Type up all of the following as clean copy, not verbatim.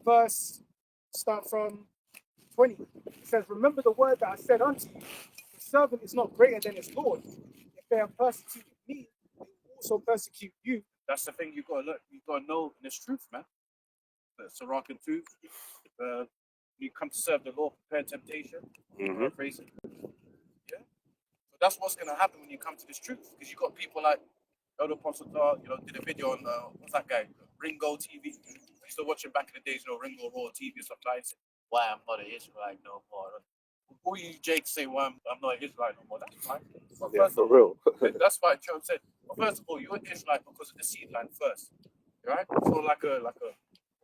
verse start from 20. It says, "Remember the word that I said unto you, the servant is not greater than his Lord. If they have persecuted me, they will also persecute you." That's the thing you gotta look. You gotta know in this truth, man. It's a rock and truth. You come to serve the Lord, prepare temptation. Paraphrasing. Yeah. So that's what's gonna happen when you come to this truth, because you got people like Elder Apostle, did a video on what's that guy, Ringo TV. I used to watch him back in the days, Ringo Raw TV or something. I said, "Why I'm not an Israelite no more." Who are you, Jake, say why I'm not an Israelite no more? That's fine. Yeah, for real. That's fine. Joe said, well, first of all, you're an Israelite because of the seed line first, right? It's not like a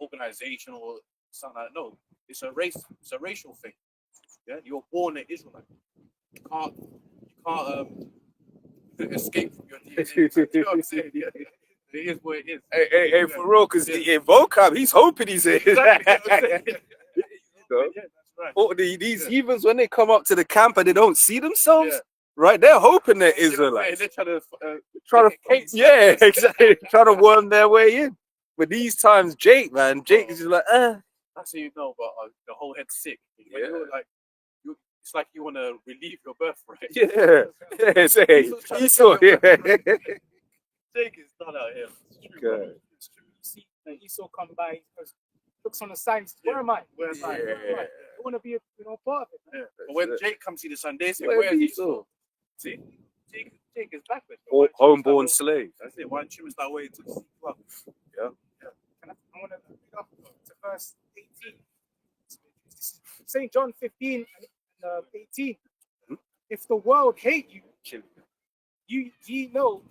organization or something like that. No, it's a race. It's a racial thing. Yeah, you're born an Israelite. You can't escape from your DNA. You know what I'm saying? Yeah. It is what it is. Hey, for real, because in vocab, he's hoping he's in. Exactly. Yeah, that's right. Or these heathens, when they come up to the camp and they don't see themselves, right? They're hoping they're Israelites. They're trying to exactly. Trying to worm their way in. But these times, Jake is just like, That's how you know, but the whole head's sick. Yeah. You're like, it's like you want to relieve your birthright. Yeah. Say, Esau, yeah. Jake is not out here. It's true. Okay. It's true. You see Esau come by, he looks on the sign. Where am I? Where am I? I want to be a part of it. Yeah. But when Jake comes to the Sunday, they say, Where's "Where's Esau?" Esau? See, Jake is backwards. Homeborn slave. That's it. Why don't you start waiting to see? Well, yeah. I want to pick up to verse 18. St. John 15 and 18. If the world hate you, ye know.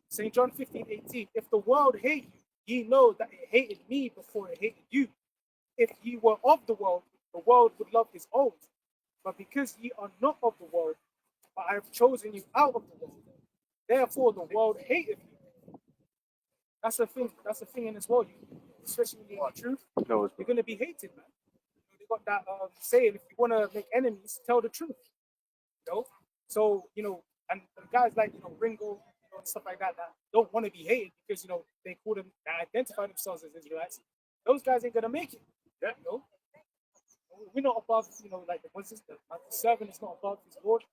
St. John 15:18. If the world hate you, ye know that it hated me before it hated you. If ye were of the world would love his own. But because ye are not of the world, but I have chosen you out of the world, therefore the world hated you. That's the thing in this world. Especially when you're the truth, you're going to be hated, man. They got that saying, if you want to make enemies, tell the truth. So, and guys like, Ringo, and stuff like that don't want to be hated because, they call them, they identify themselves as Israelites. Those guys ain't going to make it. Yeah. We're not above, the servant is not above his Lord.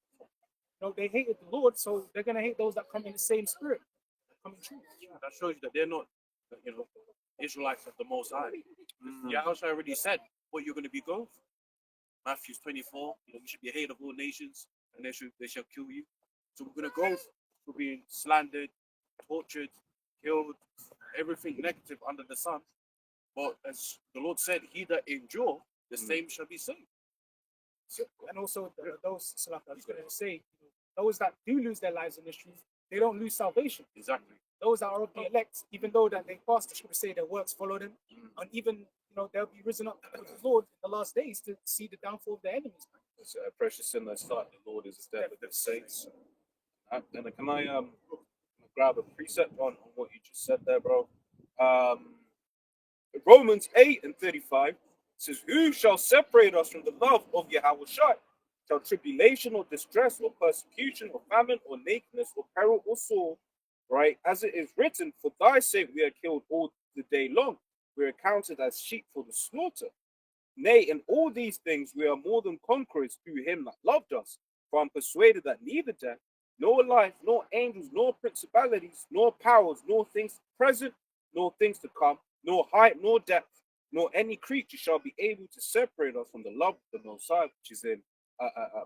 They hated the Lord, so they're going to hate those that come in the same spirit. Come in truth. That shows you that they're not, Israelites of the Most High. Yahushua already said what you're going to be going for. Matthew 24, you should be hated of all nations, and they shall kill you. So we're going to go for being slandered, tortured, killed, everything negative under the sun. But as the Lord said, he that endure, the same shall be saved. And also, those, I was going to say, those that do lose their lives in this truth, they don't lose salvation. Exactly. Those that are of the elect, even though that they pass the scripture, say their works follow them, and even they'll be risen up with the Lord in the last days to see the downfall of their enemies. It's a precious sin that started. The Lord is dead with the saints. And can I grab a precept on what you just said there, bro? Romans 8:35 says, "Who shall separate us from the love of Yahushua? Shall tribulation or distress or persecution or famine or nakedness or peril or sword? Right? As it is written, for thy sake we are killed all the day long. We are counted as sheep for the slaughter. Nay, in all these things we are more than conquerors through him that loved us. For I'm persuaded that neither death, nor life, nor angels, nor principalities, nor powers, nor things present, nor things to come, nor height, nor depth, nor any creature shall be able to separate us from the love of the Most High, which is in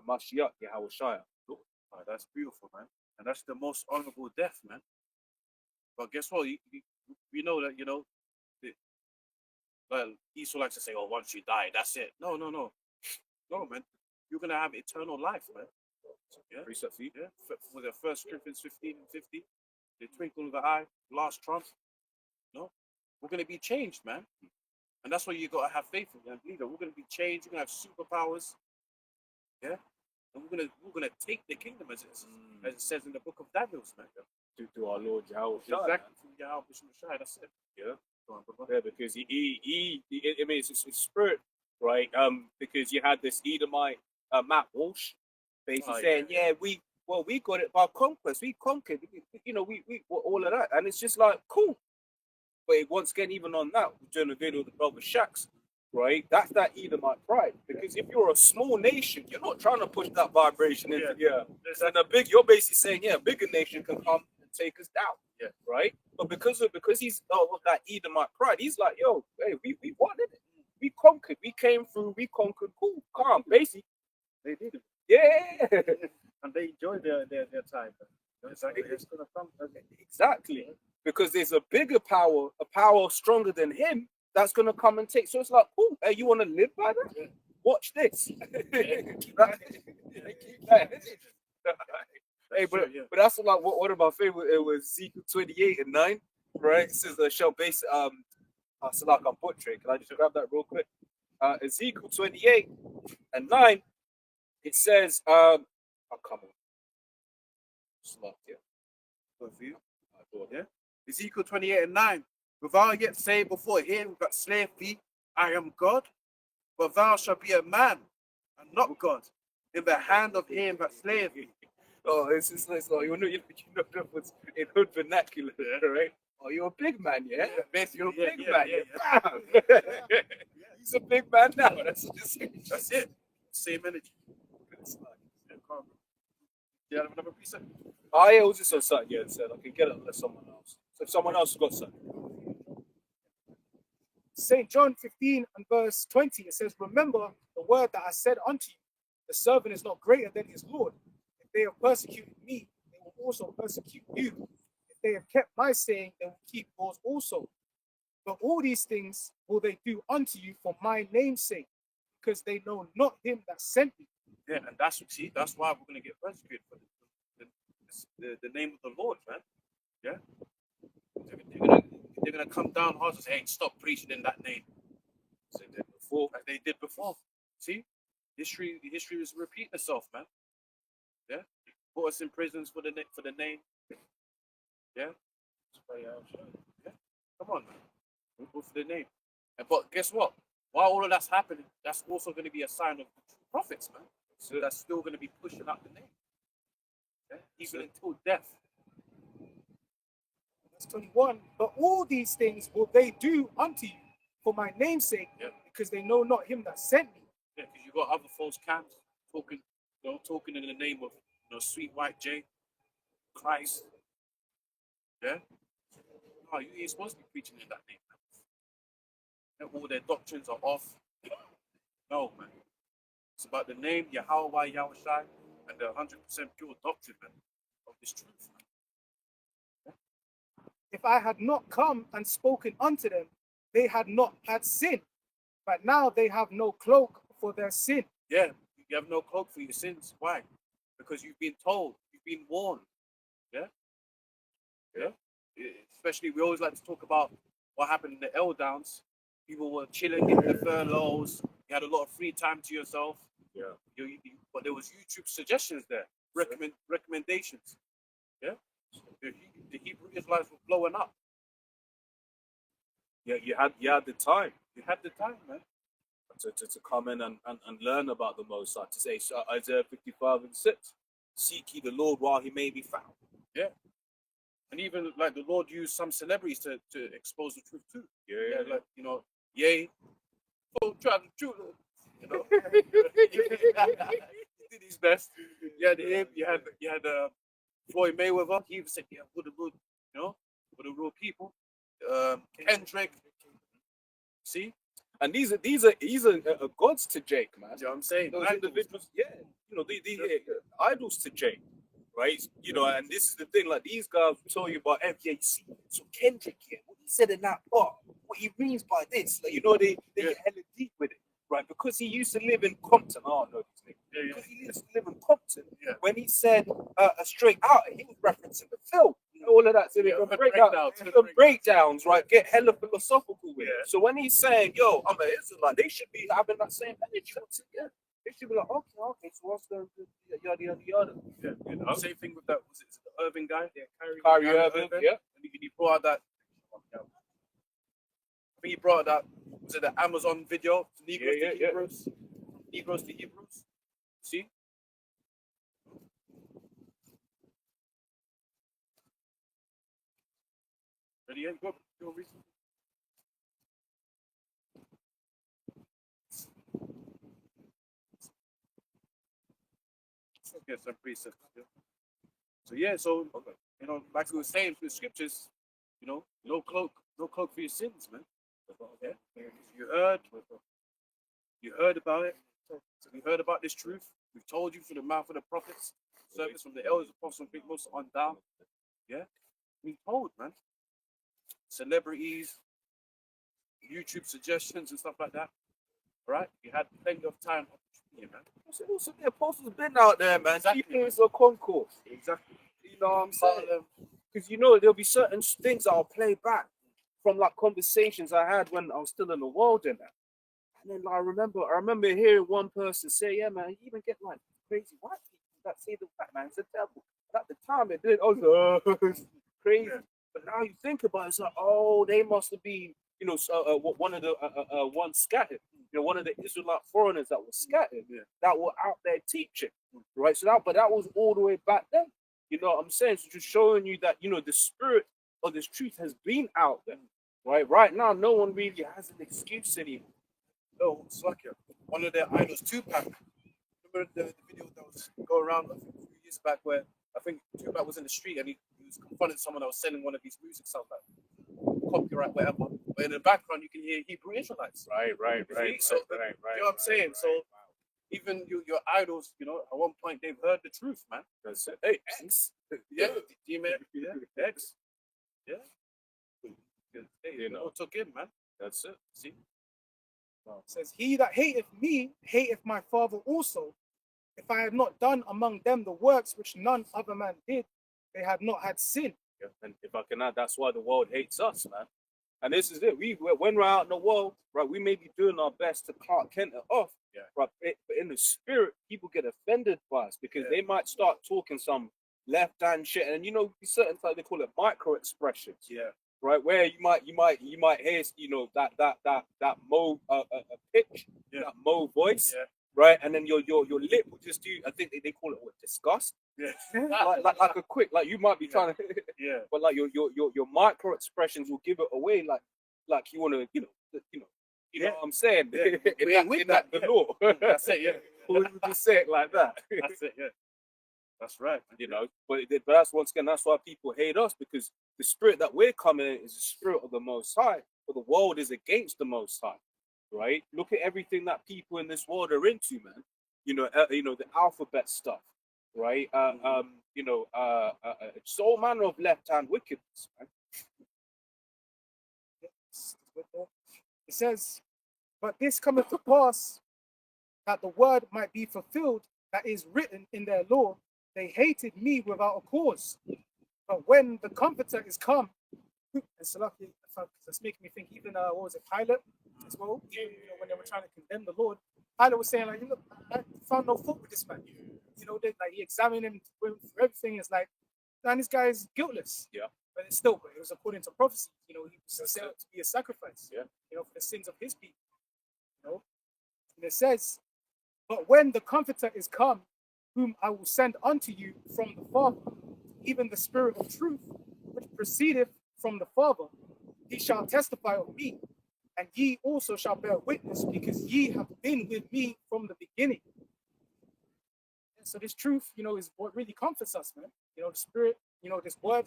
Mashiach, Yahushua." That's beautiful, man. And that's the most honorable death, man. But guess what? We know that, well, Esau likes to say, "Oh, once you die, that's it." No, man. You're gonna have eternal life, man. Yeah, precept for you. Yeah, for the 1 Corinthians 15:50, the twinkle of the eye, last trump. No, we're gonna be changed, man. And that's why you gotta have faith in that. We're gonna be changed. We're gonna have superpowers. Yeah, and we're gonna take the kingdom as it says in the book of Daniel, man. To our Lord Yahushua. Exactly, from Yahushua. That's it. Yeah. Because it's his spirit, right? Because you had this Edomite, Matt Walsh, basically saying, we got it by conquest. We conquered, we all of that, and it's just like, cool. But once again, even on that, we're doing a video with the brother Shacks, right? That's that Edomite pride. Because if you're a small nation, you're not trying to push that vibration into and a big. You're basically saying, yeah, a bigger nation can come and take us down, right? But because he's of that Edomite pride, he's like, yo, hey, we wanted it, we conquered, we came through, we conquered, cool, calm, basically. They did it. Yeah, And they enjoyed their time. It's like, it's gonna come. exactly. Because there's a bigger power, a power stronger than him, that's gonna come and take. So it's like, cool. Hey, you want to live by that? Yeah. Watch this. Keep That- keep that. Hey, Sure, but that's like one of my favorite. It was Ezekiel 28:9, right? It says, "Shall base so like I'm butchering. Can I just grab that real quick? Ezekiel 28:9. It says, oh come on, slot here. Good for you. Yeah. Ezekiel 28:9. But thou yet say before him that slayeth thee, I am God, but thou shalt be a man and not God in the hand of him that slayeth thee. Oh, it's like you know that was in hood vernacular, right? Oh, you're a big man, yeah? Basically, you're a big man, Bam! He's a big man now. That's That's it. Same energy. Do you have another piece? Oh, yeah, it was just on something you had said. I can get it unless someone else. So if someone else has got something. St. John 15 and verse 20, it says, remember the word that I said unto you, the servant is not greater than his Lord. If they have persecuted me, they will also persecute you. If they have kept my saying, they will keep yours also. But all these things will they do unto you for my name's sake, because they know not him that sent me. Yeah, and that's why we're gonna get persecuted for the name of the Lord, man. Yeah. They're gonna come down hard and say, hey, stop preaching in that name. As they did before. See? History is repeating itself, man. Yeah. Put us in prisons for the name. Yeah. Yeah. Come on, man. We'll go for the name. But guess what? While all of that's happening, that's also going to be a sign of the true prophets, man. So that's still going to be pushing out the name. Yeah? Even until death. Verse 21, but all these things will they do unto you for my name's sake, because they know not him that sent me. Yeah, because you got other false camps talking in the name of sweet white J, Christ. Yeah? No, you ain't supposed to be preaching in that name, man. All their doctrines are off. No, man. It's about the name Yahweh Yahushai and the 100% pure doctrine, man, of this truth, man. If I had not come and spoken unto them, they had not had sin. But now they have no cloak for their sin. Yeah, you have no cloak for your sins. Why? Because you've been told, you've been warned. Yeah? Yeah? Especially, we always like to talk about what happened in the L Downs. People were chilling, getting the furloughs. You had a lot of free time to yourself. Yeah. But there was YouTube suggestions there, recommendations. Yeah? The Hebrew Israelites were blowing up. Yeah, you had the time. You had the time, man. To come in and learn about the Most High. To say Isaiah 55:6, seek ye the Lord while he may be found. Yeah. And even like the Lord used some celebrities to expose the truth too. Yeah, like Ye, try the truth. He did his best. You had him. You had Floyd Mayweather. He even said, "Yeah, for the good, for the real people." Kendrick. See, And these are gods to Jake, man. you know what I'm saying? Those individuals, these idols to Jake, right? And this is the thing. Like these guys will tell you about FJC. So Kendrick here, what he said in that part, what he means by this, like they get hella deep with it, right? Because he used to live in Compton. Oh no, these niggas. Yeah. Because he used to live in Compton. Yeah. When he said a straight out, he was referencing the film. All of that, so they can breakdowns, right? Get hella philosophical with it. So when he's saying, "Yo, I'm an Israelite," they should be having that same energy. They should be like, "Okay, so what's the yada yada yada?" Yeah, Same thing with that. Was it the Irving guy? Yeah, Kyrie Irving, yeah. And he brought out that. I think he brought out that. Was it the Amazon video? Negroes to Hebrews. Negroes to Hebrews. See. Ready? Go read. Yes, some precepts. Yeah. So yeah, so like we were saying through the scriptures, no cloak for your sins, man. Yeah. You heard about it. You heard about this truth. We've told you through the mouth of the prophets, service from the elders, apostles, and big most on down. Yeah, we told, man. Celebrities, YouTube suggestions and stuff like that. Right? You had plenty of time, man. Also, the apostles been out there, man. Exactly. Keeping us a concourse. Exactly. You know what I'm saying? Because there'll be certain things I'll play back from like conversations I had when I was still in the world and that. And then I remember hearing one person say, "Yeah, man, you even get like crazy white people that say the white man's the devil." But at the time, it didn't. I was like, it's crazy. Yeah. But now you think about it, it's like, oh, they must have been, one of the one scattered. One of the Israelite foreigners that was scattered, that were out there teaching, right? So that was all the way back then. You know what I'm saying? So just showing you that, the spirit of this truth has been out there, right? Right now, no one really has an excuse anymore. Oh, it's like one of their idols, Tupac. Remember the video that was going around a few years back where I think Tupac was in the street and he was confronting someone that was selling one of these music sounds like copyright, whatever. But in the background, you can hear Hebrew Israelites. Right. So, you know what I'm saying? So, even your idols, at one point they've heard the truth, man. That's it. Hey, X. Yeah, X. Yeah. Hey, took in, man. That's it. See? It says, he that hateth me, hateth my Father also. If I had not done among them the works which none other man did, they had not had sin. Yeah. And if I can add, that's why the world hates us, man. And this is it. When we're out in the world, right, we may be doing our best to Clark Kent it off. Yeah. Right, but in the spirit, people get offended by us because they might start talking some left-hand shit, and certain things they call it micro expressions. Yeah. Right, where you might hear that mo pitch, that mo voice, right, and then your lip will just do. I think they call it disgust. Yeah. like a quick, like you might be trying to, but like your micro expressions will give it away, like you want to, you know what I'm saying? Yeah. in that the law. That's it. Yeah. We would just say it like that. That's it. Yeah. That's right. But that's once again, that's why people hate us, because the spirit that we're coming in is the spirit of the Most High, but the world is against the Most High, right? Look at everything that people in this world are into, man. The alphabet stuff, right? It's all manner of left-hand wickedness, man. It says, but this cometh to pass, that the word might be fulfilled that is written in their law, they hated me without a cause. But when the Comforter is come, and that's making me think even, what was it, Pilate as well? When they were trying to condemn the Lord, Pilate was saying, like, look, I found no fault with this man. He examined him for everything. It's like, man, this guy is guiltless. Yeah. But it was according to prophecy. He was set up to be a sacrifice. Yeah. For the sins of his people. And it says, but when the Comforter is come, whom I will send unto you from the Father, even the Spirit of truth, which proceedeth from the Father, he shall testify of me, and ye also shall bear witness, because ye have been with me from the beginning. And so this truth, is what really comforts us, man. The Spirit, this word,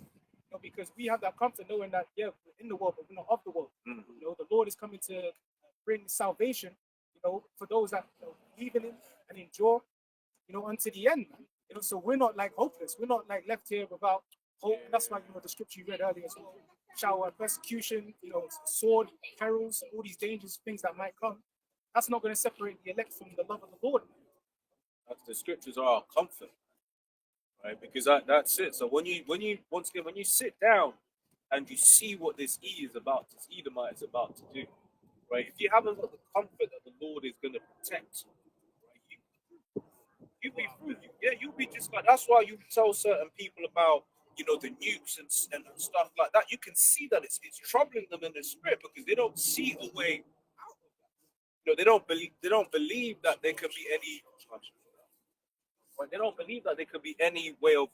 because we have that comfort knowing that, we're in the world, but we're not of the world. Mm-hmm. The Lord is coming to bring salvation, for those that believe in him and endure, unto the end, man. So we're not like hopeless. We're not like left here without hope. And that's why, the scripture you read earlier, shall persecution, sword, perils, all these dangerous things that might come. That's not going to separate the elect from the love of the Lord. The scriptures are our comfort, right? Because that's it. So when you sit down and you see what this Edomite is about to do, right? If you haven't got the comfort that the Lord is going to protect, right, you'll be just like. That's why you tell certain people about the nukes and stuff like that. You can see that it's troubling them in the spirit because they don't see a way out of that. They don't believe that there could be any. Right? They don't believe that there could be any way of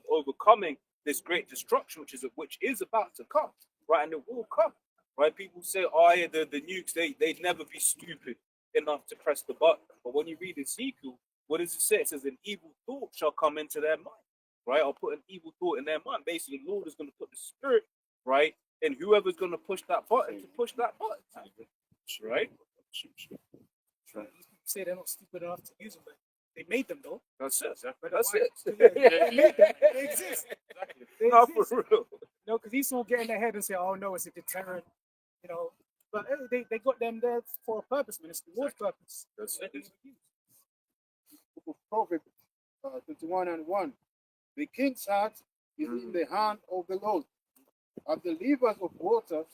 overcoming this great destruction, which is about to come, right? And it will come, right? People say, "Oh, yeah, the nukes, they'd never be stupid enough to press the button." But when you read Ezekiel, what does it say? It says an evil thought shall come into their mind, right? I'll put an evil thought in their mind. Basically, the Lord is going to put the spirit, right? And whoever's going to push that button to push that button, right? These people say they're not stupid enough to use them, but they made them though. That's it. But That's why- it. They made them. They exist. They No, exist. for real. No, because Esau get in their head and say, "Oh no, it's a deterrent," you know. But they got them there for a purpose, man. It's the Lord's purpose. That's it. Book of Proverbs 21:1. The king's heart is in the hand of the Lord. As the rivers of water,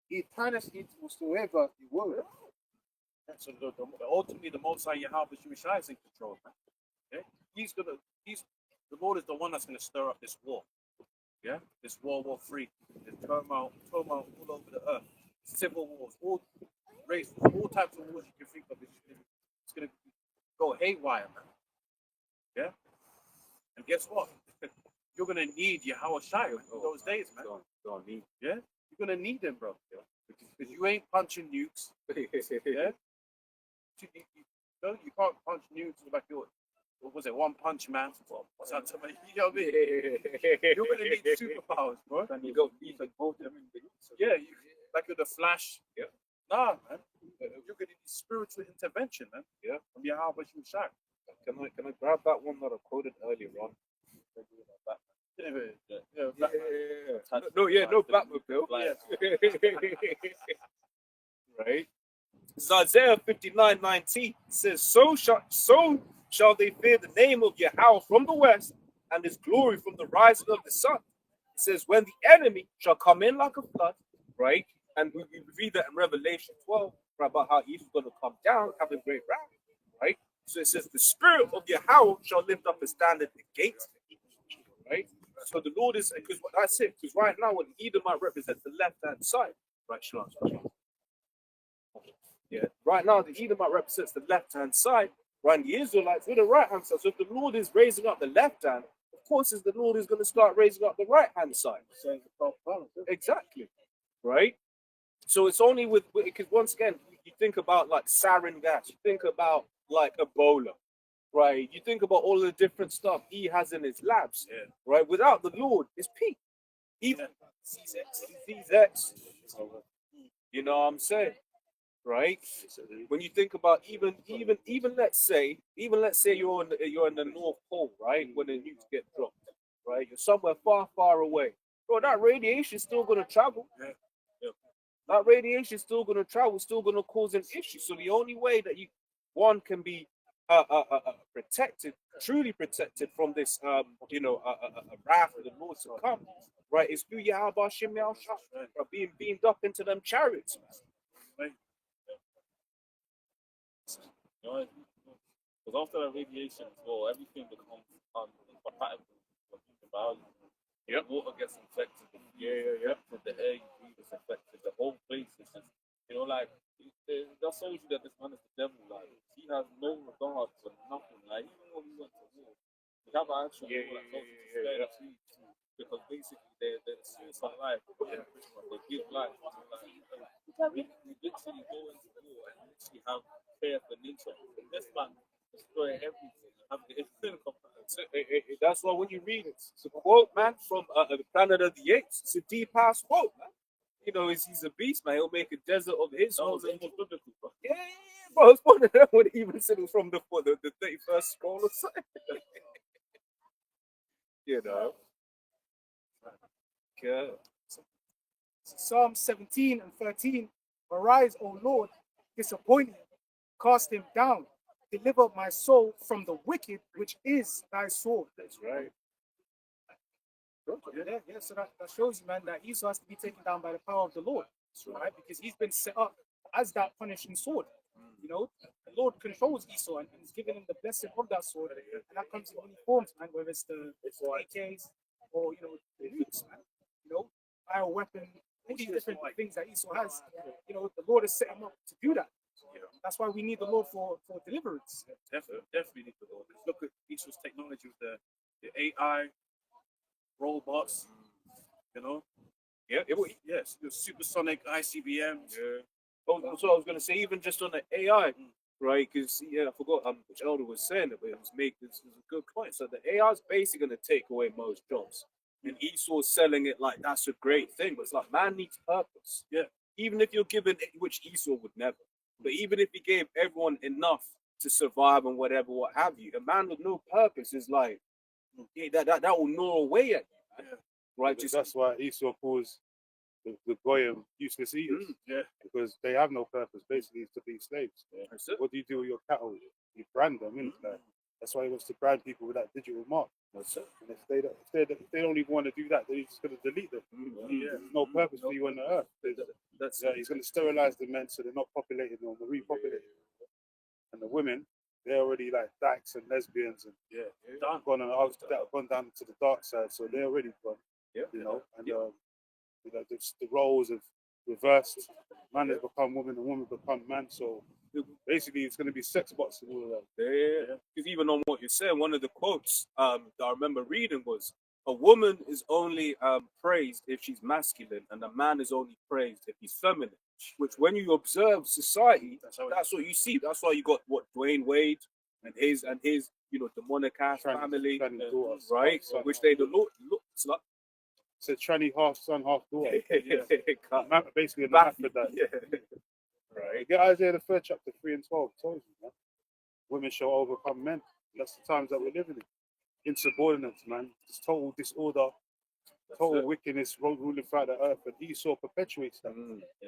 he turneth it whatsoever he will. So ultimately, the Most High Yahweh Shai is in control, man. Yeah? The Lord is the one that's going to stir up this war. Yeah, this World War III, this turmoil all over the earth, civil wars, all races, all types of wars you can think of. It's going to go haywire, man. Yeah, and guess what? You're going to need Yahweh Shai in those days, man. Yeah, you're going to need them, bro. Yeah? Because you ain't punching nukes. Yeah. You can't punch nukes with like your, what was it, One Punch Man? What's that? You know what I mean? You're gonna need superpowers, bro. And you go deep and both them in the Yeah, like with the Flash. Yeah. Nah, man. You're gonna need spiritual intervention, man. Yeah. From Yahweh Shai. Can I grab that one that I quoted earlier on? No Batmobile. Right. It's Isaiah 59:19 says, so shall they fear the name of Yahweh from the west, and his glory from the rising of the sun. It says, when the enemy shall come in like a flood, right? And we read that in Revelation 12 about how he's going to come down, have a great wrath, right? So it says, the spirit of Yahweh shall lift up a standard at the gates, right? So the Lord is, because that's it, because right now, when Edomite represents the left-hand side, right, Shalom. Yeah, right now the Edomite represents the left-hand side, right? And the Israelites with the right-hand side. So if the Lord is raising up the left hand, of course, the Lord is going to start raising up the right-hand side. Exactly, right? So it's only because once again, you think about like sarin gas, you think about like Ebola, right? You think about all the different stuff he has in his labs, right? Without the Lord, it's peak. Even CZ. You know what I'm saying? Right? When you think about even let's say you're in the North Pole, right? When the nukes get dropped, right? You're somewhere far away, bro. That radiation is still gonna travel. That radiation is still gonna travel, still gonna cause an issue. So the only way that one can be protected, truly protected from this wrath of the Lord to come, right? Is through Yahweh Shem Yahshua, being beamed up into them chariots, man. Because after that radiation as well, everything becomes incompatible with human biology. Yep. Water gets infected. The air you breathe is infected. The whole place is just, like, that shows you that this man is the devil. Like, he has no regard for nothing. Like, even when we went to war, we have an actual because basically they're suicide life. They give life. We literally go into war and literally have care for nature. This man destroy everything. Have the That's why when you read it, it's a quote, man, from the Planet of the Apes. It's a deep ass quote, man. He's a beast, man. He'll make a desert of his own. Yeah, bro. It's one of them when he even said it was from the 31st scroll or something. Yeah. Psalm 17 and 13. Arise, O Lord, disappoint him, cast him down, deliver my soul from the wicked, which is thy sword. That's right. Yeah. So that shows you, man, that Esau has to be taken down by the power of the Lord, right? Because he's been set up as that punishing sword. The Lord controls Esau and he's given him the blessing of that sword, and that comes in many forms, man. Whether it's the AKs or the nukes, man. Bioweapon, all these different things that Esau has. The Lord has set him up to do that. That's why we need the Lord for deliverance. Definitely need the Lord. Look at Esau's technology with the AI robots. Yes, the supersonic ICBMs. Oh, that's what I was going to say. Even just on the AI, right? Because yeah, I forgot which elder was saying it, but it was making this was a good point. So the AI is basically going to take away most jobs, and Esau's selling it like that's a great thing, but it's like man needs purpose. Yeah, even if you're given which Esau would never, but even if he gave everyone enough to survive and whatever, what have you, a man with no purpose is like yeah, that will gnaw away at you, man. Right? Just That's why Esau calls the goyim useless eaters, yeah, because they have no purpose. Basically, it's to be slaves. that's it. What do you do with your cattle? You brand them, innit? Like, that's why he wants to brand people with that digital mark. That's it. And if they don't even want to do that, then he's just going to delete them. Yeah. There's no purpose for you on the earth. That's He's going to sterilize the men so they're not populating or repopulating. And the women, they're already like dykes and lesbians and gone and gone down to the dark side, so they're already gone. Yeah. You know, and the roles have reversed. Man has become woman and woman become man. So basically, it's going to be sex bots and all of that. Yeah, because even on what you're saying, one of the quotes that I remember reading was, "A woman is only praised if she's masculine, and a man is only praised if he's feminine." Which, when you observe society, that's what you see. That's why you got what Dwayne Wade and his demonic ass family, daughters, right? son. Which they look slut. It's a tranny half son, half daughter. Cut. Basically, an Back. Hermaphrodite. Yeah. Right. Get Isaiah the 3rd chapter 3 and 12. It tells you, man. Women shall overcome men. That's the times that we're living in. Insubordinates, man. It's total disorder, total wickedness ruling throughout the earth, and Esau perpetuates that.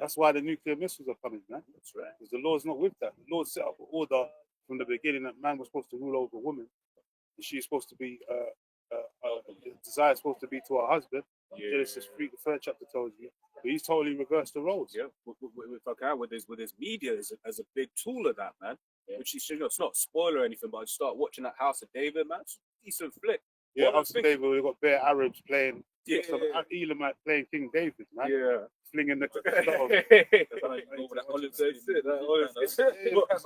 That's why the nuclear missiles are coming, man. That's right. Because the Lord's not with that. The Lord set up an order from the beginning that man was supposed to rule over woman, and she's supposed to be desire is supposed to be to her husband. Genesis 3, the 3rd chapter tells you. But he's totally reversed the roles. Yeah, if I can, with his media as a big tool of that, man. Which is, it's not a spoiler or anything, but I start watching that House of David, man. It's a decent flick. Yeah, What I'm obviously David, we've got bare Arabs playing, Yeah, some Elamite playing King David, man. yeah. Flinging the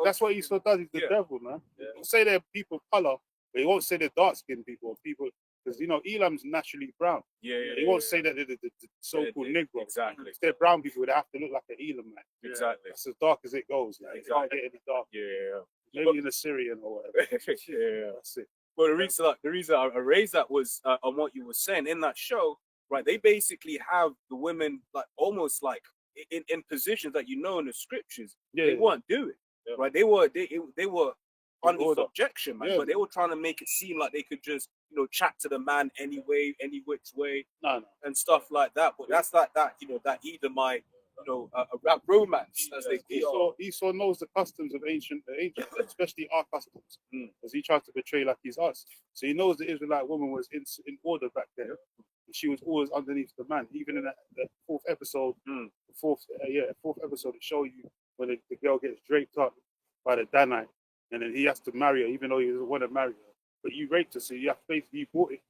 That's what Esau does. He's the devil, man. He'll say they're people of color, but he won't say they're dark-skinned people or people, because Elam's naturally brown. He won't say that they're the so-called Negro. Exactly. If they're brown people, they have to look like an Elamite. Exactly. That's as dark as it goes. Like, Exactly. You can't get any darker. Yeah. Maybe an Assyrian or whatever. Yeah. That's it. Well, the reason I raised that was on what you were saying in that show, right? They basically have the women like almost like in positions that in the scriptures they weren't doing, right? They were under subjection, man, but they were trying to make it seem like they could just chat to the man anyway, any which way, and stuff like that. But that's that Edomite, a romance as they call it. Esau knows the customs of ancient, especially our customs, because he tries to portray like he's us. So he knows the Israelite woman was in order back then. She was always underneath the man. Even in the fourth episode, fourth episode, it shows you when the girl gets draped up by the Danite, and then he has to marry her, even though he doesn't want to marry her. But you raped her, so you have to basically you bought it.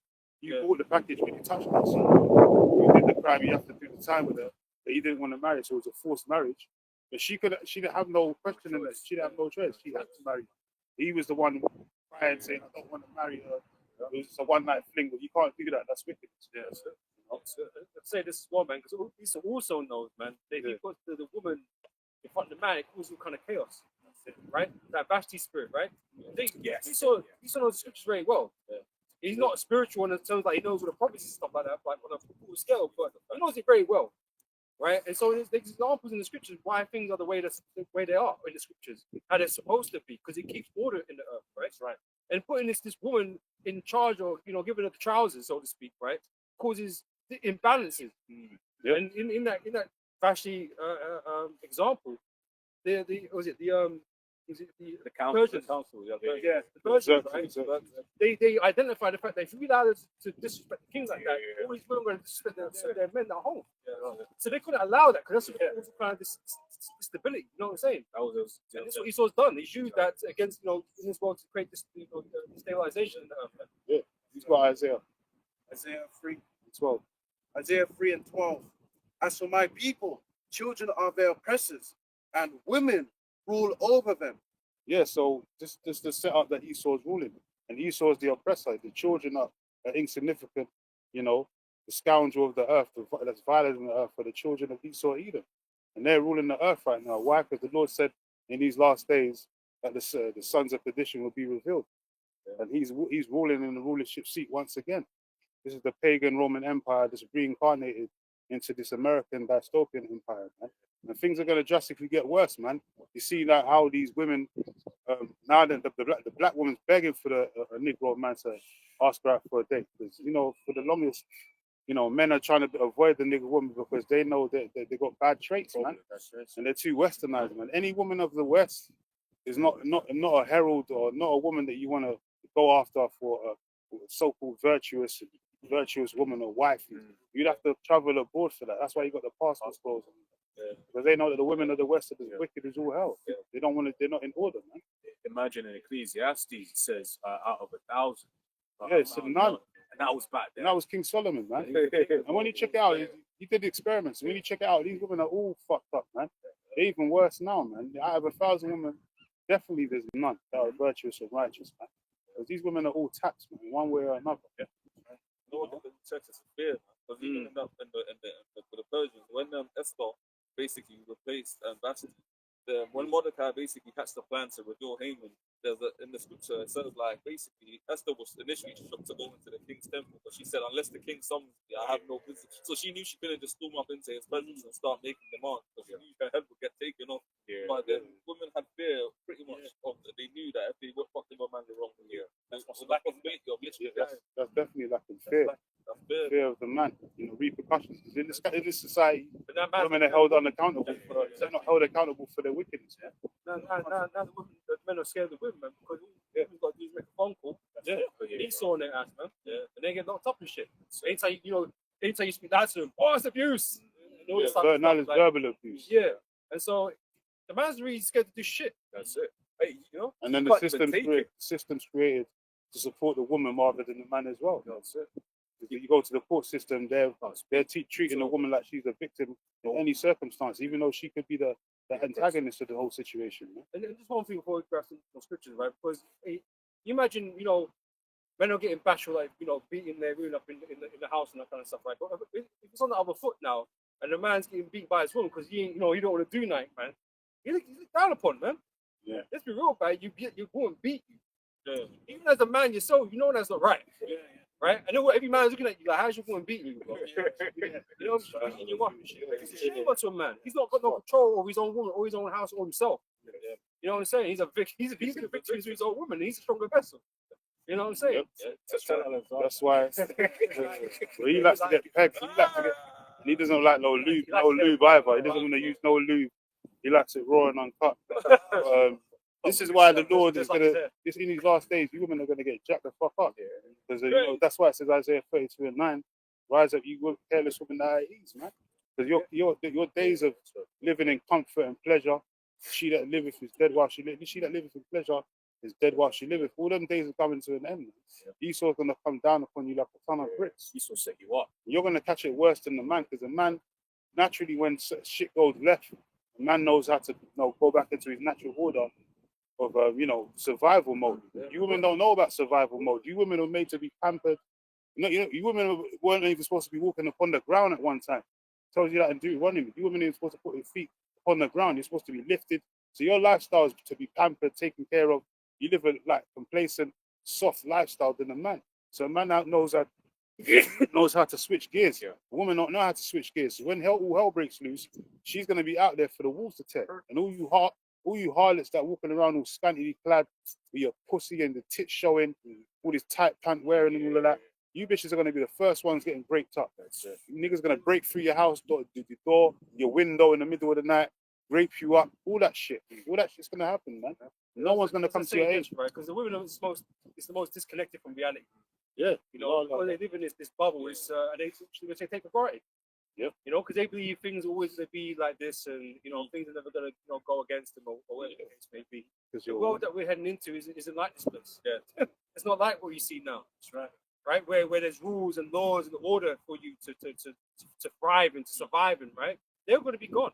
You bought the package when you touched her. So you did the crime. You have to do the time with her. But he didn't want to marry, so it was a forced marriage. But she didn't have no question in that. She didn't have no choice. She had to marry. He was the one crying, saying, "I don't want to marry her." It was just a one-night fling, but you can't do that. That's wicked. Let's say this is one, man, because Esau also knows, man, that if he puts the woman in front of the man, it causes all kind of chaos, right? That Vashti spirit, right? Esau knows the scriptures very well. He's not spiritual in the terms like he knows all the prophecies and stuff like that, like on a full scale, but he knows it very well, right? And so there's examples in the scriptures why things are the way they are in the scriptures, how they're supposed to be, because it keeps order in the earth, right? Right. And putting this woman in charge, or giving her the trousers, so to speak, right, causes imbalances. And in that Vashti example, the council, the Persians, right? They identify the fact that if you allow us to disrespect the king like that, all these women are going to disrespect their men at home. So they couldn't allow that, because that's kind of this stability. You know what I'm saying? And that's what Esau's done. He's used that against in this world to create this destabilization. He's got Isaiah 3 and 12. Isaiah 3 and 12. As for my people, children are their oppressors, and women rule over them. Yeah, so this the setup that Esau's ruling, and Esau's the oppressor. The children are insignificant, the scoundrel of the earth, that's violating the earth, for the children of Esau Edom, and they're ruling the earth right now. Why? Because the Lord said in these last days that the sons of perdition will be revealed, and he's ruling in the rulership seat once again. This is the pagan Roman Empire that's reincarnated into this American dystopian empire, man. And things are going to drastically get worse, man. You see that how these women, now that the black woman's begging for a Negro man to ask her out for a date, because for the longest, men are trying to avoid the nigger woman because they know that they got bad traits, man, and they're too westernized, man. Any woman of the West is not a herald or not a woman that you want to go after for a so-called virtuous woman or wife. You'd have to travel abroad for that. That's why you got the passport scrolls. Because they know that the women of the West are as wicked as all hell. They don't want to. They're not in order, man. Imagine in Ecclesiastes it says out of 1,000. Yeah, it's none. And that was back then. And that was King Solomon, man. And when you check it out, he did the experiments. When you check it out, these women are all fucked up, man. They're even worse now, man. Out of 1,000 women, definitely there's none that are virtuous or righteous, man. Because these women are all taxed, man, one way or another. No, the church is fear, man. Because even in the for the Persians, when Esther basically replaced Vashti, when Mordecai basically hatched the plan to reveal Haman, in the scripture it says like basically Esther was initially shocked to go into the king's temple, but she said unless the king summons me, I have no business. So she knew she couldn't just storm up into his presence and start making demands because she knew her head would get taken off. But the women had fear pretty much of that. They knew that if they were fucking a man the wrong way, that's lack of faith of literally. That's definitely lacking fear. Fear of the man, repercussions. In this society, women are held unaccountable. They're not held accountable for their wickedness. Now the men are scared of the women, man, because we've got these make a phone call. He's sawing their ass, man. And they get locked up and shit. So anytime you speak that to them, it's abuse. And all this stuff. Now it's verbal abuse. Yeah. And so the man's really scared to do shit. That's it. Hey, And then the system's created to support the woman rather than the man as well. That's it. You go to the court system, they're treating a woman like she's a victim in any circumstance, even though she could be the antagonist of the whole situation. And just one thing before we grab some scriptures, right? Because you imagine, men are getting bashed, like, beating their women up in the house and that kind of stuff, right? But if it's on the other foot now, and the man's getting beat by his woman because he don't want to do nothing, man, he's looked down upon, man. Yeah. Let's be real, man. Your woman beat you. Yeah. Even as a man yourself, you know that's not right. Yeah. Right? I know what every man's looking at you like, how's your woman beating you, bro? You know, beating you up and shit. It's a shame to a man. He's not got no control over his own woman or his own house or himself. You know what I'm saying? He's a victim to his own woman. He's a stronger vessel. You know what I'm saying? That's why he likes to get pegged. He doesn't like no lube either. He doesn't want to use no lube. He likes it raw and uncut. This is why the Lord is gonna. This in these last days, you women are gonna get jacked the fuck up. Because that's why it says Isaiah 32:9, rise up, you careless women that are at ease, man. Because your days of living in comfort and pleasure, she that liveth is dead while she liveth. She that liveth in pleasure is dead while she liveth. All them days are coming to an end. Esau's gonna come down upon you like a ton of bricks. Esau set you up. You're gonna catch it worse than the man, because the man naturally, when shit goes left, the man knows how to go back into his natural order of survival mode. You women don't know about survival mode. You women are made to be pampered. You women weren't even supposed to be walking upon the ground at one time. Tells you that in Deuteronomy. You women are supposed to put your feet upon the ground. You're supposed to be lifted. So your lifestyle is to be pampered, taken care of. You live a complacent, soft lifestyle than a man. So a man out knows how to switch gears. A woman don't know how to switch gears. So when all hell breaks loose, she's gonna be out there for the wolves to tear. And all you harlots that walking around all scantily clad with your pussy and the tits showing, all this tight pant wearing and all of that, you bitches are going to be the first ones getting braked up. You niggas going to break through your house door, your window in the middle of the night, rape you up, all that shit. All that shit's going to happen, man. No one's going to come to your aid. Right? Because the women are the most disconnected from reality. Yeah. When they live in this bubble, and they take authority. Yep. Because they believe things are always going to be like this, and things are never going to go against them or whatever the case may be. The world that we're heading into isn't like this place. Yeah. It's not like what you see now. That's right. Right, where there's rules and laws and order for you to thrive and to survive in, right? They're going to be gone.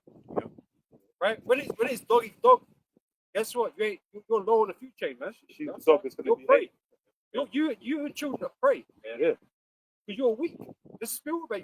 Right? When it's dog eat dog, guess what? You're low on the food chain, man. She's the dog that's going to be prey. You and children are prey. Yeah. Because you're weak. This is spirit, man.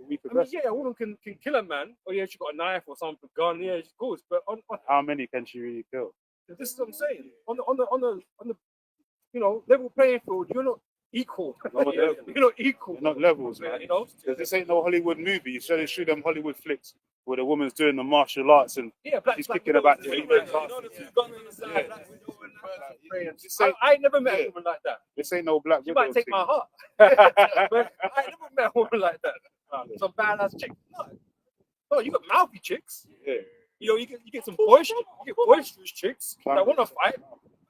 You're weak. A woman can kill a man. Oh yeah, she got a knife or something, gun. Yeah, she goes. But on how many can she really kill? This is what I'm saying. On the level playing field, you're not equal. No, You're not equal. They're not levels, man. You know? Because this ain't no Hollywood movie. You show them Hollywood flicks where the woman's doing the martial arts and Yeah, black. she's black kicking widows, about the the thing, female man. You know, the two guns on the side, Yeah. black widow and that. this I ain't never met yeah. a woman like that. this ain't no black She widow might take thing. my heart. But I ain't never met a woman like that. Some badass chick. No, you got mouthy chicks. Yeah. You know, you get some boisterous chicks that want to fight.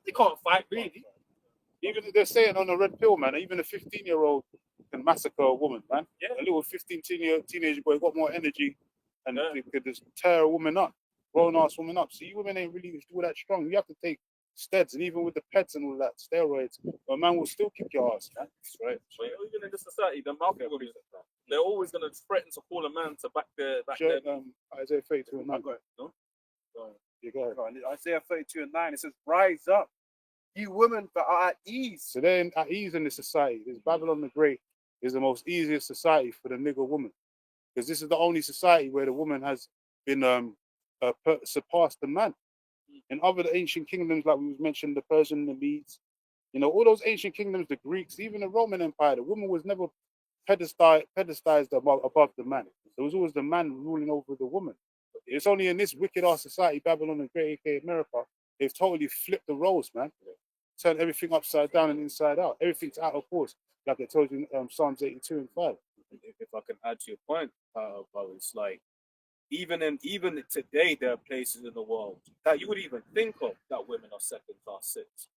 They can't fight really. Even they're saying on the red pill, man, even a 15-year-old can massacre a woman, man. Yeah. A little 15-year teenager boy got more energy and they could just tear a woman up, grown ass woman up. So you women ain't really all that strong. You have to take steads, and even with the pets and all that steroids, a man will still kick your ass, man. That's right. But even in this society, the mouth will be. They're always going to threaten to call a man to back their. Sure, Isaiah 32 and 9. No? You go ahead. Isaiah 32:9, it says, "Rise up, you women that are at ease." So they're at ease in this society. This Babylon the Great is the most easiest society for the nigger woman, because this is the only society where the woman has been surpassed the man. In other ancient kingdoms, like we mentioned, the Persian, the Medes, all those ancient kingdoms, the Greeks, even the Roman Empire, the woman was never pedestalized above the man. There was always the man ruling over the woman. It's only in this wicked ass society, Babylon the Great, aka America, they've totally flipped the roles, man. Turned everything upside down and inside out. Everything's out of course, like it told you in Psalms 82 and 5. If I can add to your point, but it's like even today there are places in the world that you would even think of that women are second class citizens,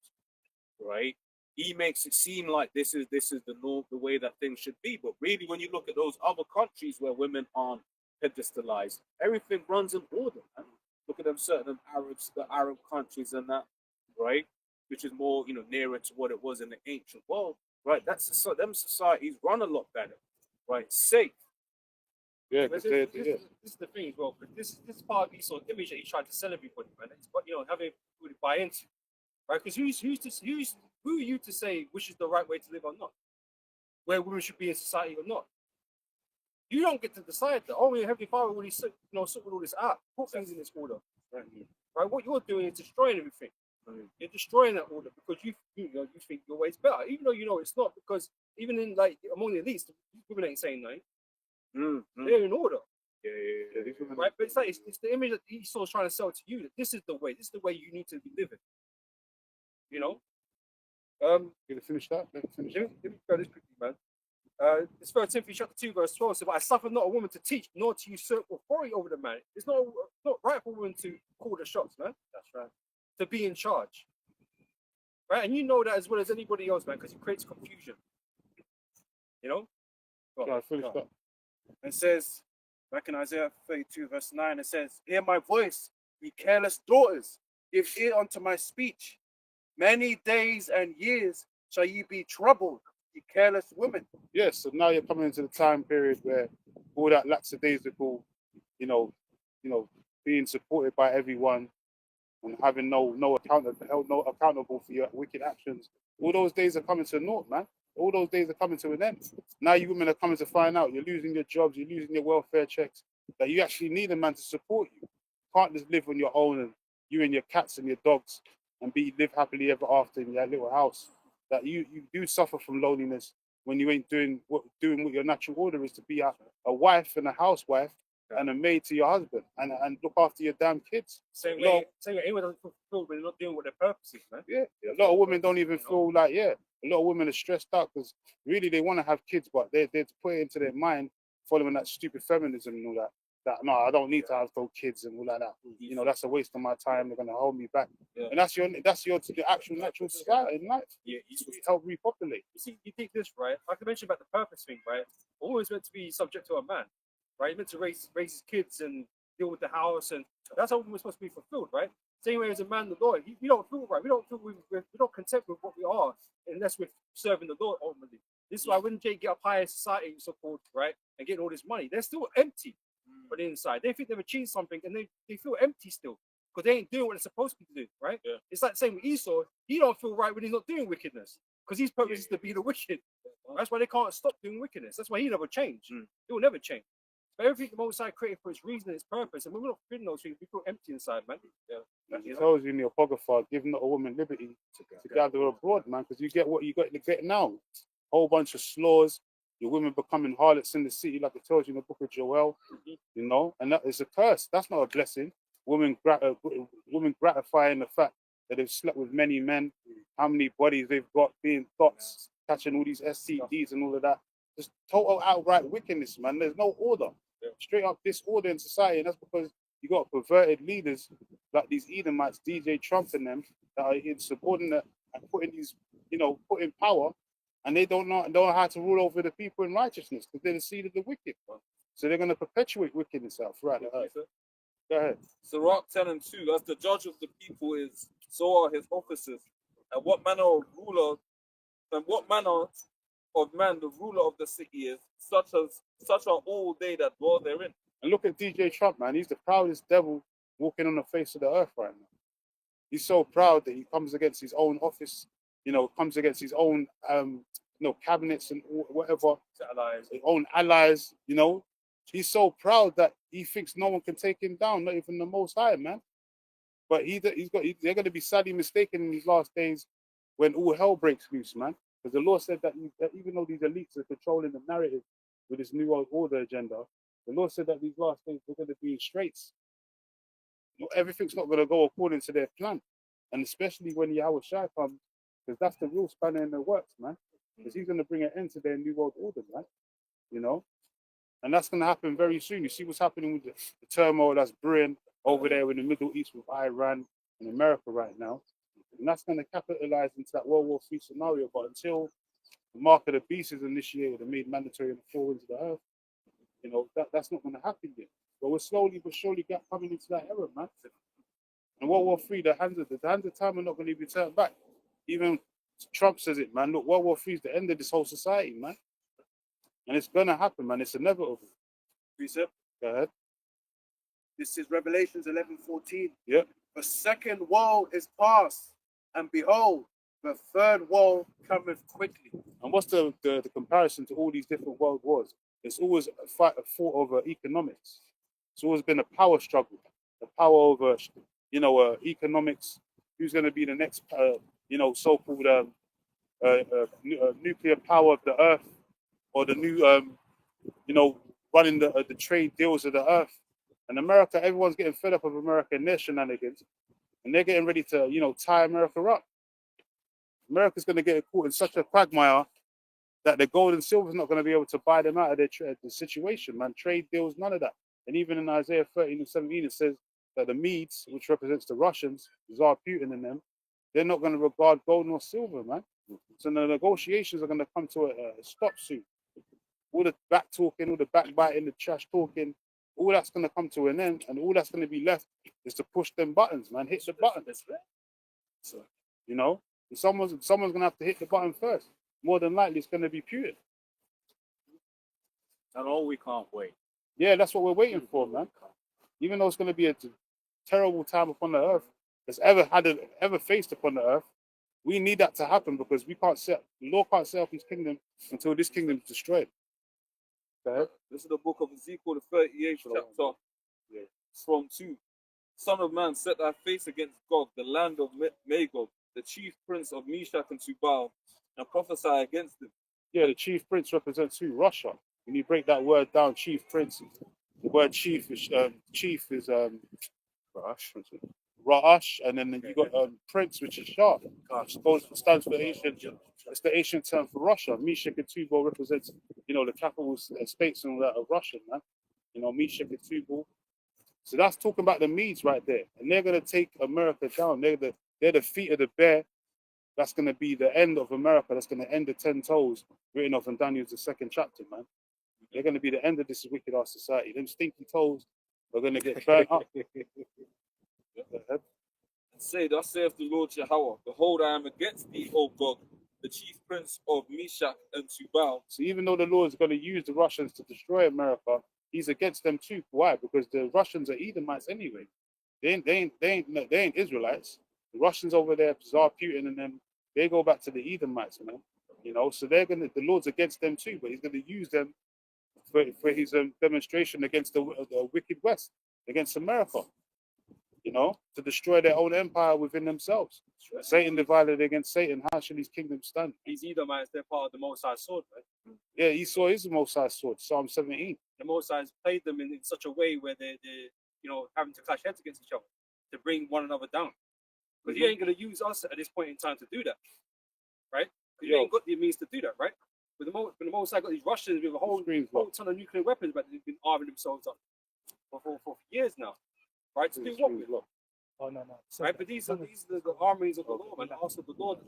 right? He makes it seem like this is the norm, the way that things should be. But really, when you look at those other countries where women aren't pedestalized, everything runs in order, man. Look at them certain the Arab countries and that, right? Which is more, nearer to what it was in the ancient world, right? Them societies run a lot better, right? Safe. Yeah, But because this is the thing as well. But this is part of Esau's image that he's trying to sell everybody, man. It's having people to buy into, right? Because who are you to say which is the right way to live or not? Where women should be in society or not? You don't get to decide that. Only Heavenly Father already sort all this out, put things in this order, right? What you're doing is destroying everything. You're destroying that order because you think your way's better, even though it's not. Because even in among the elites, women ain't saying nothing. They're in order, right? But it's the image that Esau's trying to sell to you, that this is the way you need to be living. Gonna finish that? Let me finish Let me go this quickly, man. It's 1 Timothy chapter 2, verse 12. So, but I suffer not a woman to teach, nor to usurp authority over the man. It's not right for a woman to call the shots, man. That's right. To be in charge, right? And you know that as well as anybody else, man, because it creates confusion. Finish that. It says, back in Isaiah 32, verse 9, it says, "Hear my voice, ye careless daughters, give ear unto my speech. Many days and years shall ye be troubled, ye careless women." Yes, so now you're coming into the time period where all that lackadaisical, being supported by everyone and having no accountable for your wicked actions. All those days are coming to naught, man. All those days are coming to an end. Now you women are coming to find out you're losing your jobs, you're losing your welfare checks, that you actually need a man to support you. You can't just live on your own and you and your cats and your dogs and live happily ever after in your little house. That you do suffer from loneliness when you ain't doing what your natural order is, to be a wife and a housewife and a maid to your husband and look after your damn kids. Same way anyone doesn't fulfill when they're not doing what their purpose is, man. Yeah, a lot of women don't even feel like, a lot of women are stressed out because really they want to have kids, but they're put it into their mind following that stupid feminism and all that. That no, I don't need to have those kids and all like that. That's a waste of my time. They're gonna hold me back. Yeah. And that's your actual natural society in life. Yeah, you help repopulate. You see, you think this, right? Like I mentioned about the purpose thing, right? Always meant to be subject to a man, right? He's meant to raise his kids and deal with the house, and that's how we're supposed to be fulfilled, right? Same way as a man, the Lord, we don't feel right. We don't feel we're not content with what we are unless we're serving the Lord ultimately. This is why when they get up higher in society, so called, right, and getting all this money, they're still empty on the inside. They think they've achieved something, and they feel empty still because they ain't doing what they're supposed to do, right? Yeah. It's like the same with Esau. He don't feel right when he's not doing wickedness because his purpose is to be the wicked. That's why they can't stop doing wickedness. That's why he never changed. He will never change. But everything the Most High created for its reason and its purpose, and when we're not feeling those things, we feel empty inside, man. Yeah. It tells you in the Apocrypha, give not a woman liberty to gather abroad, man, because you get what you got to get now. Whole bunch of slaws, your women becoming harlots in the city, like it tells you in the book of Joel, you know, and that is a curse. That's not a blessing. Women gratifying the fact that they've slept with many men, how many bodies they've got, being thoughts, catching all these STDs and all of that. Just total outright wickedness, man. There's no order. Straight up disorder in society, and that's because you got perverted leaders like these Edomites, DJ Trump and them, that are insubordinate and putting these, you know, put in power, and they don't know how to rule over the people in righteousness because they're the seed of the wicked. So they're going to perpetuate wickedness out throughout the earth. Go ahead. Sirach 10 and 2, as the judge of the people is, so are his officers. And what manner of man the ruler of the city is, such are all they that dwell therein. And look at DJ Trump, man. He's the proudest devil walking on the face of the earth right now. He's so proud that he comes against his own office, you know, comes against his own, cabinets and whatever, his own allies, you know. He's so proud that he thinks no one can take him down, not even the Most High, man. But they're going to be sadly mistaken in these last days when all hell breaks loose, man. Because the Lord said that even though these elites are controlling the narrative with this new world order agenda, the Lord said that these last days we're going to be in straits. You know, everything's not going to go according to their plan. And especially when Yahweh Shai comes, because that's the real spanner in the works, man. Because he's going to bring an end to their new world order, man. You know? And that's going to happen very soon. You see what's happening with the turmoil that's brewing over there in the Middle East with Iran and America right now. And that's going to capitalize into that World War III scenario. But until the mark of the beast is initiated and made mandatory in the four winds of the earth, you know, that's not going to happen yet. But we're slowly but surely coming into that era, man. And World War III, the hands of time are not going to be turned back. Even Trump says it, man. Look, World War III is the end of this whole society, man. And it's going to happen, man. It's inevitable. Precept. Go ahead. This is Revelations 11:14. Yep. The second woe is past, and behold, the third woe cometh quickly. And what's the comparison to all these different world wars? It's always a fought over economics. It's always been a power struggle, a power over, economics. Who's going to be the next, so-called nuclear power of the earth, or the new, running the trade deals of the earth. And America, everyone's getting fed up of America and their shenanigans, and they're getting ready to, tie America up. America's going to get caught in such a quagmire that the gold and silver is not going to be able to buy them out of the situation, man. Trade deals, none of that. And even in Isaiah 13 and 17, it says that the Medes, which represents the Russians, Tsar Putin and them, they're not going to regard gold nor silver, man. So the negotiations are going to come to a stop soon. All the back talking, all the backbiting, the trash talking, all that's going to come to an end, and all that's going to be left is to push them buttons, man. Hit the button. So, and someone's going to have to hit the button first. More than likely, it's going to be Putin. And all we can't wait. Yeah, that's what we're waiting for, man. Even though it's going to be a terrible time upon the earth that's ever faced upon the earth, we need that to happen because the Lord can't set up his kingdom until this kingdom is destroyed. Okay. This is the book of Ezekiel, the 38th chapter, from 2. Son of man, set thy face against Gog, the land of Magog, the chief prince of Meshach and Tubal, and prophesy against him. Yeah, the chief prince represents who? Russia. When you break that word down, chief prince, the word chief is Ra'ash, and then you got prince, which is Shah. Stands for ancient. It's the ancient term for Russia. Meshach and Tubal represents, the capital states and all that of Russia, man. Meshach and Tubal. So that's talking about the Medes right there, and they're gonna take America down. They're the feet of the bear. That's gonna be the end of America. That's gonna end the 10 toes written off in Daniel's 2nd chapter, man. They're gonna be the end of this wicked ass society. Them stinky toes are gonna get burnt up. And say, thus saith the Lord Yahweh, behold, I am against thee, O Gog, the chief prince of Meshach and Tubal. So even though the Lord is going to use the Russians to destroy America, he's against them too. Why? Because the Russians are Edomites anyway. They ain't Israelites. The Russians over there, Tsar Putin and them, they go back to the Edomites, man. So the Lord's against them too, but he's going to use them for his demonstration against the wicked West, against America. You know, to destroy their own empire within themselves. Satan divided against Satan. How shall his kingdom stand? These Edomites, they're part of the Most High sword, right? Yeah, Esau is the Most High sword. Psalm 17. The Most High played them in such a way where they're having to clash heads against each other to bring one another down. Because he ain't going to use us at this point in time to do that, right? Because you ain't got the means to do that, right? But the Most High got these Russians with a whole ton of nuclear weapons, but they've been arming themselves up for years now, right? To do what with? Oh no. Right, but these are the armies of the Lord, and also the Lord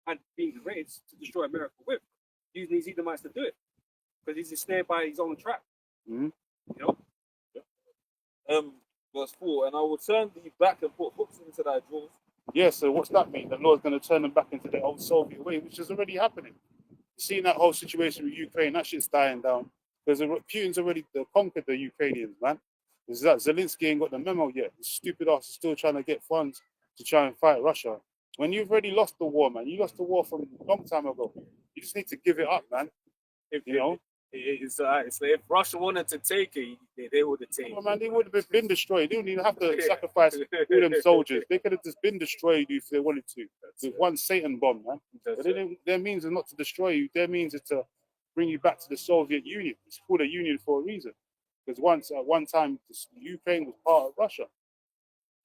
had been created to destroy America with, using these Edomites to do it, because he's ensnared by his own trap. Mhm. You know. Verse 4, and I will turn thee back and put hooks into thy jaws. Yeah, so what's that mean? The Lord's going to turn them back into their old Soviet way, which is already happening. Seeing that whole situation with Ukraine, that shit's dying down. Because Putin's already conquered the Ukrainians, man. Is that Zelensky ain't got the memo yet. His stupid ass is still trying to get funds to try and fight Russia. When you've already lost the war, man, you lost the war from a long time ago. You just need to give it up, man. You know? It's if Russia wanted to take it, they would have taken Well, man, they would have been destroyed. They didn't even have to sacrifice all them soldiers. They could have just been destroyed if they wanted to. With one Satan bomb, man. But their means is not to destroy you. Their means is to bring you back to the Soviet Union. It's called a union for a reason. Because once at one time Ukraine was part of Russia,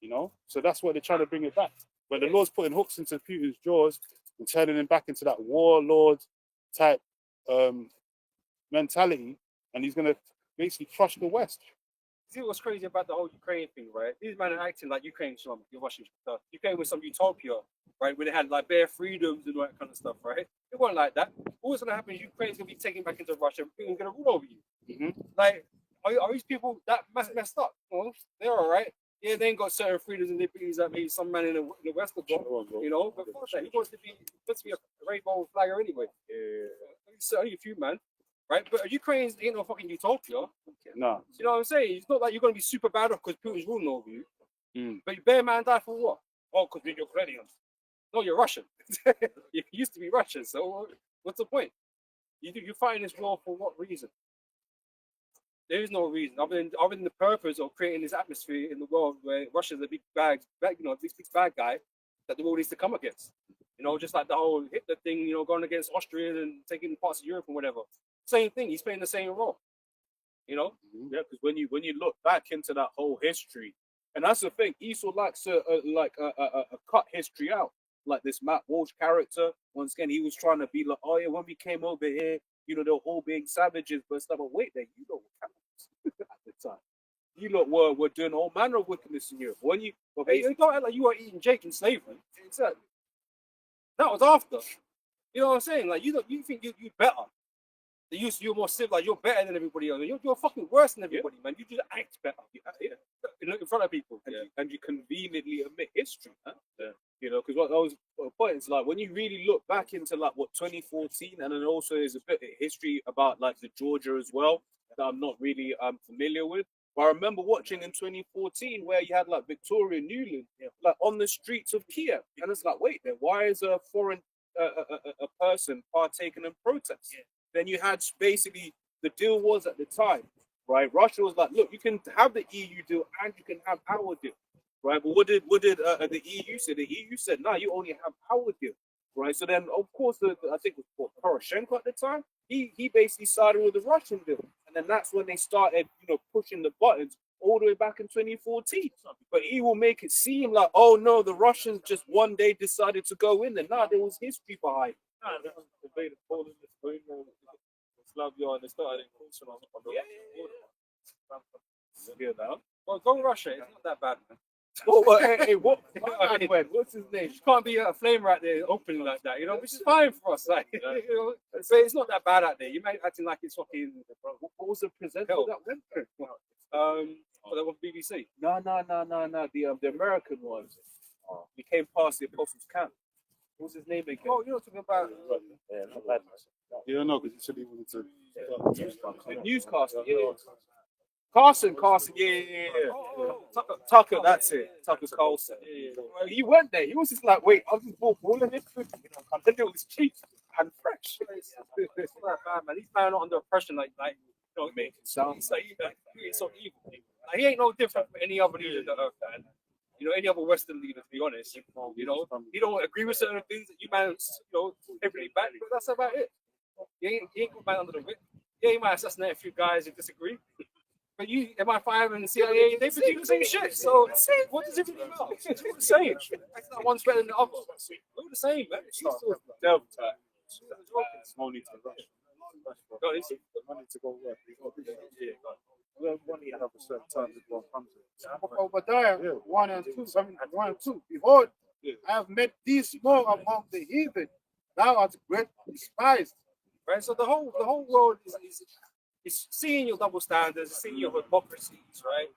you know, so that's what they're trying to bring it back. But the Lord's putting hooks into Putin's jaws and turning him back into that warlord type mentality, and he's gonna basically crush the West. See what's crazy about the whole Ukraine thing, right? These men are acting like Ukraine, Russian stuff. Ukraine was some utopia, right? Where they had like bare freedoms and all that kind of stuff, right? It wasn't like that. What's gonna happen is Ukraine's gonna be taken back into Russia. Putin's gonna rule over you. Mhm. Like, are these people that messed up? Well, they're all right. Yeah, they ain't got certain freedoms and liberties that maybe some man in the West have got, you know. But fuck that. He wants to be a rainbow flagger anyway. Yeah, only a few, man. Right, but Ukraine ain't no fucking utopia. No. You know what I'm saying? It's not like you're gonna be super bad off because Putin's ruling over you. Mm. But you bear man die for what? Oh, because we're Ukrainians. No, you're Russian. You used to be Russian, so what's the point? You're fighting this war for what reason? There is no reason other than the purpose of creating this atmosphere in the world where Russia's a big bad guy that the world needs to come against. You know, just like the whole Hitler thing, you know, going against Austria and taking parts of Europe and whatever. Same thing. He's playing the same role. You know? Yeah, because when you look back into that whole history, and that's the thing, Esau likes to cut history out. Like this Matt Walsh character, once again, he was trying to be like, oh yeah, when we came over here, you know, they were all being savages, but stuff. But wait, there, you know, at the time, you lot were doing all manner of wickedness in Europe. When you, You don't act like you were eating Jake in slavery. Exactly. That was after. You know what I'm saying? Like you think you better. You're more civilized. You're better than everybody else. You're fucking worse than everybody, man. You just act better. In front of people, and you conveniently admit history, huh? Yeah. You know, because what I was point is like when you really look back into like what 2014, and then also there's a bit of history about like the Georgia as well that I'm not really familiar with. But I remember watching in 2014 where you had like Victoria Nuland like on the streets of Kiev, and it's like, wait, then why is a foreign a person partaking in protests? Yeah. Then you had basically the deal was at the time, right? Russia was like, look, you can have the EU deal and you can have our deal, right? But what did the EU say? The EU said, no, you only have our deal, right? So then, of course, I think it was Poroshenko at the time. He basically sided with the Russian deal, and then that's when they started, you know, pushing the buttons all the way back in 2014. But he will make it seem like, oh no, the Russians just one day decided to go in there. Nah, there was history behind it. Slavia, and they started encroaching on the Yeah, now. Well, go to Russia. It's not that bad, man. What's his name? You can't be a flame right there opening like that, you know, which is fine for us. Like, you know, so it's not that bad out there. You might acting like it's fucking. What was the presenter Hell. that went there? That was BBC. No. The American one. He came past the Apostles' Camp. What was his name again? Oh, you're talking about. Yeah, no, because he said he wanted to. The newscaster. Yeah. Carson, yeah. Tucker, that's it. Tucker Carlson. He went there. He was just like, wait, I'll just ball in this food. And then it was cheap. and fresh. It's not bad, man. These man are not under oppression like you know, Make it sound he's so evil. Like, he ain't no different from any other leader on the earth, man. You know, any other Western leader, to be honest. You know, he don't agree with certain things that you man, you know, heavily back, but that's about it. He ain't got man under the whip. Yeah, he might assassinate a few guys who disagree. But you, MI5 and the CIA, they do the same shit. So what does it really matter? It's all the same. It's not one's better than the other. We're the same, man. devil type. No need to rush. No, it's- No need to go work. We have money to have a certain time to go and come to. Obadiah Yeah. 1 and 2, 1 and 2. Behold, Yeah. I have made thee small among the heathen. Thou art great despised. right? So the whole world is seeing your double standards, seeing your hypocrisies, right?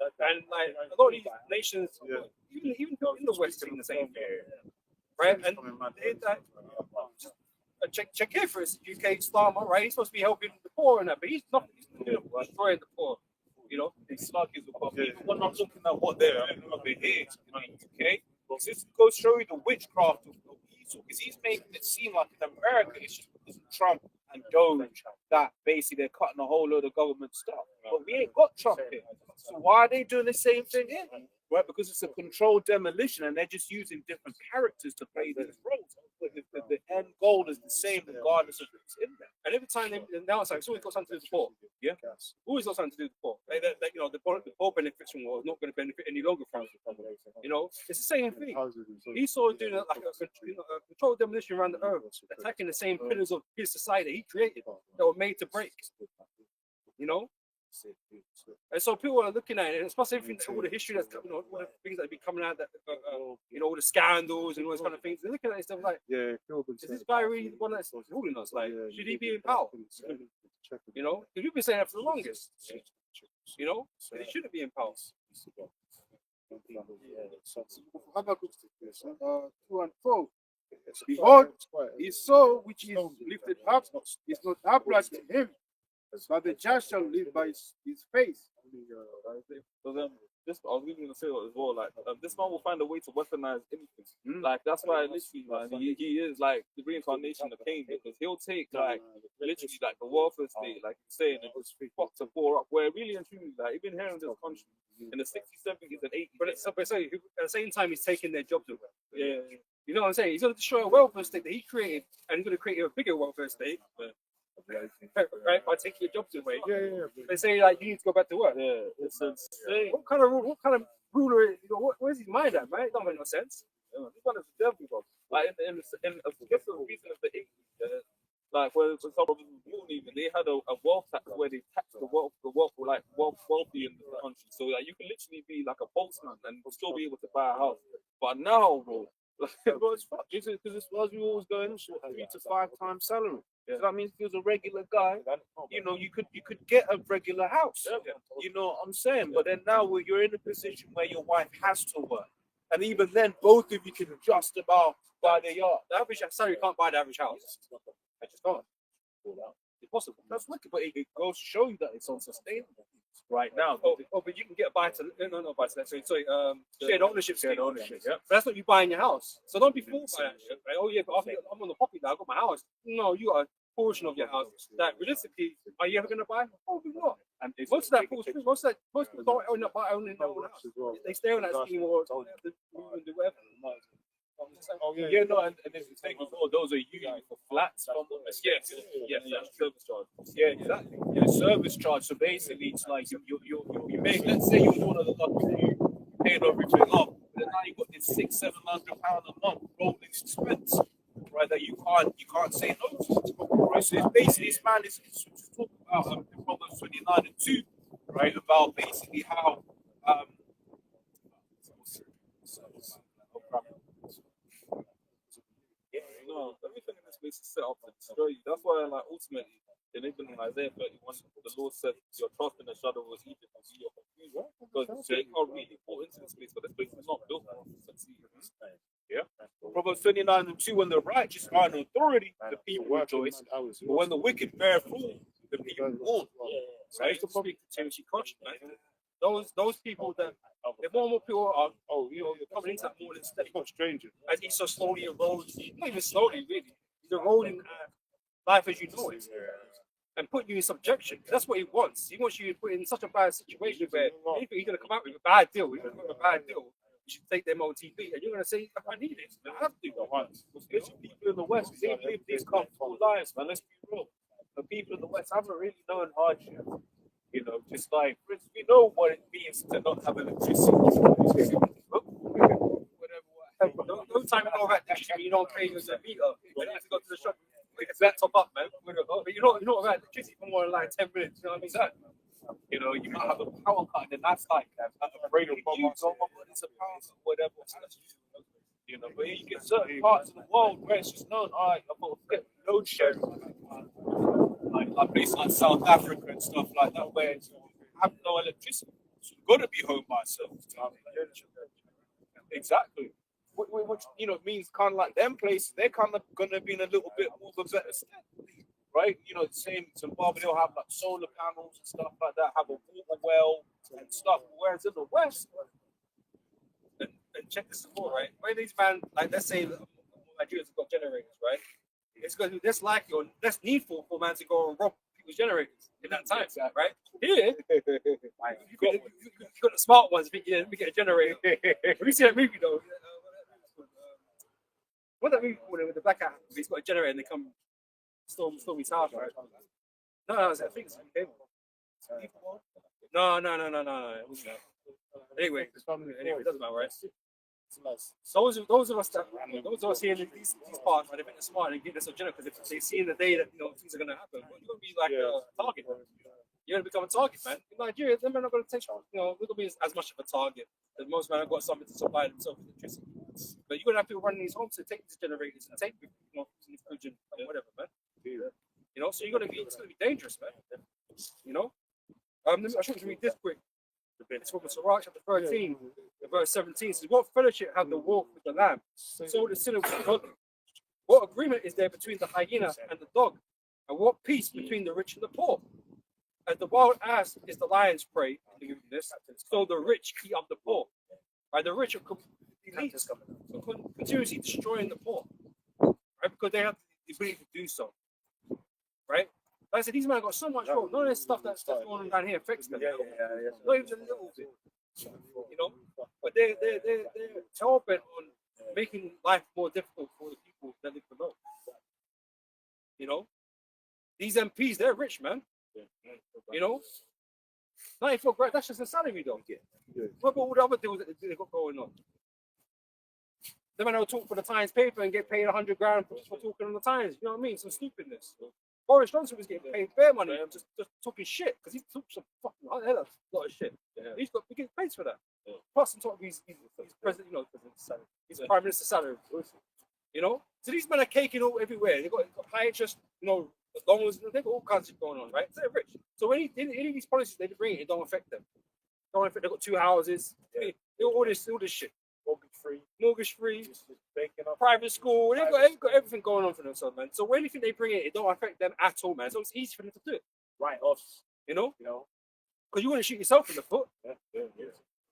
And like a lot of these nations, Yeah. even in the West, are in the same thing, right? And check here for us, UK Starmer, right? He's supposed to be helping the poor and that, but he's not. He's destroying the poor, you know. These sluggies will come. Even when I'm looking at what they're doing over here, okay? Because this goes show you the witchcraft of Esau, because he's making it seem like in America it's just because of Trump and Doge that basically they're cutting a whole load of government stuff. But we ain't got Trump here. So why are they doing the same thing here? Right? Because it's a controlled demolition and they're just using different characters to play these roles. But the end goal is the same regardless of who's in there. And every time they announce like, it's always got something to do with the poor. Yeah. Always got something to do with the poor. You know, the poor benefits from war is not going to benefit any longer from it. You know, it's the same thing. Esau is doing like a controlled demolition around the earth, attacking the same pillars of his society he created that were made to break. You know? And so people are looking at it, and it's plus everything, all the history that's, you know, all the things that be coming out, that you know, all the scandals and all those kind of things. They're looking at it stuff like, Yeah, is this guy really the one that's ruling us? Like, should he be in power? You know, because we've been saying that for the longest. You know, that he shouldn't be in power. Habakkuk 2 and 4. Behold, his soul which is lifted up is not upright to him, but the just shall live by his faith. So this I was even gonna say as well. Like this man will find a way to weaponize anything. Like that's why literally, man, he is like the reincarnation of Cain, because he'll take like literally like the welfare state, like you're saying, and just fuck to pour up. Where really and truly, like even here in this country, in the 60s, 70s, and 80s, But it's at the same time he's taking their jobs away. yeah. You know what I'm saying? He's going to destroy a welfare state that he created, and he's going to create a bigger welfare state, right? By taking your jobs away. They say like you need to go back to work. Yeah, it's insane. What kind of ruler? You know, where's his mind at, man? It don't make no sense. This one is the devil, bro. Like in I guess the reason of the 80s, like when some of them were born, even they had a wealth tax where they taxed the wealth like wealthy in the country. So like you can literally be like a postman and still be able to buy a house. But now, bro, like, bro, it's fuck. Because it's as we always go in, 3 to 5 times salary. So that means if he was a regular guy, you know, you could get a regular house. You know what I'm saying? But then now you're in a position where your wife has to work. And even then, both of you can just about buy the yard. The average salary can't buy the average house. I just can't. It's possible. That's wicked, but it goes to show you that it's unsustainable right now. But you can get buy to sorry, shared ownership. Shared ownership, yeah. But that's what you buy in your house. So don't be fooled by that shit. Right? Oh yeah, but I'm on the property now. I got my house. No, you are a portion of your house. That realistically, are you ever going to buy? Probably not. And most of that falls through. Most people don't own their own house. They stay on that scheme or do whatever. Yeah, no, and if you think before, those are usually for flats. Yes, that's service charge. Yeah, exactly. Yeah, service charge. So basically, it's like you make. Let's say you was one of the lucky few, you paid everything off, but then now you got this £600-700 a month rolling expense, right? That you can't say no to. Right. So it's basically this man is talking about in Proverbs 29:2, right? About basically how No, everything in this place is set up to destroy you. That's why, like, ultimately, in Isaiah 31, the Lord said, "Your trust in the shadow of Egypt will be your confusion." Because they can't really fall into this place, but this place is not built for succeed. Yeah. Proverbs 29:2, when the righteous are in authority, the people rejoice. But when the wicked bear fruit, the people mourn. So I used to probably continue to coach, man. Those people that the more and more people are coming into that morning state. Not stranger. As he so slowly erodes, not even slowly really, He's eroding life as you know it, and putting you in subjection. That's what he wants. He wants you to put in such a bad situation where anything he's going to come out with a bad deal. He's going to come with a bad deal. You should take them OTB, and you're going to say, "I need it. I have to." Especially people in the West, they live these comfortable lives, man. Let's be real. The people in the West haven't really known hardship. You know, just like we know what it means to not have electricity. No time you go back there, you don't pay your meter. You have to go to the shop, pick a laptop up, man. But you know about electricity for more than like 10 minutes. You know what I mean? Exactly. You know, you might have a power cut, and that's like a radio bomb. It's a power cut, whatever. You know, but you get certain parts of the world where it's just known, all right, I'm going to get load sharing. Like places like South Africa and stuff like that, where you have no electricity. So you've got to be home by yourself. Exactly. Which, you know, means kind of like them places, they're kind of going to be in a little bit more of a better state. Right? You know, the same Zimbabwe, they'll have like solar panels and stuff like that, have a water well and stuff. Whereas in the West, and check this out, right? Where these man, like let's say Nigerians have got generators, right? It's going to be less likely or less needful for man to go and rob people's generators in that time, right? Here, you got the smart ones. We get a generator. We see that movie though. What that movie called with the black hat? He's got a generator and they come storm his house, right? No, I think it's okay. No. It wasn't that. Anyway, it doesn't matter, right? Those of us here in these parts, right, they've been smart and get this agenda because if they see in the day that things are going to happen, you're going to be like a target. You're going to become a target, man. In Nigeria, they're not going to take, we're going to be as much of a target. Because most men have got something to supply themselves with electricity. But you're going to have people running these homes to take these generators and take fridge and whatever, man. So you're going to be, it's going to be dangerous, man. I'll show you read this quick. It's from Sirach chapter 13, verse 17. It says, "What fellowship have the wolf with the lamb? So the sinner with the godly. What agreement is there between the hyena and the dog? And what peace between the rich and the poor? As the wild ass is the lion's prey in the wilderness, so the rich eat up the poor. Right? The rich are continuously destroying the poor, right? Because they have the ability to do so, right? Like I said, these men got so much wrong. None of this stuff that's going on down here affects them. Not even a little bit. But they're hell bent on making life more difficult for the people that live below. These MPs, they're rich, man. 94 grand, that's just a salary though. What about all the other deals that they got going on? The man will talk for the Times paper and get paid 100 grand for talking on the Times. You know what I mean? Some stupidness. Boris Johnson was getting paid fair money, just talking shit because he took some fucking lot of shit. He's got big pays for that. Plus, on top of his president, he's prime minister salary. So these men are caking all everywhere. They got high interest, loans. They've got all kinds of shit going on, right? So they're rich. So any of these policies they bring, it don't affect them. They've got 2 houses. They got all this shit. Mortgage free, private school. They've got everything going on for themselves, man. So anything they bring in, it don't affect them at all, man. So it's easy for them to do it. right off. Because you wouldn't shoot yourself in the foot.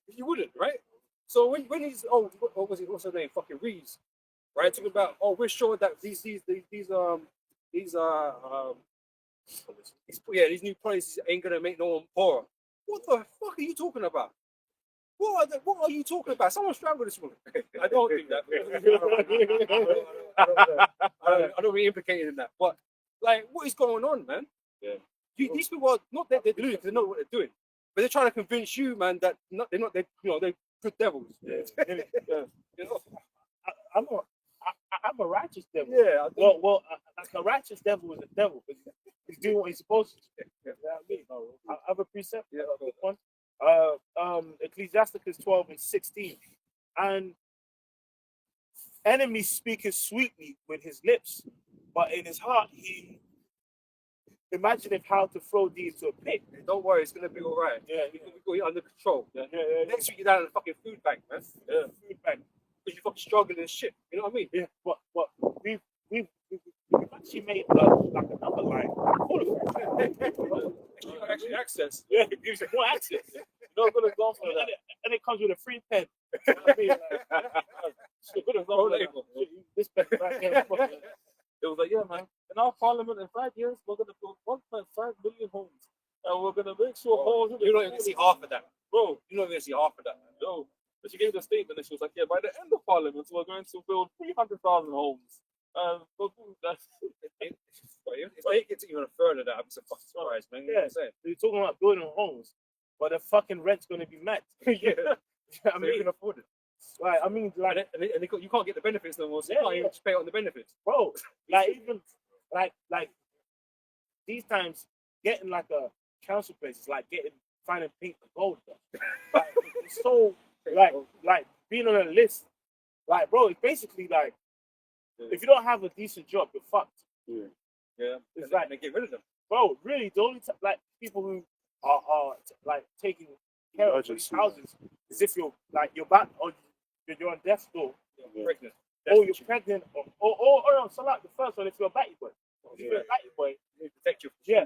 You wouldn't, right? So when he's what's her name? Fucking Reeves, right? Talking about we're sure that these new policies ain't gonna make no one poorer. What the fuck are you talking about? What are you talking about? Someone strangled this woman. I don't think that. I don't be implicated in that. But like, what is going on, man? Yeah. These people are not that they're doing it because they know what they're doing, but they're trying to convince you, man, that they're good devils. I'm a righteous devil. Yeah. Well, a righteous devil is a devil because he's doing what he's supposed to. You know what I mean? I have a precept. Yeah. Good one. Ecclesiasticus 12:16, and enemy speaketh sweetly with his lips, but in his heart he imagineth how to throw thee into a pit. Don't worry, it's gonna be all right. Yeah, We got you under control. yeah. Next week you're down in the fucking food bank, man. Yeah, food bank. Because you're fucking struggling and shit. You know what I mean? Yeah, but we've actually made like another line full of Actually access. yeah, it gives you more access. You're not gonna go for that, and it comes with a free pen. You know what I mean? You're gonna go for that. This pen right here. It was like, yeah, man, in our parliament in 5 years, we're going to build 1.5 million homes. And we're going to make sure homes. You're not even gonna see half of that. Bro, You're not even gonna see half of that. yo. But she gave the statement and she was like, yeah, by the end of parliament, we're going to build 300,000 homes. That's If they get to even further, that I'm so fucking surprised, man. You know what I'm saying? You're talking about building homes, but the fucking rent's gonna be mad. Yeah. I I mean, mean, you can afford it. like, I mean, like, You can't get the benefits no more, so Yeah, you can't even yeah. just pay on the benefits. bro, like even like these times getting like a council place is like finding pink and gold. Bro. Like, it's so like being on a list, like bro, it's basically like if you don't have a decent job, you're fucked. Yeah. It's And like, they get rid of them. bro, really the only like people who are like taking care of these Emergency. houses is if you're back or you're on death's door. Yeah. Pregnant. Or you're pregnant, or no, so like the first one, if you're a batty boy, if you're a batty boy, They protect you. yeah,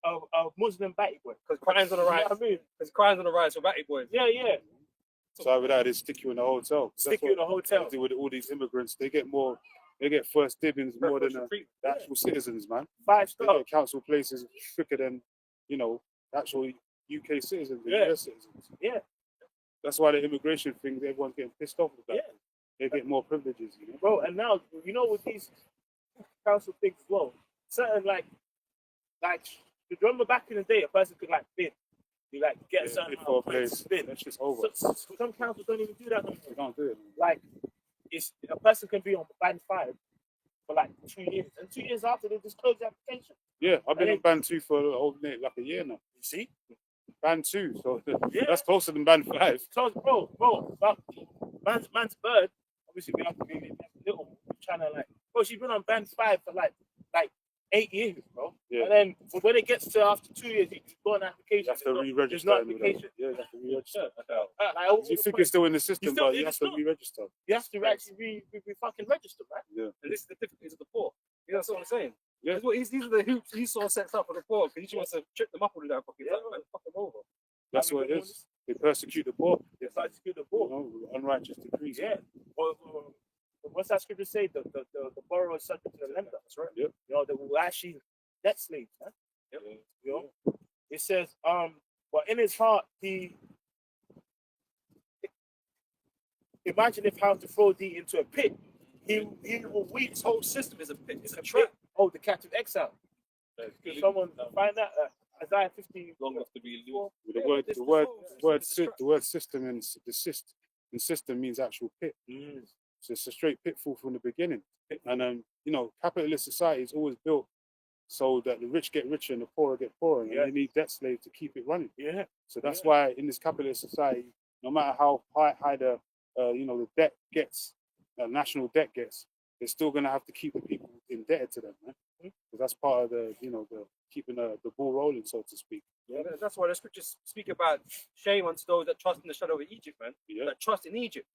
a Muslim batty boy. Because crime's on the You know rise. what I mean? Because crime's on the rise for batty boys. Yeah, yeah. So with that, they stick you in a hotel. Stick you in a hotel. They do with all these immigrants. They get first dibs more than the Yeah. actual citizens, man. 5 They star. get council places quicker than, actual UK citizens, Yeah. US citizens. Yeah. That's why the immigration thing, everyone's getting pissed off with that. Yeah. They get more privileges, Bro, and now with these council things as well, certain like you remember back in the day, a person could like bid, you like get a certain bid amount for a of points place. to bid. That's just over. So some councils don't even do that no They more. don't do it. Like, it's a person can be on band 5 for like 2 years, and 2 years after they just close the application. Yeah, I've been And on band 2 for like a year now. You see? Band 2, so Yeah. that's closer than band 5. So, bro, but man's bird. Obviously, we have to be little trying to like. Bro, she's been on band 5 for like 8 years, bro. Yeah. And then when it gets to after 2 years, you go on application. You have to there's re-register. no and all that. application. Yeah, you have to re-register. Like, all You the think point, you're still in the system, still but in you the have to system. re-register. you have to actually be fucking registered, right? And this is the difficulties of the poor. You know what I'm saying? Yeah. These are the hoops he sort of sets up for the poor because he just wants to trip them up all the time. Fucking time, man. Fuck them over. That's what it is. They persecute the poor. They persecute the You poor. know, unrighteous decrees. Yeah. Or what's that scripture say? The borrower is subject to the lender. That's right. Yep. That will actually debt slaves. Huh? Yep. It says, but in his heart he imagine if how to throw thee into a pit. He will weep. This whole system is a pit. It's a a trap. pit. Oh, the captive exile. Can someone find that? Isaiah 50. Long enough to be loose. The Yeah, word, this the is word, all- the word, this is the word system and system means actual pit. So it's a straight pitfall from the beginning. And capitalist society is always built so that the rich get richer and the poor get poorer, and Yeah. they need debt slaves to keep it running. Yeah. So that's why in this capitalist society, no matter how high the the debt gets, national debt gets, they're still gonna have to keep the people indebted to them, man. Because that's part of the the keeping the ball rolling, so to speak. Yeah, that's why the scriptures speak about shame unto those that trust in the shadow of Egypt, man. Yeah. That trust in Egypt.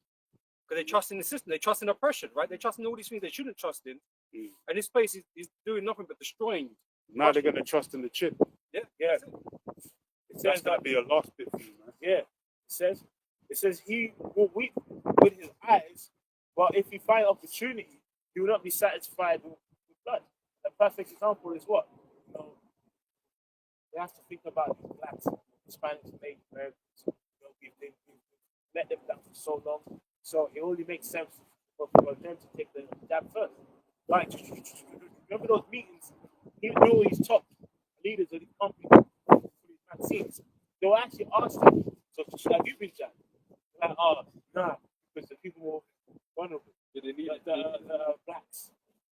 Because they trust in the system, they trust in oppression, right? They trust in all these things they shouldn't trust in. Mm. And this place is doing nothing but destroying. Now they're gonna trust in the chip. Yeah. Yeah. That's it. It That's says gonna that. be a last bit for you, man. Yeah. It says he will weep with his eyes, but if he find opportunity, he will not be satisfied with blood. A perfect example is what? You have to think about these blacks, Hispanics, Native Americans. We've let them down for so long. So it only makes sense for them to take the jab first. Like, remember those meetings? He knew all these top leaders of the company, these vaccines. They were actually asked him, so have you been jabbed? Like, nah, because the people were vulnerable. Did they need The blacks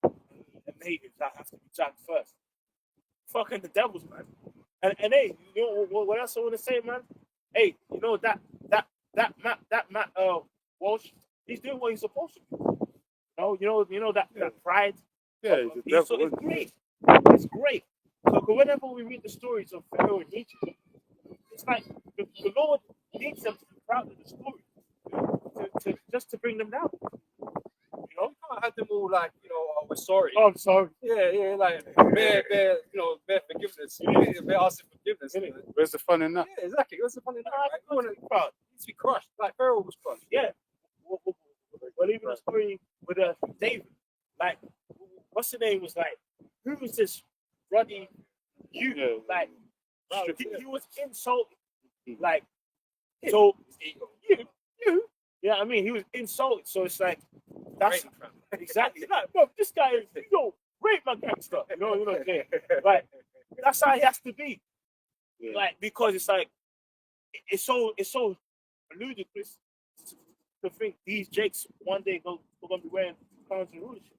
and natives that have to be jabbed first. Fucking the devils, man. And hey, you know what else I want to say, man? Hey, you know that Matt Walsh, he's doing what he's supposed to do. You know that pride. Yeah, of- the so devil. it's great. It's great. So whenever we read the stories of Pharaoh and Egypt, it's like the Lord needs them to be proud of the story, just to bring them down. You can't have them all like, we're sorry. Oh, I'm sorry. Yeah, like bare forgiveness. Bare asking forgiveness. Really? Where's the fun in that? Yeah, exactly. What's the fun in that? Right? I'm not proud. He needs to be crushed. Like Pharaoh was crushed. Yeah. Well, even the story with David, like what's the name was like, who was this ruddy you? Yeah. Like, bro, Strict- he was insulted. Like, so you. Yeah, I mean, he was insulted. So it's like, that's exactly like, bro, this guy is, rape my gangster. You know what I'm saying? Like, that's how he has to be. Yeah. Like, because it's like, it's so ludicrous to think these Jakes one day are gonna be wearing crowns and rulership.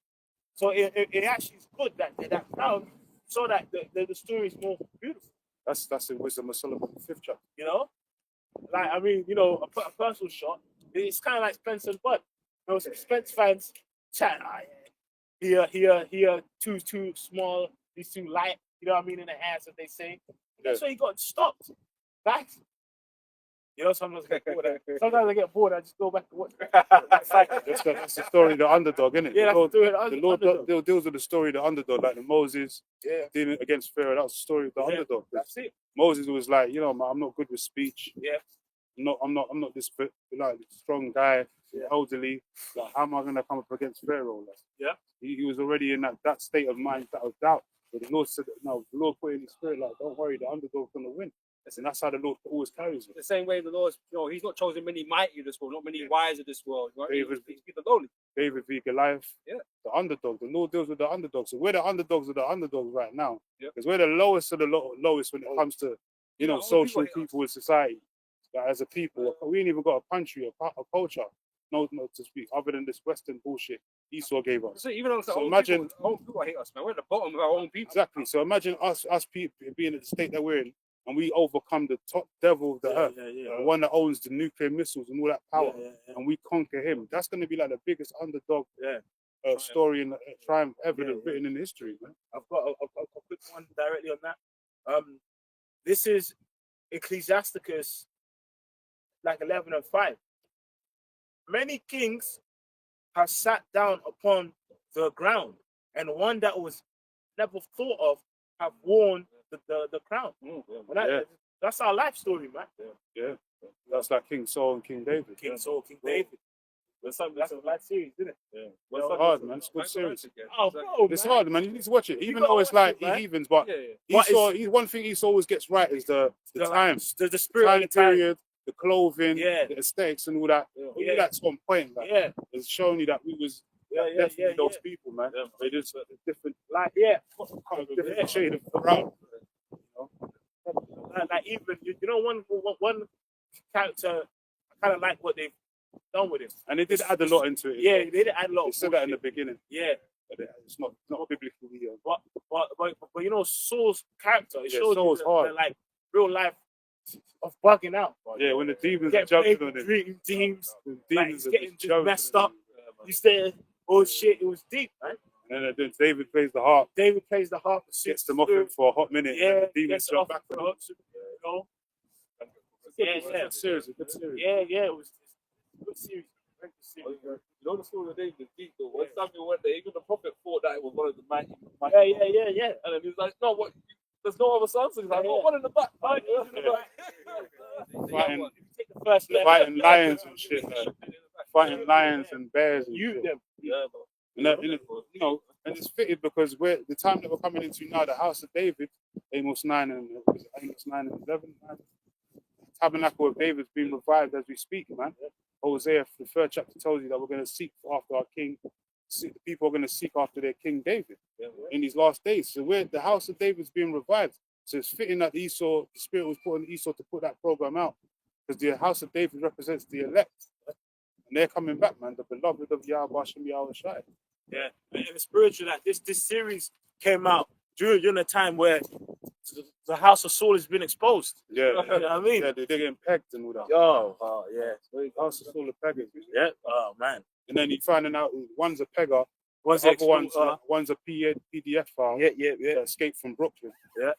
So it actually is good that crown, so that the story is more beautiful. That's the wisdom of Solomon, the 5th chapter. You know, like, I mean, a personal shot. It's kind of like Spence and Bud. Some Spence fans chat. Here, too small. He's too light. You know what I mean? In the hands, that they say. That's why he got stopped. Back. Sometimes I get bored. Sometimes I get bored. I just go back to watch. That's the story of the underdog, isn't it? Yeah, the that's the Lord deals with the story of the underdog, like the Moses dealing against Pharaoh. That was the story of the underdog. That's it. Moses was like, I'm not good with speech. Yeah. I'm not this strong guy, elderly. Like, how am I gonna come up against Pharaoh? Like, Yeah. He was already in that state of mind, that of doubt. But the Lord said, no, the Lord put in his spirit, like, don't worry, the underdog's gonna win. And that's how the Lord always carries it. The same way the Lord's, he's not chosen many mighty of this world, not many wise of this world. Right? David- He's the lowly. David v. Goliath, Yeah. the underdog. The Lord deals with the underdogs. So we're the underdogs of the underdogs right now. Yeah. Because we're the lowest of the lowest when it comes to, all social people hate people in society. Like, as a people, we ain't even got a country, a culture, no to speak, other than this Western bullshit Esau gave us. So even though So imagine- own people hate us, man. We're at the bottom of our own people. Exactly. So imagine us people being in the state that we're in, and we overcome the top devil of the earth, the one that owns the nuclear missiles and all that power, and we conquer him. That's going to be like the biggest underdog story and triumph ever written in history, man. I've got a quick one directly on that. This is Ecclesiasticus, like 11:5. Many kings have sat down upon the ground, and one that was never thought of have worn the crown. That's our life story, man. Yeah. That's like King Saul and King David. King Saul, King David. That's a life series, isn't it? It's hard, man. It's good series. Oh, bro, It's man. hard, man. You need to watch it, even gotta though it's watch like it, man. heathens. But But one thing Esau always gets right is the time, the spirit of time the time. period, the clothing, Yeah. the aesthetics, and all that. All that's on point. Like, Yeah, it's showing you that we was definitely those people, man. They just a different, like different shade of brown. like even one character, I kind of like what they've done with him. And they did add a lot into it. Yeah, they did add a lot. They Of said that in the bullshit. beginning. Yeah, But it's not biblically. but Saul's character, it Yeah, shows Saul's you hard. the like real life of bugging out. Yeah, when the demons are Get jumping played on him. dream teams. The Like, demons he's are getting just just jumping messed on up. him. You said, oh shit, it was deep, man. And then David plays the harp, David plays the harp, gets them off him for a hot minute. Yeah, and the demons gets jump off back the on him. hooks, you know. It's a good series, a good series. Yeah, it was a good series. Very good series. You know the story of David is deep though. When Samuel went there, even the prophet thought that it was one of the mighty. Yeah. And then he was like, no, what? There's no other sons. He's like, no, one in the back. Fighting, Take the first left. fighting lions and shit, man. Fighting lions and bears and You shit. them. Yeah, bro. And that, and it's fitted because we're the time that we're coming into now, the house of David, Amos 9 and 11. Tabernacle of David's being revived as we speak, man. Hosea, the 3rd chapter tells you that we're going to seek after our king. The people are going to seek after their King David in these last days. So the house of David's being revived. So it's fitting that the Spirit was put on Esau to put that program out, because the house of David represents the elect, and they're coming back, man. The beloved of Yahweh Hashem Yahweh Shai. Yeah, and the spiritual that this series came out during a time where the house of Saul has been exposed. Yeah, You know what I mean? yeah, they're getting pegged and all that. Oh, yeah. The house of Saul of peggers. Yeah. Oh man. And then you're finding out one's a pegger, What's the other one's a PDF file Yeah. that escaped from Brooklyn. Yeah.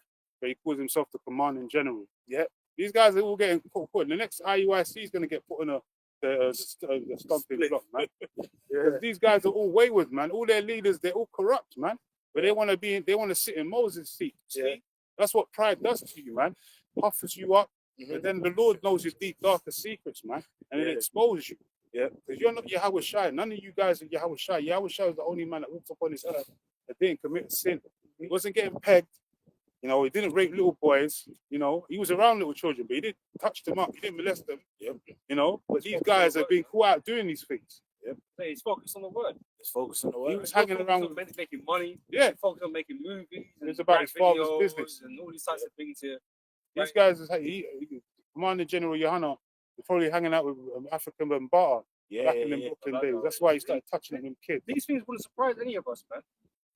But he calls himself the commanding general. Yeah. These guys are all getting put. The next IUIC is going to get put on the stumping block, man. These guys are all wayward, man. All their leaders, they're all corrupt, man. But they want to sit in Moses' seat. Yeah. That's what pride does to you, man. Puffers you up. But then the Lord knows your deep, darkest secrets, man. And it exposes you. Yeah. Because you're not Yahweh Shai. None of you guys are Yahweh Shai. Yahweh Shai is the only man that walks upon this earth that didn't commit sin. He wasn't getting pegged. You know, he didn't rape little boys. You know, he was around little children, but he didn't touch them up. He didn't molest them. Yep. You know, but these guys have been caught out doing these things. Hey, he's focused on the word. Let's focus on the He word. was hanging around on with, making money. yeah. Focused on making movies. It's and about his rap father's videos business. and all these types of things here. These guys, Commander General Johanna, was probably hanging out with African Bambata back in the Brooklyn days. That's why he started touching on them kids. These things wouldn't surprise any of us, man.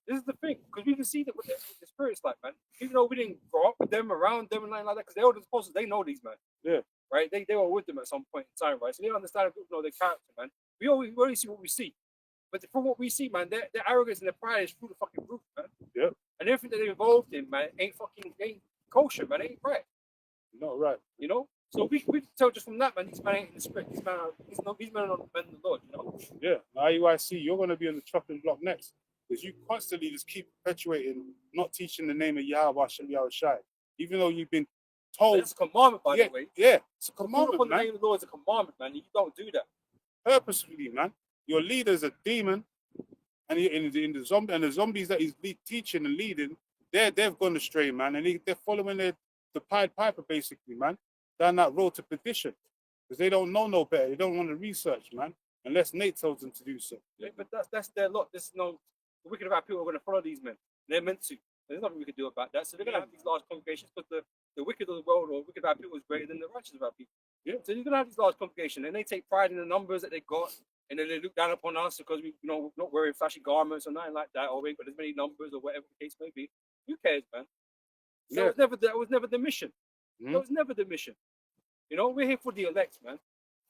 This is the thing, because we can see that what the spirit's like, man. Even though we didn't grow up with them, around them, and like that, because they older apostles, they know these men. Yeah. Right? They were with them at some point in time, right? So they understand, you know, their character, man. We only see what we see. But from what we see, man, their arrogance and their pride is through the fucking roof, man. Yeah. And everything that they're involved in, man, ain't kosher, man. Ain't right. Not right. You know? So we can tell just from that, man, these men ain't in the spirit. These men are not the men of the Lord, you know? Yeah. Now, IUIC, you're going to be on the chopping block next. Because you constantly just keep perpetuating, not teaching the name of Yahweh Shem Yahushai. Even though you've been told. It's a commandment, by the way. Yeah, it's a Call commandment, upon the man. name of the Lord is a commandment, man. You don't do that. Purposefully, man. Your leader's a demon. And the zombies that he's teaching and leading, they've gone astray, man. And they're following the Pied Piper, basically, man. Down that road to perdition. Because they don't know no better. They don't want to research, man. Unless Nate tells them to do so. Yeah, but that's their lot. There's no the wicked about people are going to follow these men. They're meant to. There's nothing we can do about that. So they're going to have these large congregations, but the wicked of the world or wicked about people is greater than the righteous about people. Yeah. So you're going to have these large congregations, and they take pride in the numbers that they got, and then they look down upon us because we, you know, we're not wearing flashy garments or nothing like that, or we ain't got as many numbers or whatever the case may be. Who cares, man? Yeah. That was never the mission. That was never the mission. You know, we're here for the elect, man.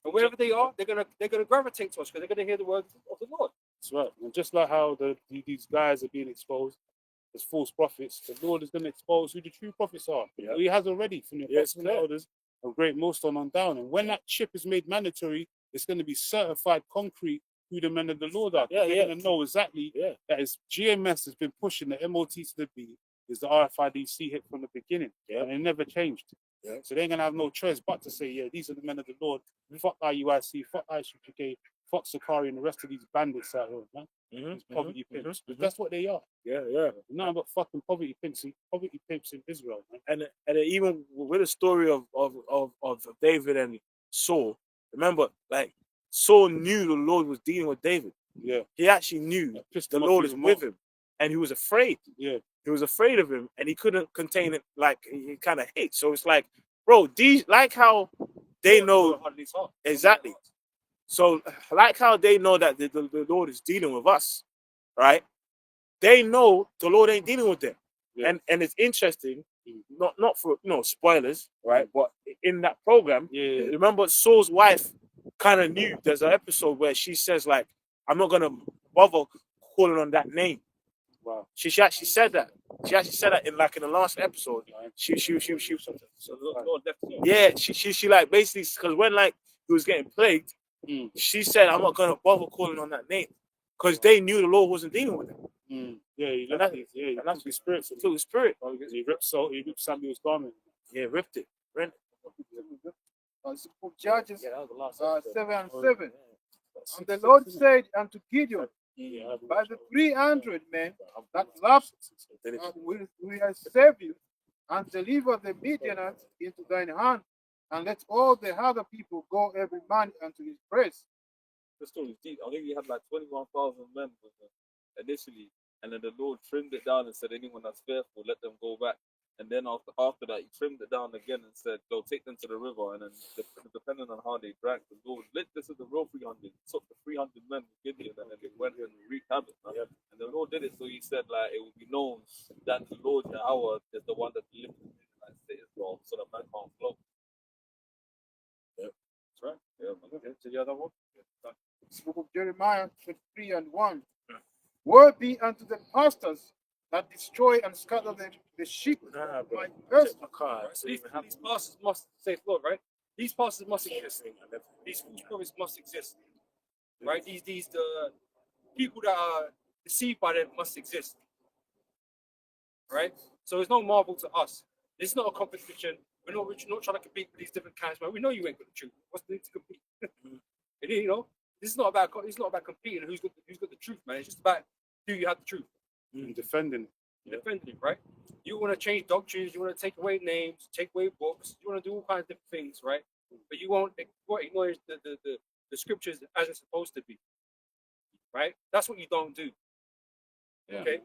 And wherever they are, they're gonna gravitate to us because they're gonna hear the word of the Lord. That's right. And just like how these guys are being exposed as false prophets, the Lord is going to expose who the true prophets are. Yeah. He has already from the Yes, apostles and elders of Great Millstone on down. And when that chip is made mandatory, it's going to be certified concrete who the men of the Lord are. Yeah, They're going to know exactly that is GMS has been pushing the MOT to the B is the RFIDC hit from the beginning. Yeah. And it never changed. Yeah. So they ain't going to have no choice but to say, yeah, these are the men of the Lord. Fuck IUIC, fuck ISUPK, fuck Sakari and the rest of these bandits out here, man. These poverty pimps. But that's what they are. Yeah. Nothing but fucking poverty pimps in Israel, man. And even with the story of David and Saul, remember, like Saul knew the Lord was dealing with David. Yeah. He actually knew the Lord is with him, and he was afraid. Yeah. He was afraid of him, and he couldn't contain it. Like he kind of hates. So it's like, bro, these like how they know exactly. So like how they know that the Lord is dealing with us, right? They know the Lord ain't dealing with them. Yeah. And it's interesting, not for spoilers, right? But in that program, remember Saul's wife kind of knew there's an episode where she says, like, I'm not gonna bother calling on that name. Wow. She actually said that. She actually said that in the last episode. She So the Lord left him. yeah, she like basically because when like he was getting plagued, she said, I'm not gonna bother calling on that name. Because they knew the Lord wasn't dealing with them. Yeah, he And left it. Yeah, he left his spirit. Took the spirit. He ripped Samuel's garment. Yeah, ripped it. Rent Judges that was the last 7 and 7. And the Lord said unto Gideon, by the 300 men that left we have saved you, and deliver the Midianites into thine hand, and let all the other people go every man unto his place. The story is deep. I think he had like 21,000 men with him initially, and then the Lord trimmed it down and said, anyone that's fearful, let them go back. And then after that, he trimmed it down again and said, go take them to the river. And then, depending on how they drank, the Lord lit this is the real 300. Took the 300 men with Gideon, and then they went and wreaked havoc. Yeah. And the Lord did it, so he said, like, it will be known that the Lord Yahweh is the one that delivered the Israelites to Israel, so the man can't flow. Yeah, that's right. Yeah, okay. So the other one. It's the book of Jeremiah 23 and 1. Woe be unto the pastors that destroy and scatter the sheep. My person. So these pastors must say, Lord, right? These pastors must exist. These false prophets must exist, right? These the people that are deceived by them must exist, right? So it's no marvel to us. It's not a competition. We're not trying to compete with these different kinds. But we know you ain't got the truth. What's the need to compete? You know, this is not about competing. Who's got the truth, man? It's just about do you have the truth. and defending it. defending it, right? You want to change doctrines, you want to take away names, take away books, you want to do all kinds of different things, right? But you won't acknowledge the scriptures as it's supposed to be, right? That's what you don't do. Yeah. Okay,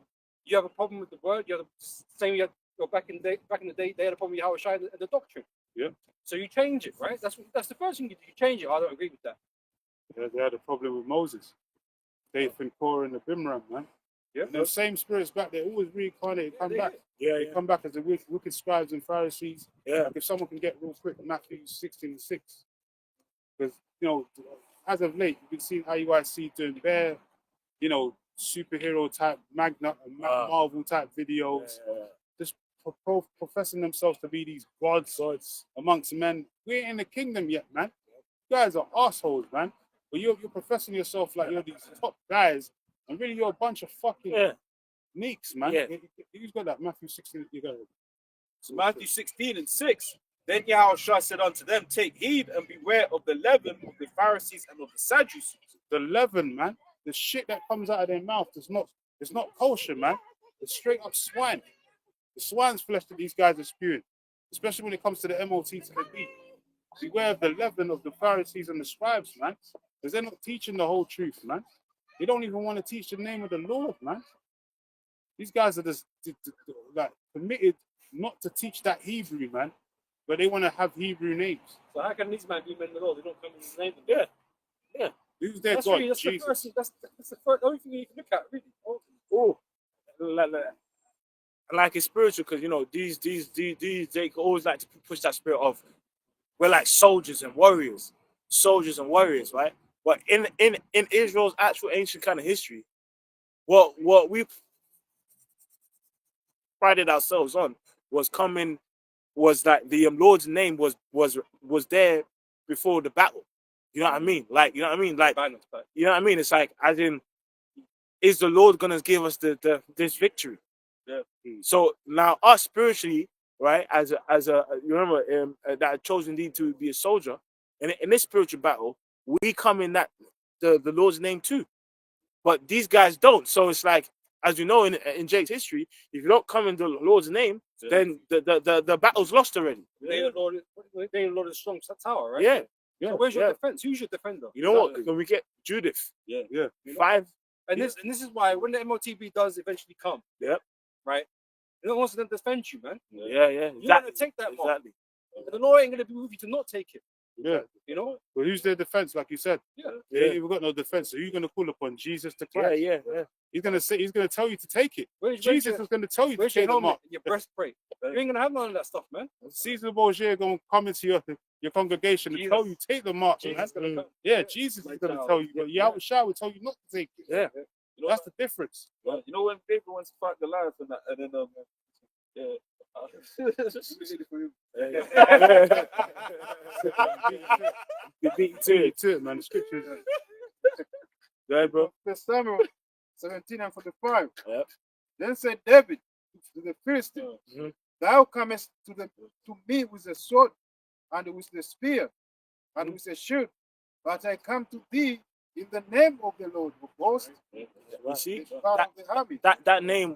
you have a problem with the word. You have the same. You have, back in the day, they had a problem with Yahushua and the doctrine. Yeah. So you change it, right? That's the first thing you do. You change it. I don't agree with that. They had a problem with Moses. Dathan, Korah, and Abiram, man. Yeah. And those same spirits back there always reincarnate, come back. Yeah, They come back as the wicked scribes and Pharisees. Yeah. Like if someone can get real quick, Matthew 16:6. Because, as of late, you've been seeing IUIC doing bare, superhero type, Marvel type videos, just professing themselves to be these gods amongst men. We ain't in the kingdom yet, man. You guys are assholes, man. But you're professing yourself like you're these top guys, and really you're a bunch of fucking neeks, man. Yeah. Who's got that? Matthew 16. You got it. So Matthew 16:6. Then Yahushua said unto them, take heed and beware of the leaven of the Pharisees and of the Sadducees. The leaven, man. The shit that comes out of their mouth it's not kosher, man. It's straight up swine. The swine's flesh that these guys are spewing, especially when it comes to the MOT to the beat. Beware of the leaven of the Pharisees and the scribes, man. Because they're not teaching the whole truth, man. They don't even want to teach the name of the Lord, man. These guys are just like committed not to teach that Hebrew, man. But they want to have Hebrew names. So how can these men be men of the Lord? They don't come in his name. Yeah. Who's their That's God? really, that's Jesus. the first. That's the first. Only thing you can look at, really. Oh, like it's spiritual because these they always like to push that spirit of we're like soldiers and warriors, right? But in Israel's actual ancient kind of history, what we prided ourselves on was that the Lord's name was there before the battle. You know what I mean? Like, you know what I mean? Like, you know what I mean? It's like, as in, is the Lord gonna give us this victory? Yeah. So now us spiritually, right? As a you remember that I chose indeed to be a soldier, and in this spiritual battle, we come in that the Lord's name too, but these guys don't. So it's like, as you know, in Jake's history, if you don't come in the Lord's name, then the battle's lost already. They the Lord is strong tower, right? Yeah. So where's your defense? Who's your defender? You know what? When we get Judith, Yeah. 5. And this is why when the MOTB does eventually come, Yep. right? It wants to defend you, man. Yeah. You want to take that mark. Exactly. And the Lord ain't gonna be with you to not take it. Yeah. You know? But who's their defense, like you said? Yeah. They ain't even got no defense. So you're gonna call upon Jesus to Christ. Yeah. He's gonna tell you to take it. Where's Jesus is gonna tell you to where's your take them helmet up. and your breastplate? You ain't gonna have none of that stuff, man. Caesar Borgia gonna come into your congregation and Jesus. tell you take the mark. Jesus man. is gonna come. Yeah, Jesus is gonna tell you. But Yahushua will tell you not to take it. Yeah. You know, That's the difference. you know when David wants to fight Goliath and that, and then You beat you to it, man. The scriptures. Yeah, bro. First Samuel 17 and 45. Yep. Then said David to the Philistine, Mhm. Thou comest to me with a sword and with the spear and with a shield, but I come to thee in the name of the Lord of hosts, You see, the God of the army. that name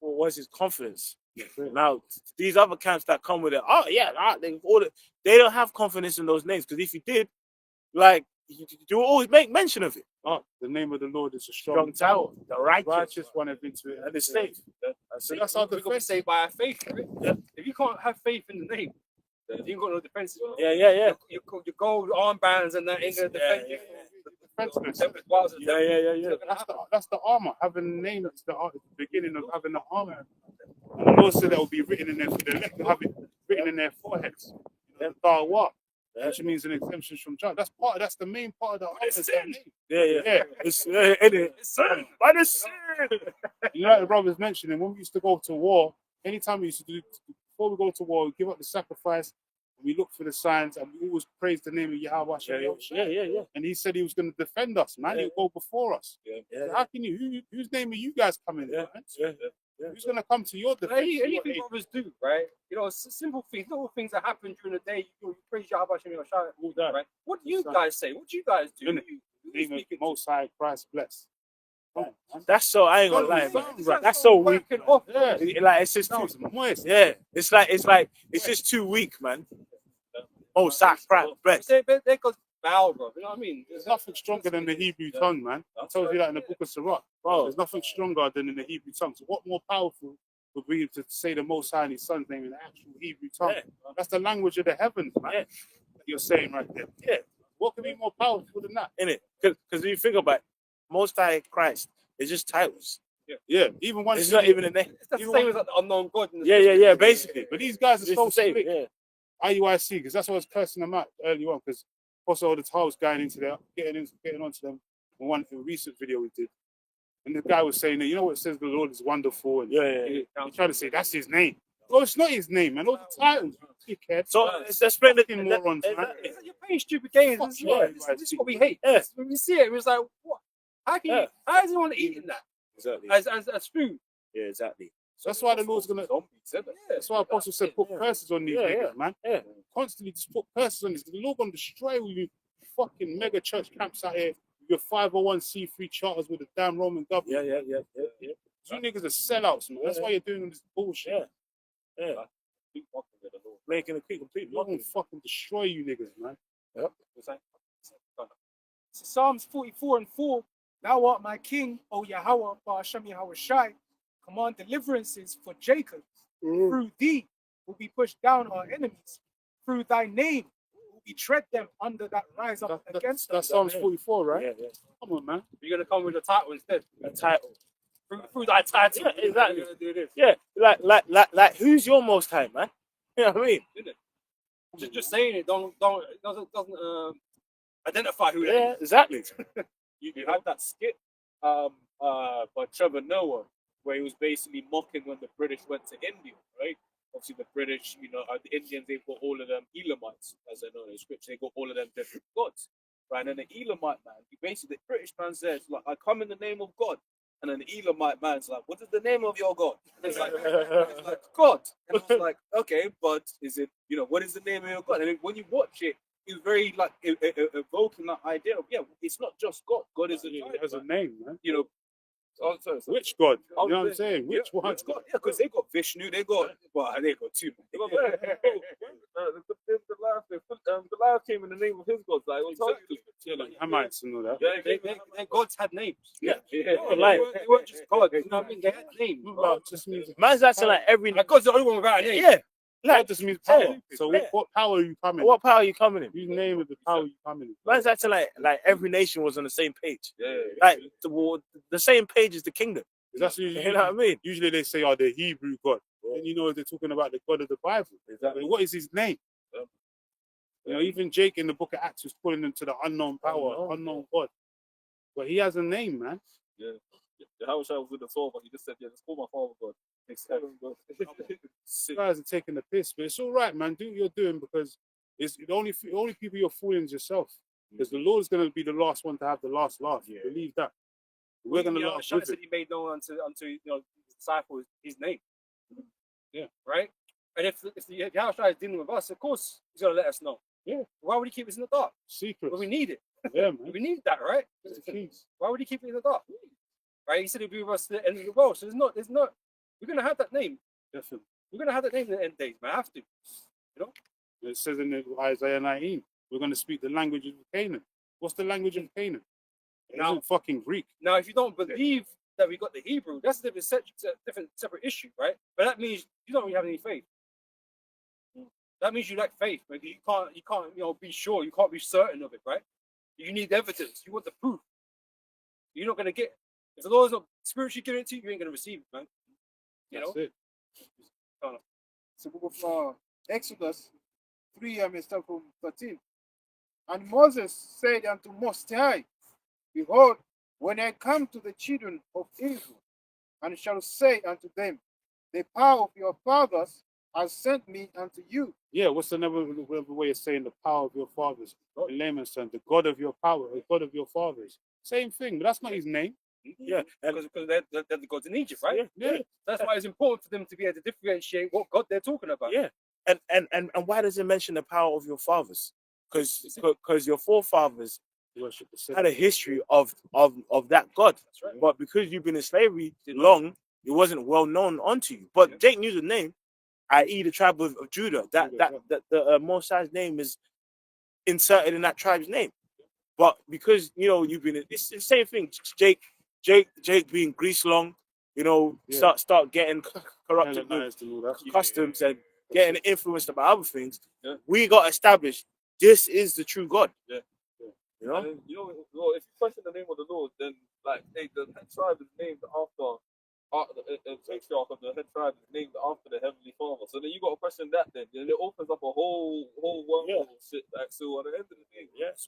was his confidence. Now these other camps that come with it, they don't have confidence in those names, because if you did, like, you will always make mention of it. Oh, the name of the Lord is a Strong tower, the righteous, righteous one have been to it. and it's safe. So that's our We're gonna be defense. saved by our faith, right? Yeah. If you can't have faith in the name, then you ain't got no defense. Yeah. Your gold armbands and that ain't gonna defend you. Defenseless. Yeah. That's the armor. Having the name is the beginning of having the armor. And the Lord said that will be written in their, the left will have it written in their foreheads. Then Dawa, which means an exemption from judgment. That's the main part of the armor. Is that name. Yeah. It's sin. By the sin. You know, the brothers mentioning when we used to go to war, anytime we used to do, before we go to war, we give up the sacrifice, and we look for the signs, and we always praise the name of Yahweh. Yeah. And he said he was going to defend us, man. He'll go before us. Yeah. So how can whose name are you guys coming in, man? Who's going to come to your defense? Anything brothers do, right? You know, simple things, little things that happen during the day. You praise Yahweh Hashem, all that, right? What do you guys say? What do you guys do? Innit? Who you Name of speaking to? Most High, Christ bless. man. That's so. I ain't gonna lie, Sounds man. right. That's so weak. Whacking off. Yeah, Like it's just sounds too. moist. Yeah, it's just too weak, man. Oh, sack, crap, bread. They got foul, bro. You know what I mean? There's nothing stronger than the Hebrew tongue, man. I told you that in the book of Sirach. Bro, There's nothing stronger than in the Hebrew tongue. So what more powerful would be to say the Most High and His Son's name in the actual Hebrew tongue? Yeah. That's the language of the heavens, man. Yeah. That you're saying right there. Yeah. What could be more powerful than that? innit? Because you think about it, Most High Christ, it's just titles. Yeah, even one. It's not even a name. It's the same as like the unknown God. In the Yeah, basically. But these guys are It's so the same. slick. Yeah. IUIC, because that's what I was cursing them out early on, because also the was going into there, getting onto them in one recent video we did. And the guy was saying that, you know what it says, the Lord is wonderful. And Yeah. he tried to say that's his name. Well, it's not his name, man. Those are titles, dickhead. So let's explain the Fucking morons, man. You're playing stupid games. Fuck This is you, what, IUIC. this is what we hate. Yeah. When we see it, it was like, what? How can you? How does anyone eating that Exactly. as food? Yeah, exactly. So that's why the Lord's gonna. That's why Apostle said put curses on these Yeah, niggas, man. Yeah. Constantly just put curses on this. The Lord gonna destroy all you fucking mega church camps out here. Your 501c3 charters with the damn Roman government. Yeah. You niggas are sellouts, man. That's why you're doing all this bullshit. Yeah. Making a complete Lord gonna fucking destroy you niggas, man. So Psalms 44:4. Thou art my king, O Yahweh, Ba'ashem Yahweh Shai. Command deliverances for Jacob. Through thee will be pushed down our enemies. Through thy name will we tread them under that rise up against That's us. Psalms 44, right? Yeah. Come on, man. You're gonna come with a title instead. A title. Through that title. Yeah, exactly. You're gonna do this. Yeah, like who's your Most High, man? You know what I mean? Just saying it it doesn't identify who that Yeah, is. exactly. You had that skit by Trevor Noah where he was basically mocking when the British went to India, right? Obviously, the British, the Indians, they've got all of them Elamites, as they know in the scripture, they got all of them different gods, right? And then the Elamite man, the British man says, like, I come in the name of God. And then the Elamite man's like, what is the name of your God? And it's like God. And I was like, okay, but is it, what is the name of your God? And when you watch it, it's very like evoking that idea of, it's not just God. God is a It type, has a man. name, man. So Which God? You know what I'm yeah, saying? Which one? Which God? Yeah, because they got Vishnu, they got two. Goliath came in the name of his God. Like, what told you? Hamites and all that. Their gods had names. Yeah. They weren't just gods. You know what I mean? They had names. Well, just means Man's acting like every. Like God's the only one without a name. Yeah. that Like, just means power. Yeah. So Yeah. what power are you coming? what power are you coming in? Whose name is the power you coming in? Man's acting like every nation was on the same page. Yeah. Like the same page as the kingdom. That's usually, You know what I mean? usually they say, "Oh, the Hebrew God." Then they're talking about the God of the Bible. Exactly. What is his name? Even Jake in the Book of Acts was calling him to the unknown power, unknown God. But he has a name, man. Yeah. The house I was with the soul, but he just said, yeah, just call my father God. Next time, God. You guys are taking the piss, but it's all right, man. Do what you're doing because it's the only people you're fooling is yourself. Because the Lord is going to be the last one to have the last laugh. Yeah. Believe that. We're going to laugh Shai with said it. he made known unto his disciples his name. Yeah. Right? And if Yahushua is dealing with us, of course he's gonna let us know. Yeah. Why would he keep us in the dark? Secrets. But we need it. Yeah, man. We need that, right? It's the keys. Why would he keep it in the dark? Right? He said he'll be with us to the end of the world. So there's not we're gonna have that name. Definitely. We're gonna have that name in the end days, man. I have to. It says in Isaiah 19, we're going to speak the language of Canaan. What's the language of Canaan? It Now- isn't fucking Greek. Now, if you don't believe that we got the Hebrew, that's a different separate issue, right? But that means you don't really have any faith. That means you lack faith. Like you can't, be sure. You can't be certain of it, right? You need evidence. You want the proof. You're not gonna get. If the Lord's not spiritually giving it to you, you ain't gonna receive it, man. That's it. So book of Exodus 3, start from 13. And Moses said unto Most High, Behold, when I come to the children of Israel, and shall say unto them, The power of your fathers has sent me unto you. Yeah, what's another way of saying the power of your fathers? In layman's terms, the God of your power, the God of your fathers. Same thing, but that's not his name. Yeah. And Because they're the gods in Egypt, right? Yeah. That's why it's important for them to be able to differentiate what God they're talking about. yeah. And why does it mention the power of your fathers? Because your forefathers Worship the sun. had a history of that God. That's right. But because you've been in slavery long, it wasn't well known onto you. But Jake knew the name, i.e., the tribe of Judah. That the Most High's name is inserted in that tribe's name. But because you've been, it's the same thing. Jake being grease long, start getting corrupted with customs and getting influenced by other things. Yeah. We got established. This is the true God. Yeah. You know. And then, if you question the name of the Lord, then like, hey, the head tribe is named after the patriarch of the head tribe is named after the heavenly Father. So then you got to question that. Then it opens up a whole world of shit. Like, so at the end of the day,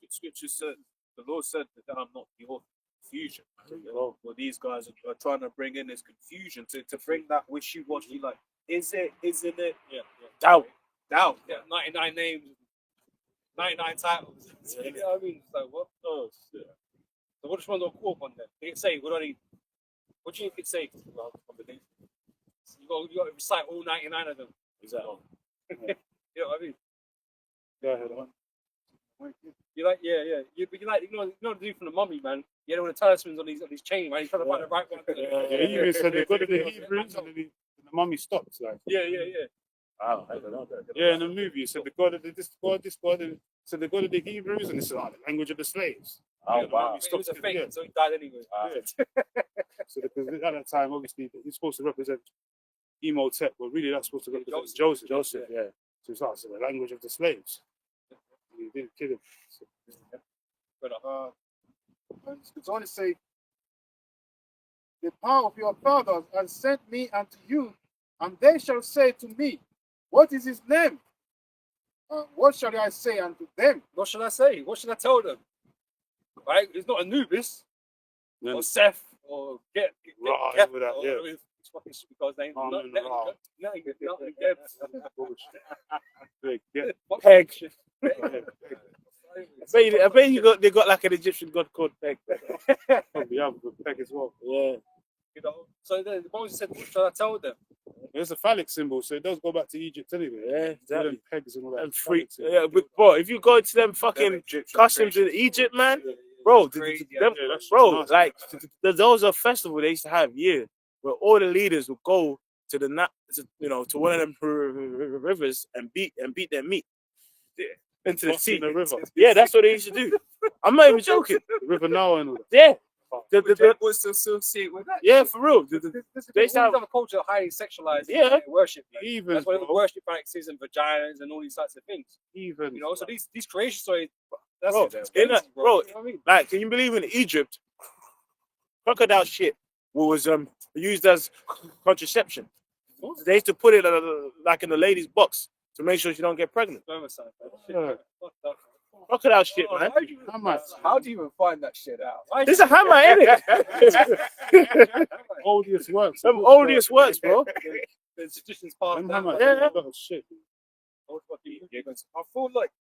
Scripture said, the Lord said that I'm not your confusion. Well, these guys are trying to bring in this confusion to bring that wishy-washy, like, is it, isn't it? Yeah. Doubt. Doubt. Yeah. 99 names, 99 titles. you know what I mean? It's like, what? Oh, shit. So what does one don't quote on that? They can say, what do you think it say? Well, you got to recite all 99 of them. Exactly. You know what I mean? Go ahead, on. You like, yeah. You like, the dude from the Mummy, man. Yeah, all the talismans on these chains, man. He's trying to find the right one. Yeah, he even said the God of the Hebrews, and then the mummy stopped. Like, Yeah. Wow, I don't know. yeah, in the movie, he said the God of this God, and said the God of the Hebrews, and it's the language of the slaves. Oh, Yeah, the wow. mummy It was a stopped. fake, Yeah. so he died anyway. So because at that time, obviously, he's supposed to represent Emotep, but really that's supposed to represent Joseph. Joseph, yeah. So it's like the language of the slaves. He didn't kill him. So, And it's only say, the power of your fathers has sent me unto you, and they shall say to me, what is his name? What shall I say unto them? What should I say? What should I tell them? Right? It's not Anubis then, or Seth or get Right, Geth, with that, or yeah. it's fucking stupid guy's name. Amen, Ra. yeah. Peg. I bet they got like an Egyptian god called Peg. Probably have with Peg as well. Yeah. So then Moses said, what should I tell them? It's a phallic symbol, so it does go back to Egypt anyway. Yeah, exactly. Them pegs and all that. And free. phallic symbol. Yeah, but bro, if you go to them fucking customs in Egypt, man, bro, that's bro, nasty. like there was a festival they used to have here where all the leaders would go to the to one of them rivers and beat their meat into the sea. In the river. Yeah, that's what they used to do. I'm not even joking. The river now and all that. Yeah. was to associate with that. Yeah, for real. They They used to have, have a culture of highly sexualized worship. Man. Even, That's why they bro, worship practices and vaginas and all these types of things. even. So these creation stories, that's Bro, it's in crazy, a- bro. bro, You know what I mean? like, can you believe in Egypt, crocodile shit was used as contraception? They used to put it like in the lady's box to make sure she don't get pregnant. Spermicide, man. Yeah. Fuck that. Crocodile shit, man. How do you even find that shit out? This is a hammer, ain't it? Oldest works. Some oldest works, bro. The traditions passed Them down. hammers, Yeah. oh, shit. I feel like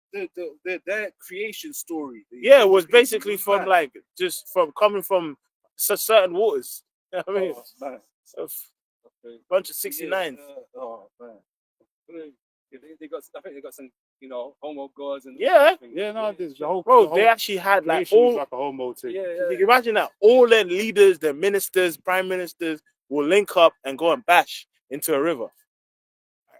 their creation story. Yeah, it was basically from like just from coming from certain waters. You know what I mean? So, bunch of 69s. Oh man. They got, I think they got some, homo gods and Yeah. Yeah, no, this the whole. Bro, the whole they actually had like creation was all. like a homo thing. You can imagine that all their leaders, their ministers, prime ministers will link up and go and bash into a river.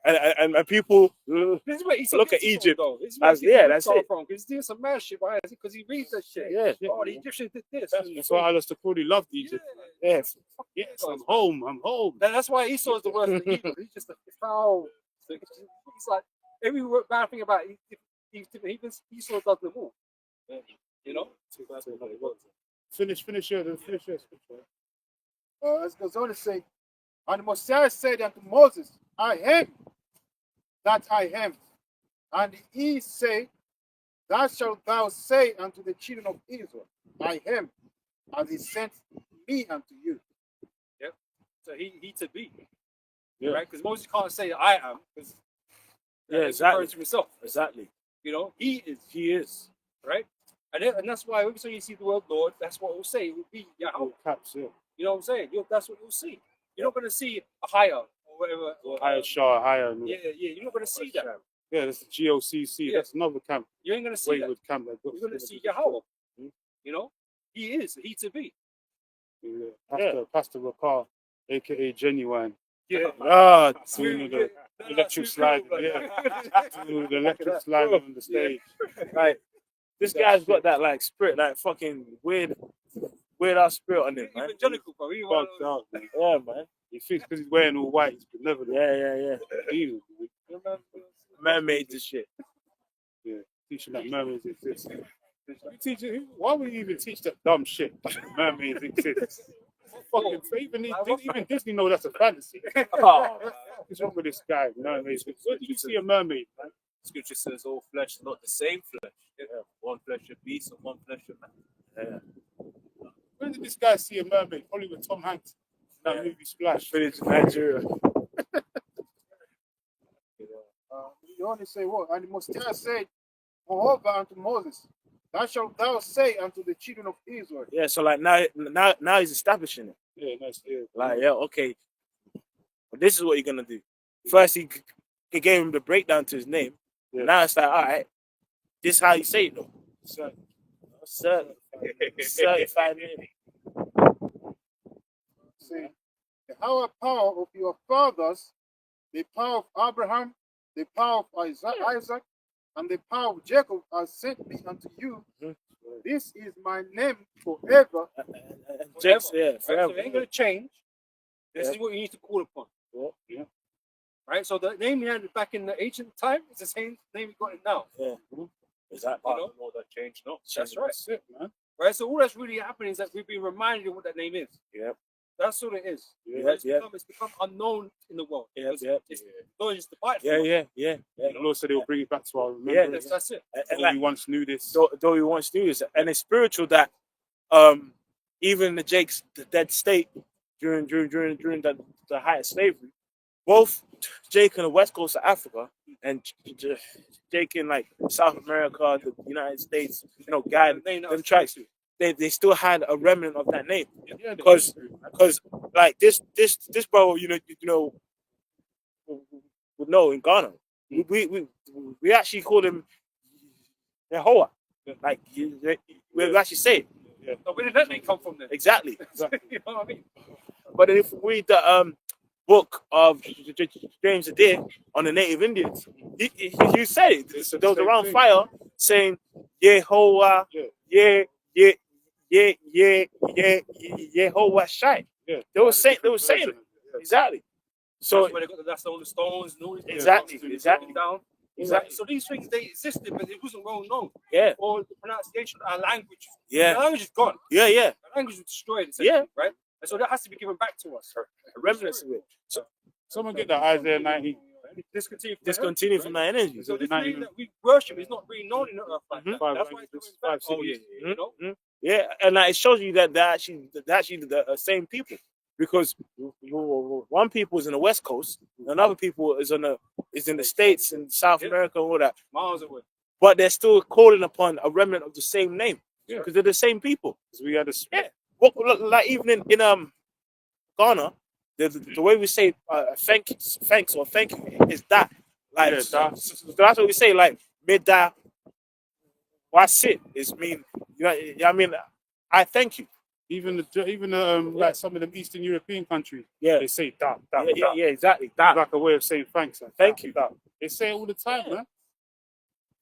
And people This is where Esau look gets at it Egypt from, though. This is as- where yeah, Esau that's gets it. from, because he's doing some mad shit, right? Because he reads that shit. Yeah. Oh, the Egyptians did this. That's why Alistair Crowley loved Egypt. Yeah. Yes, I'm home. I'm home. That's why Esau is the worst of the evil. He's just a foul. He's like every bad thing about Esau does them all. You know. Finish here. As goes on to say, and Mosiah said unto Moses, I am that I am. And he said, That shalt thou say unto the children of Israel, I am, as he sent me unto you. So he to be. Yeah. Right? Because Moses can't say I am, because Yeah, he's exactly. referring to himself. Exactly. He is. He is. Right? And that's why every time you see the word Lord, that's what it will say. It will be Yahweh. All caps, yeah. You know what I'm saying? That's what you'll see. You're not going to see a higher or whatever. Higher Shah, higher. And all Yeah, that. you're not going to see that. Yeah, that's the GOCC. Yeah. That's another camp. You ain't going to see that. Wayward camp. You're going to see Yahweh. You know, he is. He to be. Pastor Rakar, aka Genuine. Yeah. Ah, Doing the electric slide. Yeah. Doing the electric slide on the stage. like this guy's got that like spirit, like fucking weird ass spirit on him, man. Evangelical, bro. He one of Bugged those- out, man. Yeah, man. He thinks because he's wearing all white, he's benevolent. Yeah. Evil, man. Mermaids and shit. Teaching that mermaids exist. Why would you even teach that dumb shit? Mermaids exist. Fucking even Disney know that's a fantasy. Oh, What's wrong with this guy? Mermaids. Where did you see a mermaid, man? Scripture says all flesh is not the same flesh. Yeah. One flesh should beast and one flesh should man. Where did this guy see a mermaid? Probably with Tom Hanks. That movie Splash. Village Nigeria. You only say what? And the Most High said, moreover unto Moses, thou shalt thou say unto the children of Israel. Yeah, so like now he's establishing it. Yeah, nice. Yeah. Like, yeah, okay. Well, this is what you're gonna do. First, he gave him the breakdown to his name. Yeah. Now it's like, all right, this is how you say it though. Certified name. Say, the power of your fathers, the power of Abraham, the power of Isaac, and the power of Jacob has sent me unto you. Mhm. This is my name forever. Jake's, yeah, Right? So forever. it ain't gonna change. This Yeah. is what you need to call upon. Yeah. Right? So the name he had back in the ancient time is the same name he got it now. Yeah. Exactly. You know? All that change, no. That's right. That's it, man. Right? So all that's really happening is that we've been reminded of what that name is. Yep. That's what it is. Yeah, It's become unknown in the world. Yeah, Because yeah. It's not just the Bible. Yeah. The Lord said He'll bring it back to our Yeah, remembrance. That's it. And We like, once knew this. though he wants to do this, and it's spiritual that even the dead state during the height of slavery, both Jake in the west coast of Africa and Jake in like South America, the United States, guide them tribes. They still had a remnant of that name, Yeah, because like this bro, would know in Ghana, we actually called him Yehovah, like we actually say it. So where did that name come from then? Exactly. You know what I mean? But then if we read the book of James Adair on the native Indians, he said it. So there was around fire saying Yehovah, Yehovah Shai. Yeah. They were saying it. Exactly. So That's where they got that's all the stones and all these Exactly, things exactly. down. Exactly. So these things they existed, but it wasn't well known. yeah, Or the pronunciation of our language. yeah, The language is gone. yeah. The language was destroyed, essentially, right? And so that has to be given back to us. A remnants of it. Someone get that Isaiah 90. Discontinue From that energy. So this Not thing even- that we worship is not really known in the earth like that. Five That's why languages, it's coming back. five Oh, yeah, cities. you know? Mhm. Yeah, and like, it shows you that they're actually the same people, because one people is in the West Coast, another people is in the States and South America and all that, Miles away. but they're still calling upon a remnant of the same name, Yeah. because they're the same people. Because we had a Yeah. What, like even in Ghana, the way we say thanks or thank you is that. Like, Yeah, that. so that's what we say. Like, mid that. What's it? Is mean. I mean, I thank you. even like some of them Eastern European countries, Yeah. they say that. Yeah, exactly. That. Like a way of saying thanks. Like, Thank that, you. that. They say it all the time, Yeah. man.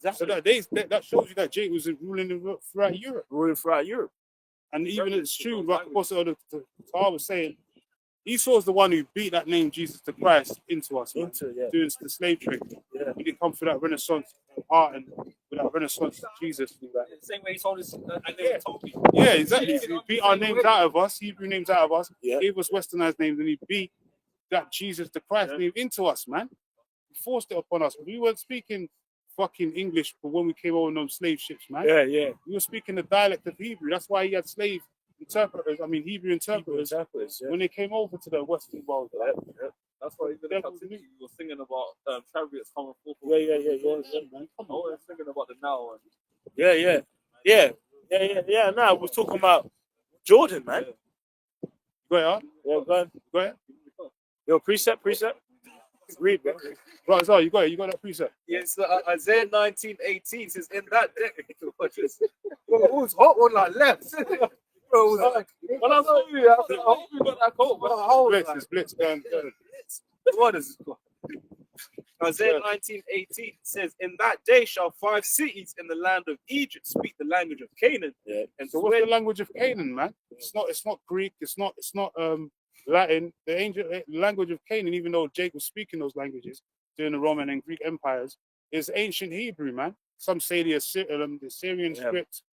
Exactly. So that shows you that Jake was ruling throughout Europe. Ruling throughout Europe. And even it's true, like also the Torah was saying, Esau's the one who beat that name Jesus the Christ into us, man. Doing the slave trade. Yeah. He didn't come through that Renaissance art and with that Renaissance Jesus. And that. The same way he told us, and they told me. Yeah, exactly. He beat our names out of us, Hebrew names out of us, Yeah. gave us westernized names, and he beat that Jesus the Christ name into us, man. He forced it upon us. We weren't speaking fucking English when we came over on those slave ships, man. Yeah. We were speaking the dialect of Hebrew. That's why he had slave interpreters, Hebrew interpreters, when they came over to the Western world. That's why even in Devil captivity, you were singing about chariots coming forth. Yeah, man. Come I on. was singing about the now. And Yeah. Nah, we're talking about Jordan, man. Go ahead, Yeah, go on. go ahead. Yo, precept. Read, man. Right, so you got it. You got that precept. Yes, Isaiah 19:18 says, "In that day, watch this. Bro, it was hot one like left. Bro, it was like, When I saw you, I hope you got that coat, man. Blitz, it's blitz. What is this? Isaiah 19:18 says, "In that day shall 5 cities in the land of Egypt speak the language of Canaan." Yeah. And So what's the language of Canaan, man? It's not Greek. It's not Latin. The ancient language of Canaan, even though Jake was speaking those languages during the Roman and Greek empires, is ancient Hebrew, man. Some say the Assyrian script,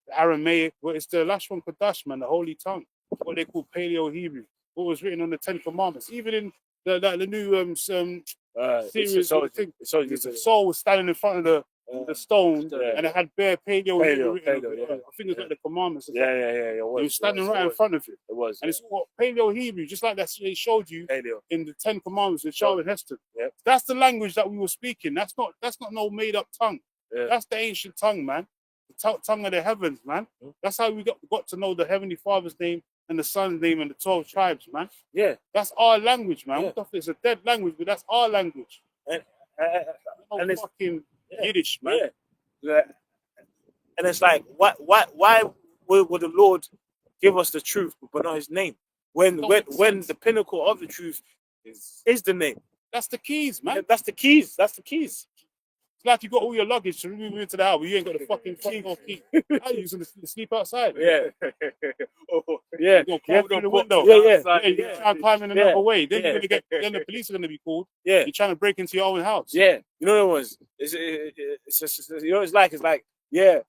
the Aramaic, but it's the Lashon Kodash, man, the holy tongue, what they call Paleo Hebrew, what was written on the Ten Commandments. Even in the new series, the soul was standing in front of the stone, and it had bare Paleo Hebrew written on it. I think it's like the commandments. Yeah. It was standing right in front of it. It was. And it's what Paleo Hebrew, just like that they showed you Paleo. in the Ten Commandments with Charlton Heston. Yep. That's the language that we were speaking. That's not no made up tongue. Yeah. That's the ancient tongue, man. The tongue of the heavens, man. That's how we got to know the Heavenly Father's name and the Son's name and the 12 tribes, man. Yeah. That's our language, man. Yeah. What the fuck? It's a dead language, but that's our language. And No it's fucking Yiddish, man. Yeah. And it's like, why would the Lord give us the truth but not His name? When the pinnacle of the truth is the name. That's the keys, man. That's the keys. That's the keys. It's like you got all your luggage to move into the house, but you ain't got the fucking key. How you using to sleep outside? Yeah. You go climb through the window. Yeah. You try and climb in another way. Then you're gonna get. Then the police are gonna be called. Yeah. You're trying to break into your own house. Yeah. You know what it was? It's just, you know, it's like, yeah,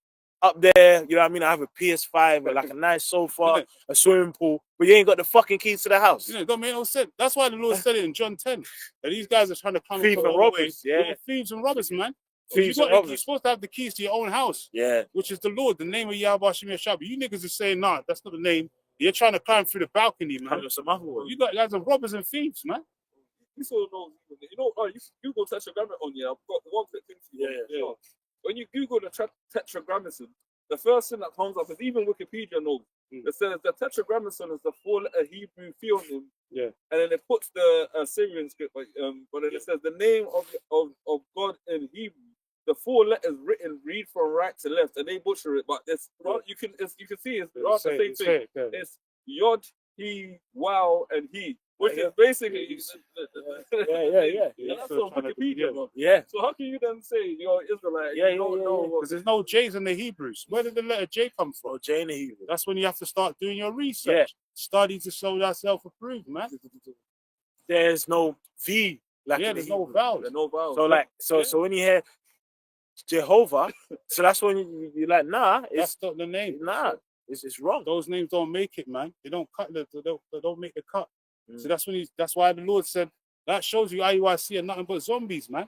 up there, you know what I mean? I have a PS5 and like a nice sofa, a swimming pool, but you ain't got the fucking keys to the house. You know, it don't make no sense. That's why the Lord said it in John 10. That these guys are trying to come Thieves and robbers, yeah. They're thieves and robbers, man. Thieves You're and robbers. supposed to have the keys to your own house, Yeah. which is the Lord, the name of Yahweh Hashem Yeshua. You niggas are saying, nah, that's not the name. You're trying to climb through the balcony, man. You guys are robbers and thieves, man. You sort of know, you know, you Google tetragrammaton on you. I've got one quick thing for you. Yeah. When you Google the tetragrammaton, the first thing that comes up is even Wikipedia knows. It says the tetragrammaton is the 4-letter Hebrew theonym. Yeah. And then it puts the Syrian script, but then it says the name of God in Hebrew. The 4 letters written read from right to left, and they butcher it. But you can see it's not the same thing. It's Yod, He, Wow, and He, which is basically That's on Wikipedia, bro. Yeah. So how can you then say you're Israelite? Yeah, You don't know what- Because there's no J's in the Hebrews. Where did the letter J come from? Oh, Jane and Hebrew. That's when you have to start doing your research. Yeah. Study to show thyself approved, man. There's no V. Like Yeah, in the there's no Hebrew. vowels. There's no vowels. So like, so when you hear Jehovah, so that's when you're like, nah, That's it's not the name. nah, it's wrong. Those names don't make it, man. They don't cut. They don't make the cut. So that's why the Lord said that shows you IUIC are nothing but zombies, man.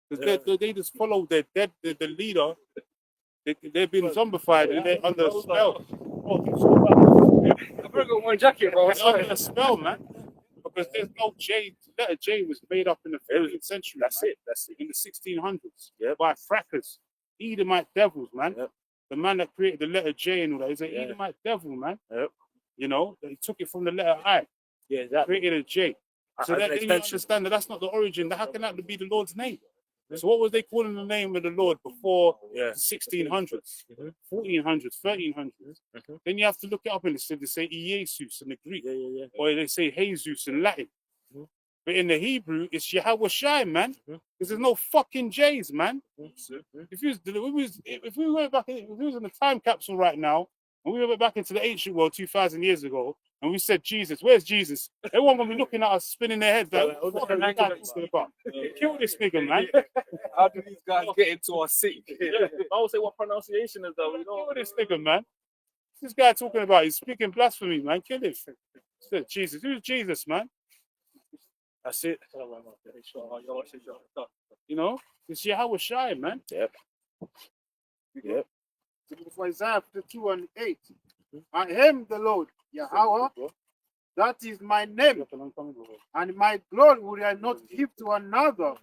Because they just follow their dead, the leader. They've been zombified and they're under a spell. I better got one jacket, bro. It's under a spell, man. Because there's no J. Letter J was made up in the 15th century. That's man. it. That's it. In the 1600s. Yep. By frackers, Edomite devils, man. Yep. The man that created the letter J and all that is an Edomite devil, man. Yep. You know, he took it from the letter I, Yeah, exactly. created a J. So As an that you extension. understand that that's not the origin. How can that be the Lord's name? So what was they calling the name of the Lord before Yeah. the 1600s, 1400s, 1300s? Then you have to look it up and they say Jesus in the Greek, Yeah. or they say Jesus in Latin. But in the Hebrew, it's Yahweh Shai, man. Because there's no fucking J's, man. If we went back, if we was in a time capsule right now, and we went back into the ancient world 2,000 years ago, and we said Jesus, where's Jesus? Everyone gonna be looking at us, spinning their heads like, what the heck are you talking about? Kill this nigga, man. How do these guys get into our city? I would say what pronunciation is that? We Kill know. this nigga, man. This guy talking about, he's speaking blasphemy, man. Kill him. Said Jesus. Who's Jesus, man? That's it. You know, it's Yahweh Shai, man. Yep. For Isaiah 52:8. I am the Lord, Yahweh. That is my name, and my glory will I not give to another,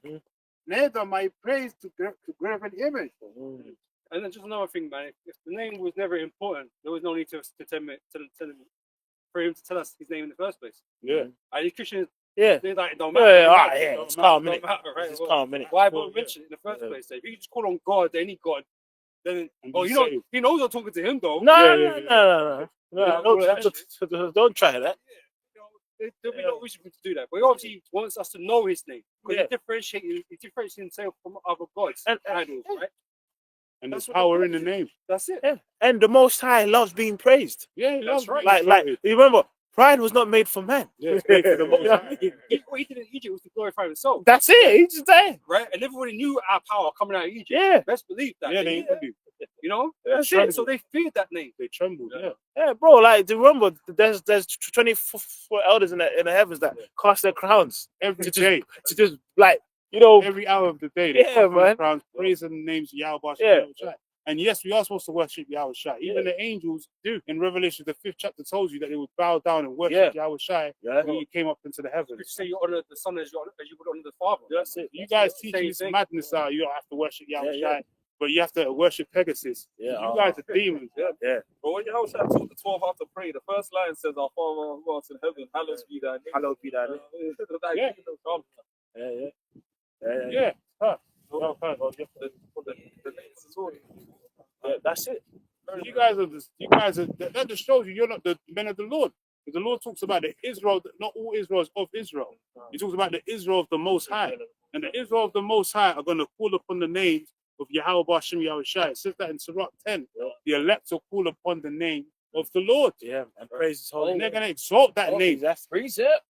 neither my praise to graven image. And then just another thing, man. If the name was never important, there was no need to tell him for him to tell us his name in the first place. Yeah. And these Christians Yeah. They're like, it don't Yeah, matter. yeah, Don't alright, matter. yeah, Don't it's matter, calm, don't innit? matter, right? It's Well, calm, innit? why Yeah, won't mention it in the first yeah. place? If you just call on God, any God, then And oh, be you know, saved. he knows I'm talking to him though. No, Yeah, no, yeah, no, yeah. no, Yeah, no. all that Don't try that. You know, there'll be no reason for him to do that. But he obviously wants us to know his name because Yeah. he differentiates himself from other gods, And- idols, right? And That's there's what the power in the purpose is. name. That's it. Yeah. And the Most High loves being praised. Yeah, he loves right. being Like exalted. you remember, pride was not made for man. Yeah, it's made for the Most You know what I High. mean? What he did in Egypt was to glorify himself, That's it. He's just there. right? And everybody knew our power coming out of Egypt. Yeah. Best believe that. Yeah, They they knew, you know. That's trembled. it. So they feared that name. They trembled. Yeah. Yeah, bro. Like, do you remember? There's 24 elders in the heavens that cast their crowns Every to day, just like every hour of the day, they Yeah, come from the man. crowns, praising the names of Yahweh Yeah. Shai. And yes, we are supposed to worship Yahweh Shai. Even the angels do. In Revelation, the 5th chapter tells you that they would bow down and worship Yahweh Shai Yeah. when he came up into the You heavens. say you honor the son as you would honor the father. That's it. You guys teach Same this thing. madness out. You don't have to worship Yahweh Yeah, Shai, but you have to worship Pegasus. Yeah. You guys are demons. Yeah. But when Yahushua taught the 12 how to pray, the first line says, "Our Father who art in heaven, hallowed be thy name." Hallowed be thy name. Thy Yeah. kingdom come. Yeah. Yeah. Huh. The names is all. Yeah, that's it. You guys are. That just shows you you're not the men of the Lord. Because the Lord talks about the Israel, not all Israel is of Israel. He talks about the Israel of the Most High. And the Israel of the Most High are going to call upon the name of Yahweh Bashem Yahweh Shai. It says that in Sirach 10. The elect will call upon the name of the Lord. Yeah, and praise His holy And they're name. going to exalt that name. That's precept.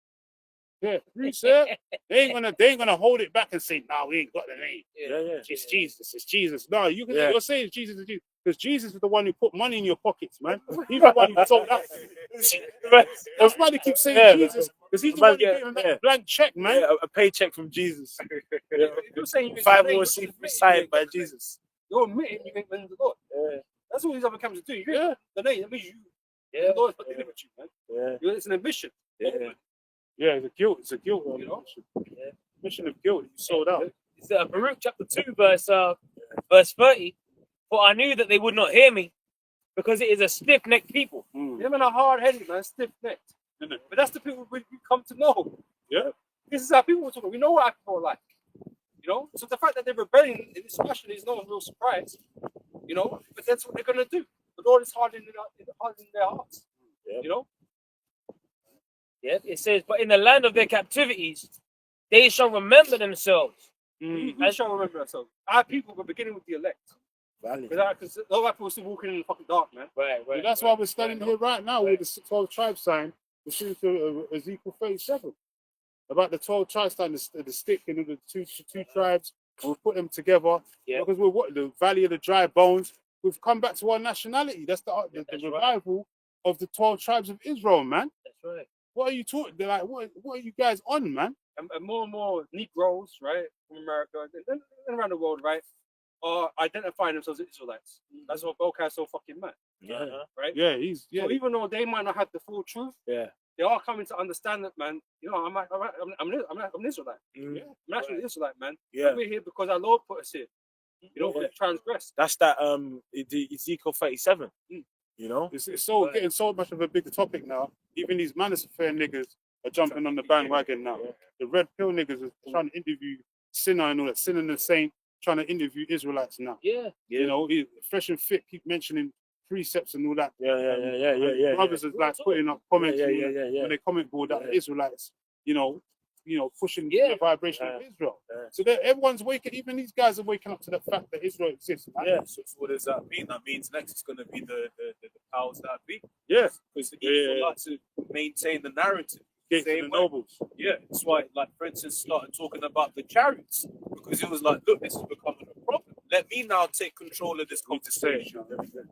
Yeah, precept. They ain't gonna hold it back and say, "No, we ain't got the name. Yeah. It's Jesus. It's Jesus." No, you're saying it's Jesus. It's Jesus. Because Jesus is the one who put money in your pockets, man. He's the one who sold out. That's why they keep saying Jesus, because he's the one who gave him that blank check, man. Yeah, a paycheck from Jesus. You're saying you 501c signed by Jesus. You're admitting you ain't been the Lord. Yeah. That's what these other camps do. You Yeah. ain't the name. That means you. Yeah. The Lord's not dealing with you, man. Yeah. It's an admission. Yeah, it's a guilt. It's a guilt. You know? Mission of guilt. You sold out. It's Baruch chapter 2, verse 30. For I knew that they would not hear me, because it is a stiff-necked people. Them are hard-headed, man, stiff-necked. Isn't it? But that's the people we come to know. Yeah. This is how people talk. We know what our people are like. You know? So the fact that they're rebelling in this fashion is no real surprise. You know? But that's what they're going to do. The Lord is hardening their hearts. You know? Yeah, it says, but in the land of their captivities, they shall remember themselves. We shall remember ourselves. Our people were beginning with the elect. Because a lot of people are still walking in the fucking dark, man. Right. But that's why we're studying here right now with the 12 tribe sign. We're seeing to Ezekiel 37 about the 12 tribes sign, the stick and the two tribes. And we'll put them together because we're what the valley of the dry bones. We've come back to our nationality. That's the revival of the 12 tribes of Israel, man. That's right. What are you talking? They're like, what are you guys on, man? And more and more Negroes, right, from America and around the world, right, are identifying themselves as Israelites. That's what Belkai's so fucking mad. Right? Yeah, So even though they might not have the full truth, Yeah. they are coming to understand that, man. You know, I'm an Israelite. I'm actually an Israelite, man. Yeah. We're here because our Lord put us here. You know, we transgressed. That's that the Ezekiel 37. You know? It's so getting so much of a bigger topic now. Even these manosphere niggas are jumping on the bandwagon now. The red pill niggas are trying to interview Sinner and all that. Sinner and the Saint trying to interview Israelites now. Yeah. You know, Fresh and Fit keep mentioning precepts and all that. Yeah. Brothers is like putting up comments Yeah. on their comment board that the Israelites, you know, pushing the vibration of Israel. So that everyone's waking, even these guys are waking up to the fact that Israel exists. Man. Yeah. So what does that mean? That means next is going to be the powers that be. Yeah. Because the evil like to maintain the narrative. Gates of the nobles. Yeah, that's why, like, for instance, started talking about the chariots because it was like, look, this is becoming a problem. Let me now take control of this conversation.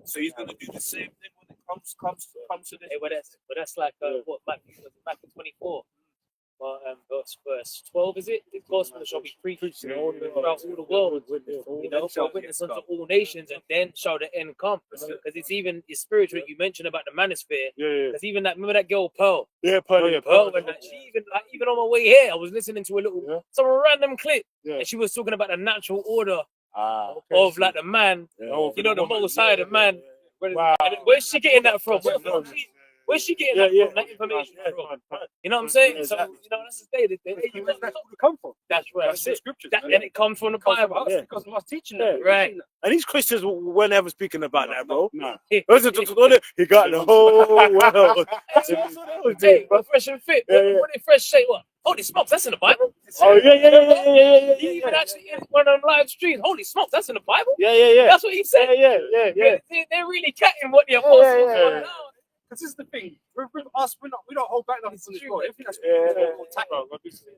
So he's going to do the same thing when it comes to this. Hey, but that's like what Matthew 24. Verse 12 is it? The gospel shall be preached throughout all the world. You know, shall witness unto all nations, and then shall the end come. Because it's spiritual. You mentioned about the manosphere. Because even that, remember that girl Pearl? Yeah, Pearl. And that she even on my way here, I was listening to a little some random clip, and she was talking about the natural order of like the man. You know, the Most High, the man. Where's she getting that from? Where's she getting that information from? You know what I'm saying? So, that's the thing. Where's that come from? That's right. That's the scriptures. And it comes from the Bible. Because of us teaching that. Right. And these Christians were never speaking about that, bro. No. He got the whole world. Hey, Fresh and Fit. What did Fresh say? What? Holy smokes, that's in the Bible? Oh, yeah. He even actually in one of them live streams. Holy smokes, that's in the Bible? Yeah. That's what he said. Yeah. They're really catting what the apostles want now. Because this is the thing. With us, we don't hold back nothing from this world. Everything that's we'll tackle.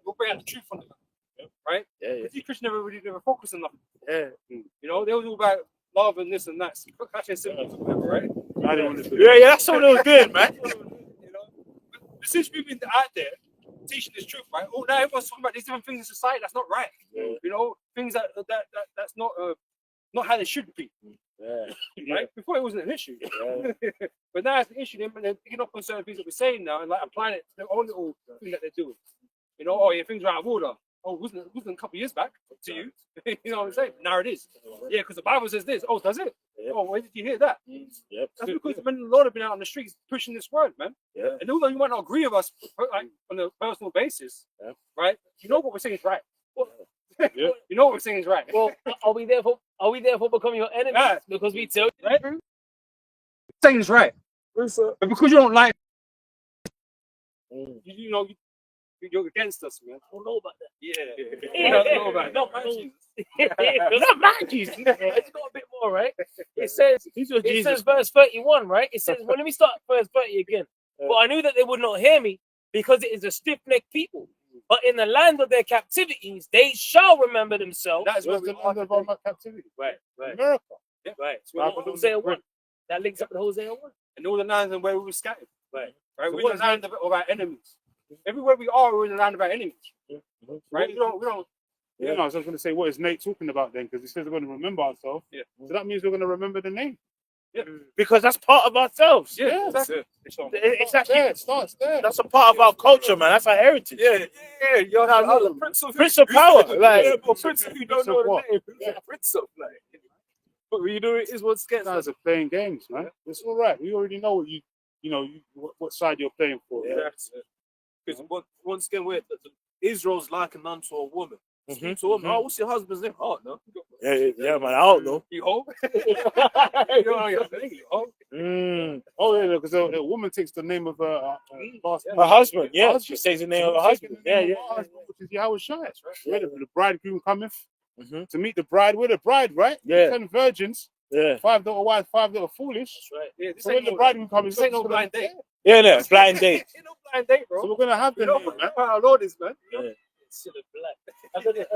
We'll bring out the truth on it. Right? Yeah. These Christians never focus on nothing. Yeah. They was all about love and this and that. Catching symbols or whatever, right? I didn't want to do Yeah, that's what they was doing, man. Since we've been out there teaching this truth, right? Oh, now everyone's talking about these different things in society. That's not right. Things that's not how they should be. Yeah. Right? Before it wasn't an issue. But now it's an issue. They're picking up on certain things that we're saying now and like applying it to their own little thing that they're doing. Things are out of order. Oh, it wasn't a couple of years back to you. You know what I'm saying? Now it is. Yeah, because the Bible says this. Oh, does it? Yep. Oh, where did you hear that? Yep. That's because a lot have been out on the streets pushing this word, man. Yeah. And although you might not agree with us like on a personal basis, right? You know what we're saying is right. Yeah. You know what we're saying is right. Well, are we therefore becoming your enemies? Yeah. Because we tell you Right? the truth? Saying is right. But because you don't like, you're against us, man. I don't know about that. Yeah. I don't know about it. Not my Jesus. Not my Jesus. It's got a bit more, right? It says verse 31, right? It says, well, let me start verse 30 again. But I knew that they would not hear me because it is a stiff-necked people. But in the land of their captivities, they shall remember themselves. That's Where's what the land of our captivity? Right. America. Right. So Babylon Hosea is 1. That links up with Hosea 1. and all the lands and where we were scattered. Right. Right. So We're what in the land of our enemies. Everywhere we are, we're in the land of our enemies. Right. We don't. Yeah, no, I was going to say, what is Nate talking about then? Because he says we're going to remember ourselves. Yeah. So that means we're going to remember the name. Because that's part of ourselves. Yeah. Exactly. It's actually There, it starts there. that's a part of our culture, man. That's our heritage. Yeah. You have the Prince of Prince of Power, like Prince of you don't know the name. Yeah. Prince of But it is what's getting Guys are playing games, man. It's all right. We already know what side you're playing for. Yeah. Because once again, Israel's likened unto a woman. Speak to a woman. Oh, what's your husband's name? Oh, no. yeah, man. I don't know. You hope? You know your thing. Oh, yeah, because a woman takes the name of her Her husband, yeah. She says the name of her husband. Yeah. Which is Yahweh Shai. Right? The bridegroom cometh Mhm. to meet the bride with the bride, right? Yeah. 10 virgins, Yeah. 5 that were wise, 5 that were foolish. That's right. Yeah, this So when ain't the no, bridegroom comes, this ain't no blind date. Yeah, no, blind date. Ain't no blind date, bro. So we're gonna have the You know name, man. what our Lord is, man. It's still a black. I don't know.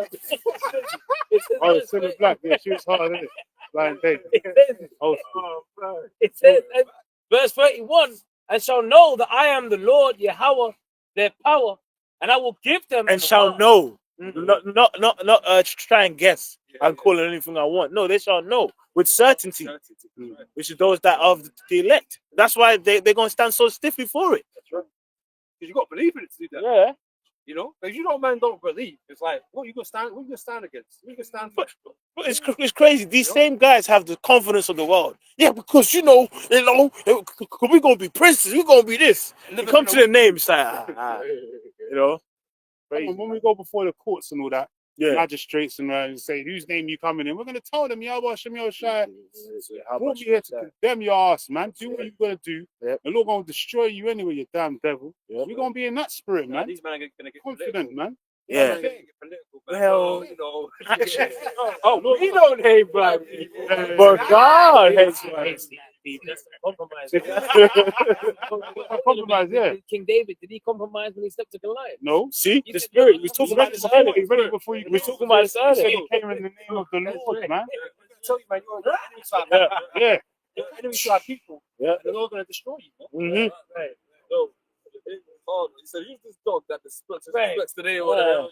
Oh, it's still black. Yeah, she was hard, isn't it? Blind date. Oh, It says, verse 31, and shall know that I am the Lord Yahweh, their power, and I will give them And the shall heart. know. Not try and guess and call it anything I want. No, they shall know with certainty, which is those that are of the elect. That's why they're gonna stand so stiff before it. Because you got to believe in it to do that. Yeah. You know, if you don't believe, it's like, what you gonna stand? What you gonna stand against? What you gonna stand for? But it's crazy. These same guys have the confidence of the world. Yeah, because we're gonna be princes. We're gonna be this. You come to the name, it's like, when we go before the courts and all that, Yeah. magistrates and say whose name you coming in, we're gonna tell them, Yahweh Hashem Yahushai, brought me here to condemn your ass, man. Do what you're gonna do. Yep. The Lord gonna destroy you anyway, you damn devil. Yep. We're gonna be in that spirit, man. These men are gonna get Confident, man. Yeah. Well, you know. oh, we don't hate black but God hates Compromise. Compromise, yeah. King David, did he compromise when he stepped to Goliath? No. See the spirit. We talking about this earlier. He's ready before you. We talking about this He said earlier. he came in the name of the Lord, man. Tell you, man, you're enemies to our Yeah. You're enemies to our people. Yeah. They're all gonna destroy you, man. Mm-hmm. No. Oh, he said, who's this dog that disrespects Right. today or whatever?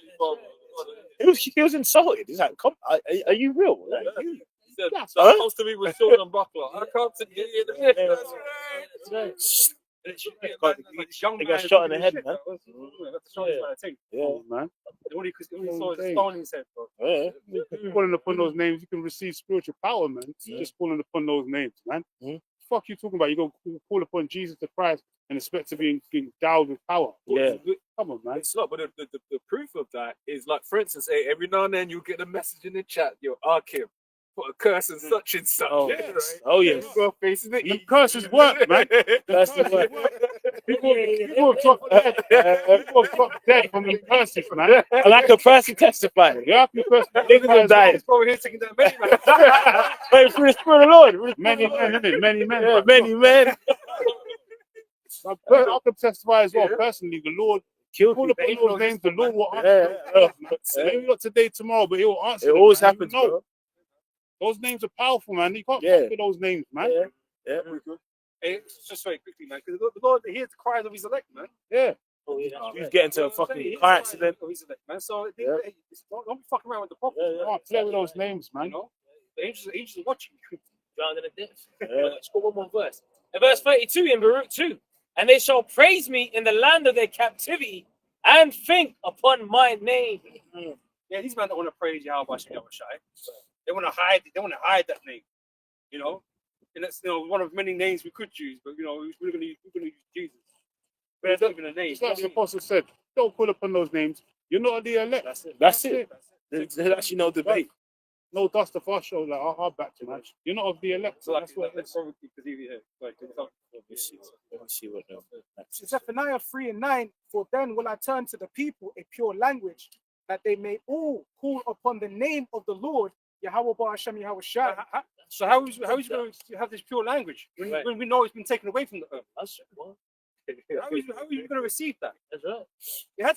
He was insulted. He's like, "Come, are you real?" Like, He said, Huh? that comes to me with Sean and Buckler. I come to you. They got shot in the head, man. Yeah, man. When he saw his stone in his head, bro. Yeah. Calling upon those names, you can receive spiritual power, man. Yeah. Just calling upon those names, man. Mhm. fuck you talking about? You go call upon Jesus the Christ and expect to be endowed with power. Yeah. Come on, man. It's not, but the proof of that is like, for instance, hey, every now and then you get a message in the chat, yo, Arkim, put a curse and such and such. Oh, yeah, yes. right? Oh, yes. You go face it. The curses work, man. Curses work. People have dropped dead. People have dropped dead from the curses, man. And like a person testifying. Yeah, because Niggas have died. Over here taking that many, man. Wait for the Spirit of the Lord. many men, innit? Many men. Yeah, man. many men. I can testify as well. Personally, the Lord Killed call people. upon those names. The Lord will answer. Yeah. Maybe not today, tomorrow, but He will answer. It them, always man. happens, You know, bro. those names are powerful, man. You can't Yeah. fuck with those names, man. Yeah. Yeah. Hey, just very quickly, man, because the Lord hears the cries of His elect, man. Yeah. Oh, yeah. You get into a fucking car accident. Of His elect, man. So Yeah. don't be fucking around with the prophet. Yeah, You can't play with those names, man. You know, the angels are watching you. Drowned in a ditch. Yeah. Let's go one more verse. In verse 32 in Baruch 2, and they shall praise me in the land of their captivity and think upon my name. Yeah, these men don't want to praise Yahweh Shem Shai. They want to hide. They want to hide that name. You know, and that's one of many names we could choose, but we're going to use Jesus. But it's not even a name. It's like the apostle said, don't call upon those names. You're not the elect. That's it. There's actually no debate. No dust of our shoulder, our back to match. You're not of the elect. So That's what it that's is. probably because here. Like, Let's see what Zephaniah 3:9, for then will I turn to the people a pure language, that they may all call upon the name of the Lord, Yahweh Ba'ashem Yahweh Shai. So how is he going to have this pure language when we know it's been taken away from the earth? That's what? How are you going to receive that? That's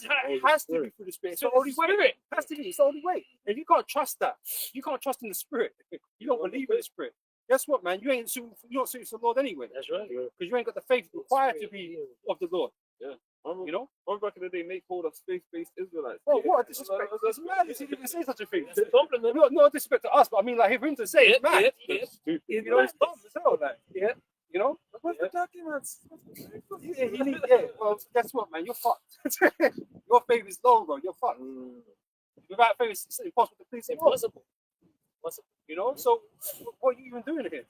right. It has to be through the Spirit. It's the only way. It has to be. It's the only way. If you can't trust that, you can't trust in the Spirit. You don't believe in the Spirit. Guess what, man? You're not suited to the Lord anyway. That's right. Because you ain't got the faith required to be of the Lord. Yeah. You know? Remember back in the day, Nate called us faith-based Israelites. Oh, what a disrespect. That's mad. He didn't say such a thing. It's a compliment. No disrespect to us, but I mean, like, for him to say it, man. Yeah. You know, it's dumb as hell, like, yeah. You know? What's the documents? Yeah, well, guess what, man? You're fucked. Your faith is low, bro. You're fucked. Without faith, it's impossible to please Him. Impossible. You know? So, what are you even doing here?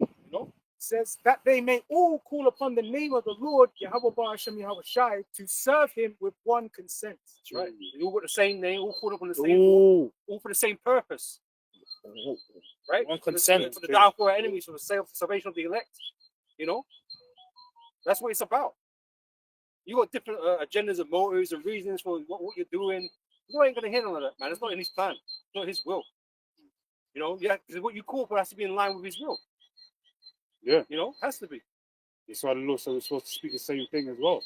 You know? Says that they may all call upon the name of the Lord, Yahweh Ba'ashem Yahweh Shai, to serve Him with one consent. That's right. They all got the same name, all called up on the same, Ooh. all for the same purpose. Right? One consent. For the downfall of our enemies, for the salvation of the elect. You know? That's what it's about. You got different agendas and motives and reasons for what you're doing. You ain't going to hear none of that, man. It's not in His plan. It's not His will. You know? Yeah, because what you call for has to be in line with His will. Yeah. You know? Has to be. That's why the Lord said we're supposed to speak the same thing as well.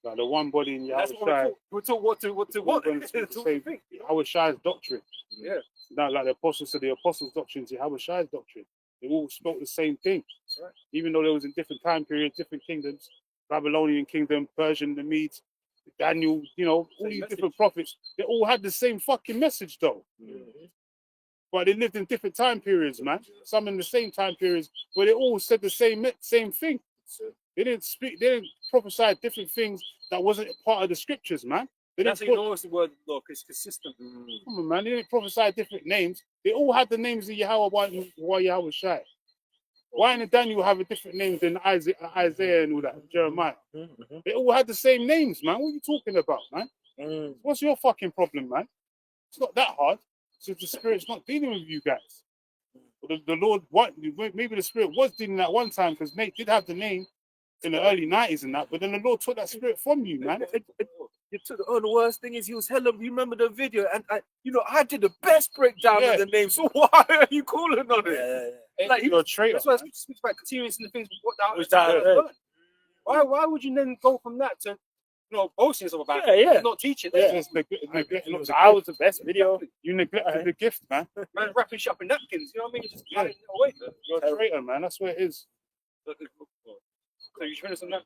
Like the one body in That's Yahweh what Shai. we're taught what to We're going to speak the same thing. Yahweh Shai's doctrine. Yeah. Now, like the apostles said, the apostles' doctrine is Yahweh Shai's doctrine. They all spoke the same thing. Right. Even though they was in different time periods, different kingdoms, Babylonian kingdom, Persian, the Medes, Daniel, all these different prophets, they all had the same fucking message though. But they lived in different time periods, man. Some in the same time periods, but they all said the same thing. They didn't prophesy different things that wasn't part of the scriptures, man. That's how you know it's the word of the Lord, because it's consistent. Come on, man. They didn't prophesy different names. They all had the names of Yahweh, Yahweh Shai. Why did Daniel have a different name than Isaiah and all that, Jeremiah? They all had the same names, man. What are you talking about, man? What's your fucking problem, man? It's not that hard. So the Spirit's not dealing with you guys. The Lord, maybe the Spirit was dealing at one time because Nate did have the name in the early 90s and that, but then the Lord took that Spirit from you, man. The worst thing is he was hella. Remember the video, and I did the best breakdown of the name. So why are you calling on it? Like, You're a traitor. that's why it speaks about continuing in the things Which that- Why would you then go from that to boasting yourself about Yeah. not teaching? It's I was the best video. You neglected the gift, man. Man, wrapping shop in napkins, you know what I mean? Just hiding it away. You're a traitor, man. That's what it is. So you training some that?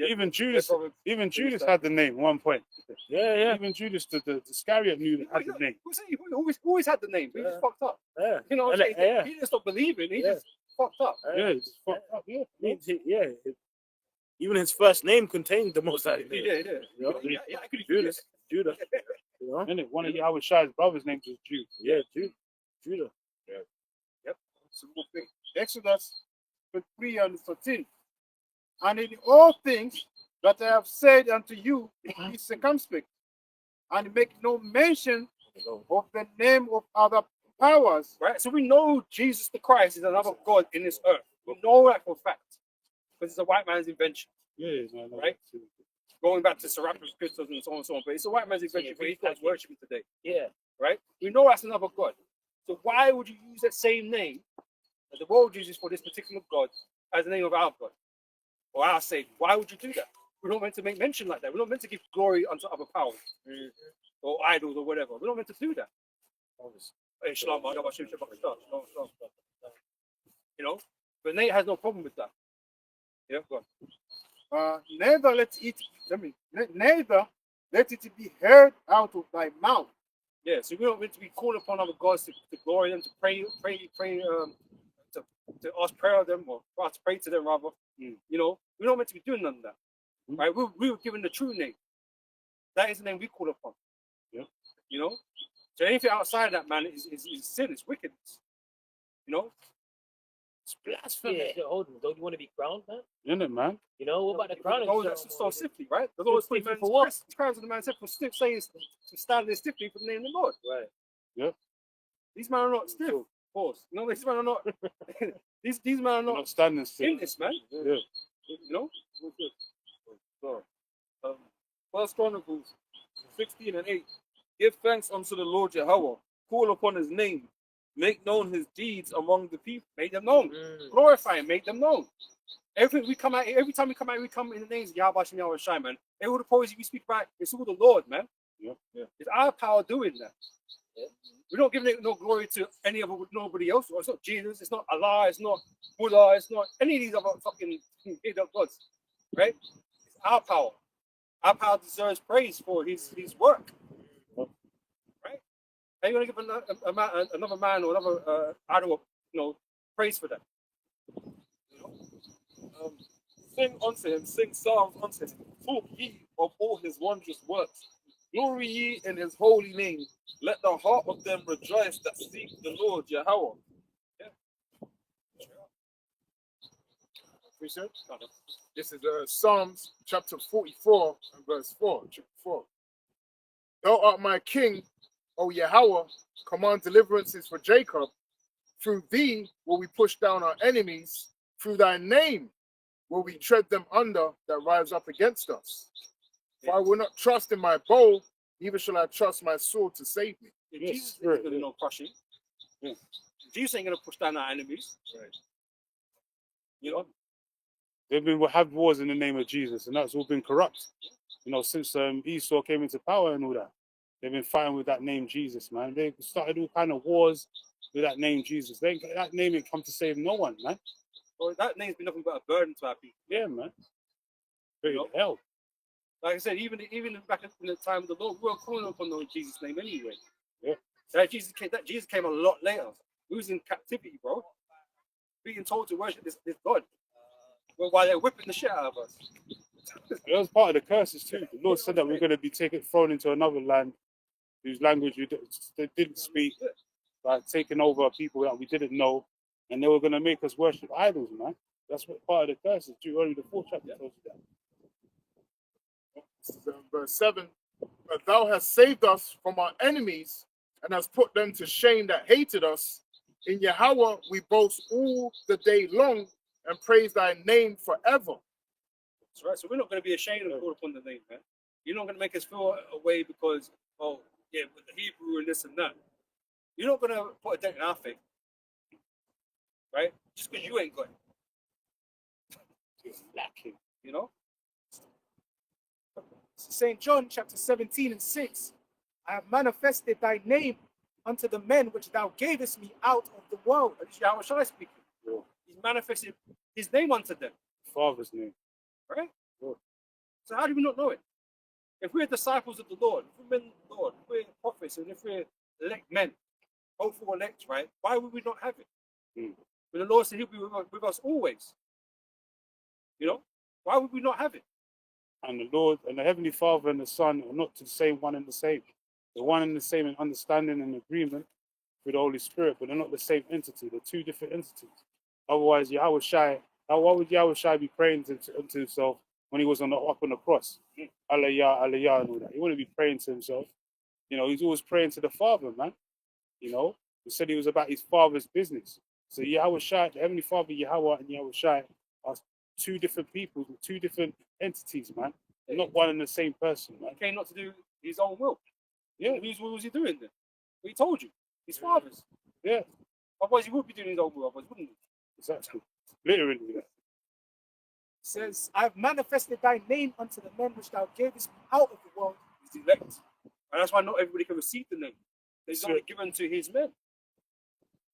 Even Judas had the name at one point. Yeah. Even Judas, the Iscariot knew had the name. He always had the name, but he just fucked up. Yeah. You know what I'm saying? Yeah. He didn't stop believing, he just fucked up. Yeah, it's fucked up. Yeah. Yeah. Even his first name contained the Most High. Yeah. I could Judas. Judah. Innit? One of Yahweh Shai's brothers' names was Jude. Yeah, Judah. Yep. So we'll think Exodus 3 and 13. And in all things that I have said unto you, be circumspect, and make no mention of the name of other powers. Right? So we know Jesus the Christ is another God in this earth. We know that for a fact. Because it's a white man's invention. Yeah, no, Right? Going back to Serapis Christos and so on and so on. But it's a white man's invention for these guys worshiping today. Yeah. Right? We know that's another God. So why would you use that same name that the world uses for this particular God as the name of our God? Or our Savior? Why would you do that? We're not meant to make mention like that. We're not meant to give glory unto other powers or idols or whatever. We're not meant to do that. Hey, shalom, man. You know, but Nate has no problem with that. Yeah, go on. Neither let it be heard out of thy mouth. Yeah, so we're not meant to be calling upon other gods to glory them, to pray, to ask prayer of them, or for us to pray to them rather. You know, we're not meant to be doing none of that. Right? We were given the true name. That is the name we call upon. Yeah. You know? So anything outside of that, man, is sin, it's wickedness. You know? It's blasphemy. Yeah, hold on. Don't you want to be crowned, man? Isn't it, man? You know, what about the crowning Oh, that's so ceremony? stiffly, right? There's always Stiffly putting for what? crowns on the man said for stiff saying to stand there stiffly for the name of the Lord. Right. Yeah. These men are not stiff. Pause. No, these men are not. these men are Not not standing still. in this, man. Yeah. You know? So, First Chronicles 16 and 8. Give thanks unto the Lord Yahweh. Call upon his name. Make known his deeds among the people. Make them known. Glorify him. Make them known. Every time we come out, we come in the names of Yahweh Shem Yahweh Shai, man. All the poetry we speak about, it's all the Lord, man. Yeah. It's our power doing that. We don't give no glory to any of nobody else. It's not Jesus. It's not Allah. It's not Buddha. It's not any of these other fucking made up gods, right? It's our power. Our power deserves praise for his work, right? Are you going to give another man or another idol, praise for that? Sing unto him, sing psalms unto him. Talk ye of all his wondrous works. Glory ye in his holy name. Let the heart of them rejoice that seek the Lord Yahweh. This is Psalms chapter 44 and verse 4. Chapter 4. Thou art my king, O Yahweh, command deliverances for Jacob. Through thee will we push down our enemies. Through thy name will we tread them under that rise up against us. For I will not trust in my bow, neither shall I trust my sword to save me. Yeah, Jesus is going to crushing. Yeah. Jesus ain't going to push down our enemies. Right. You know? They've been have wars in the name of Jesus, and that's all been corrupt. You know, since Esau came into power and all that, they've been fighting with that name Jesus, man. They started all kind of wars with that name Jesus. That name ain't come to save no one, man. Well, that name's been nothing but a burden to our people. Yeah, man. Hell. Like I said, even back in the time of the Lord, we weren't calling upon the Jesus name anyway. Yeah. That Jesus came a lot later. We was in captivity, bro. Being told to worship this God. While they're whipping the shit out of us. It was part of the curses too. The Lord said that we're going to be thrown into another land whose language they didn't speak, like taking over people that we didn't know, and they were going to make us worship idols, man. That's what part of the curses. Deuteronomy the 4th chapter tells you that. This is verse 7. But thou hast saved us from our enemies and hast put them to shame that hated us. In Yahweh we boast all the day long and praise thy name forever. That's right. So we're not going to be ashamed of calling upon the name, man. You're not going to make us feel a way because, oh, yeah, with the Hebrew and this and that. You're not going to put a dent in our faith, right? Just because you ain't got it. It's lacking. You know? St. John chapter 17 and 6. I have manifested thy name unto the men which thou gavest me out of the world. And this is how shall I speak? Yeah. He's manifested his name unto them. Father's name. Right? Yeah. So how do we not know it? If we're disciples of the Lord, if we're men of the Lord, if we're prophets, and if we're elect men, hopeful elect, right? Why would we not have it? But the Lord said he'll be with us always. You know? Why would we not have it? And the Lord and the Heavenly Father and the Son are not the same one and the same. They're one and the same in understanding and agreement with the Holy Spirit, but they're not the same entity. They're two different entities. Otherwise, Yahweh Shai, why would Yahweh Shai be praying to himself when he was up on the cross? Aliyah, Aliyah, and all that. He wouldn't be praying to himself. You know, he's always praying to the Father, man. You know, he said he was about his Father's business. So Yahweh Shai, the Heavenly Father, Yahweh, and Yahweh Shai are two different people, two different entities, man. They're not one and the same person, man. He came not to do his own will. Yeah. What was he doing then? Well, he told you. His father's. Yeah, Otherwise, he would be doing his own will. Otherwise, wouldn't he? exactly. Literally. Yeah. Says, I've manifested thy name unto the men which thou gavest out of the world. He's elect. And that's why not everybody can receive the name. It's Sure. only given to his men.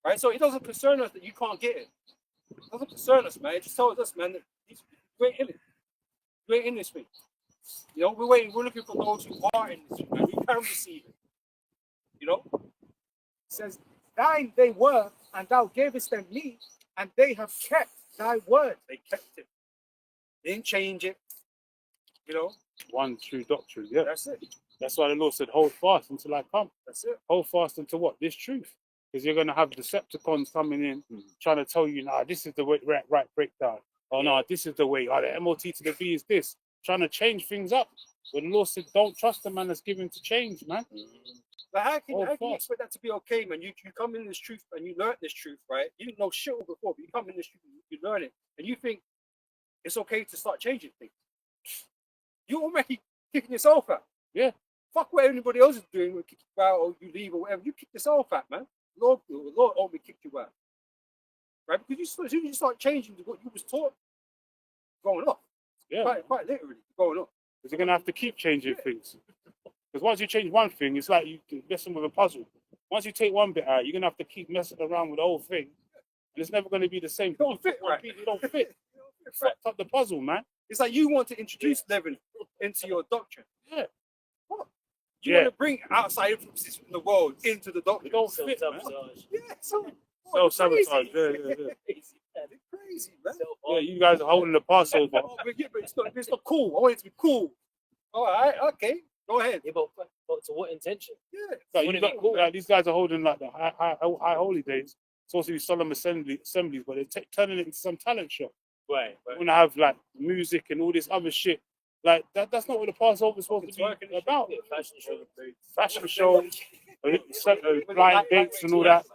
Right? So it doesn't concern us that you can't get it. It doesn't concern us, man. It just tells us, man, that we're in it. We're in this thing. You know, we're waiting, we're looking for those who are in this thing, man, who can receive it. You know? Says, thine they were, and thou gavest them me, and they have kept thy word. They kept it. They didn't change it. You know? One true doctrine. Yeah. That's it. That's why the Lord said, hold fast until I come. That's it. Hold fast until what? This truth. Because you're going to have Decepticons coming in trying to tell you, nah, this is the way, right breakdown. Oh, no, this is the way. Oh, the MOT to the B is this. Trying to change things up. But the Lord said, don't trust the man that's given to change, man. But how can you fast. expect that to be okay, man? You come in this truth and you learn this truth, right? You didn't know shit before, but you come in this truth and you learn it. And you think it's okay to start changing things. You're already kicking yourself out. Yeah. Fuck what anybody else is doing, kick you out or you leave or whatever. You kick yourself out, man. Lord only kicked you out. Right? Because as soon as you start changing what you was taught, going off. Yeah. Quite literally, going off. Because you're going to have to keep changing things. Because once you change one thing, it's like you messing with a puzzle. Once you take one bit out, you're going to have to keep messing around with the whole thing. And it's never going to be the same. It don't fit, right? It don't fit. It fucked up the puzzle, man. It's like you want to introduce leaven into your doctrine. Yeah. What? You Yeah. want to bring outside influences from the world into the It doctrine. don't fit, man. Self-sabotage. Yeah, so Self-sabotage. crazy. Yeah. They're crazy, man. Yeah, you guys are holding the Passover. Oh, but yeah, but it's not cool. I want it to be cool. All right, okay, go ahead. Yeah, but to what intention? Yeah, Like, Wouldn't you it be got, cool? like, these guys are holding like the high holy days. It's supposed to be solemn assemblies, but they're turning it into some talent show. Right. They want to have like music and all this other shit. Like that's not what the Passover is supposed to be about. Yeah, fashion show. Fashion shows, blind dates and all that.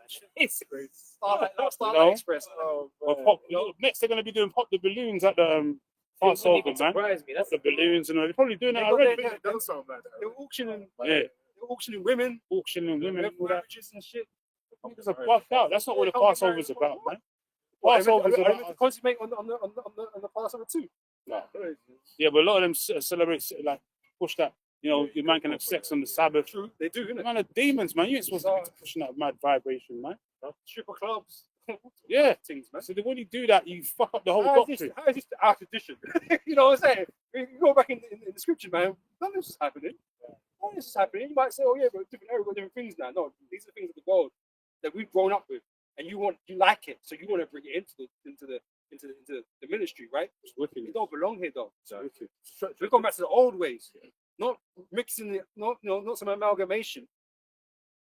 Starlight Express. Oh, Or next they're going to be doing pop the balloons at the Passover, man. Surprise me. That's Pop the balloons and all. They're probably doing that They got already. They're auctioning. Yeah, They're auctioning women, auctioning women and all that. marriages and shit. It's a bugged out. That's not what the Passover's about, man. What, Passover's are they about. to consummate on the Passover too? No. Yeah, but a lot of them celebrate, like, push that. You know, your man can have sex on the Sabbath. True, they do, innit? Man, are demons, man. You ain't supposed to be pushing that mad vibration, man. Stripper clubs. Yeah. Things, man. So when you do that, you fuck up the whole How is doctrine. this the art tradition? You know what I'm saying? You go back in the scripture, man. None of this is happening. None of this is happening. You might say, "Oh yeah, but different era, got different things now." No, these are things of the world that we've grown up with, and you like it, so you want to bring it into the ministry, right? It's wicked. You don't belong here, though. It's wicked. We're going back to the old ways, not mixing it, not some amalgamation.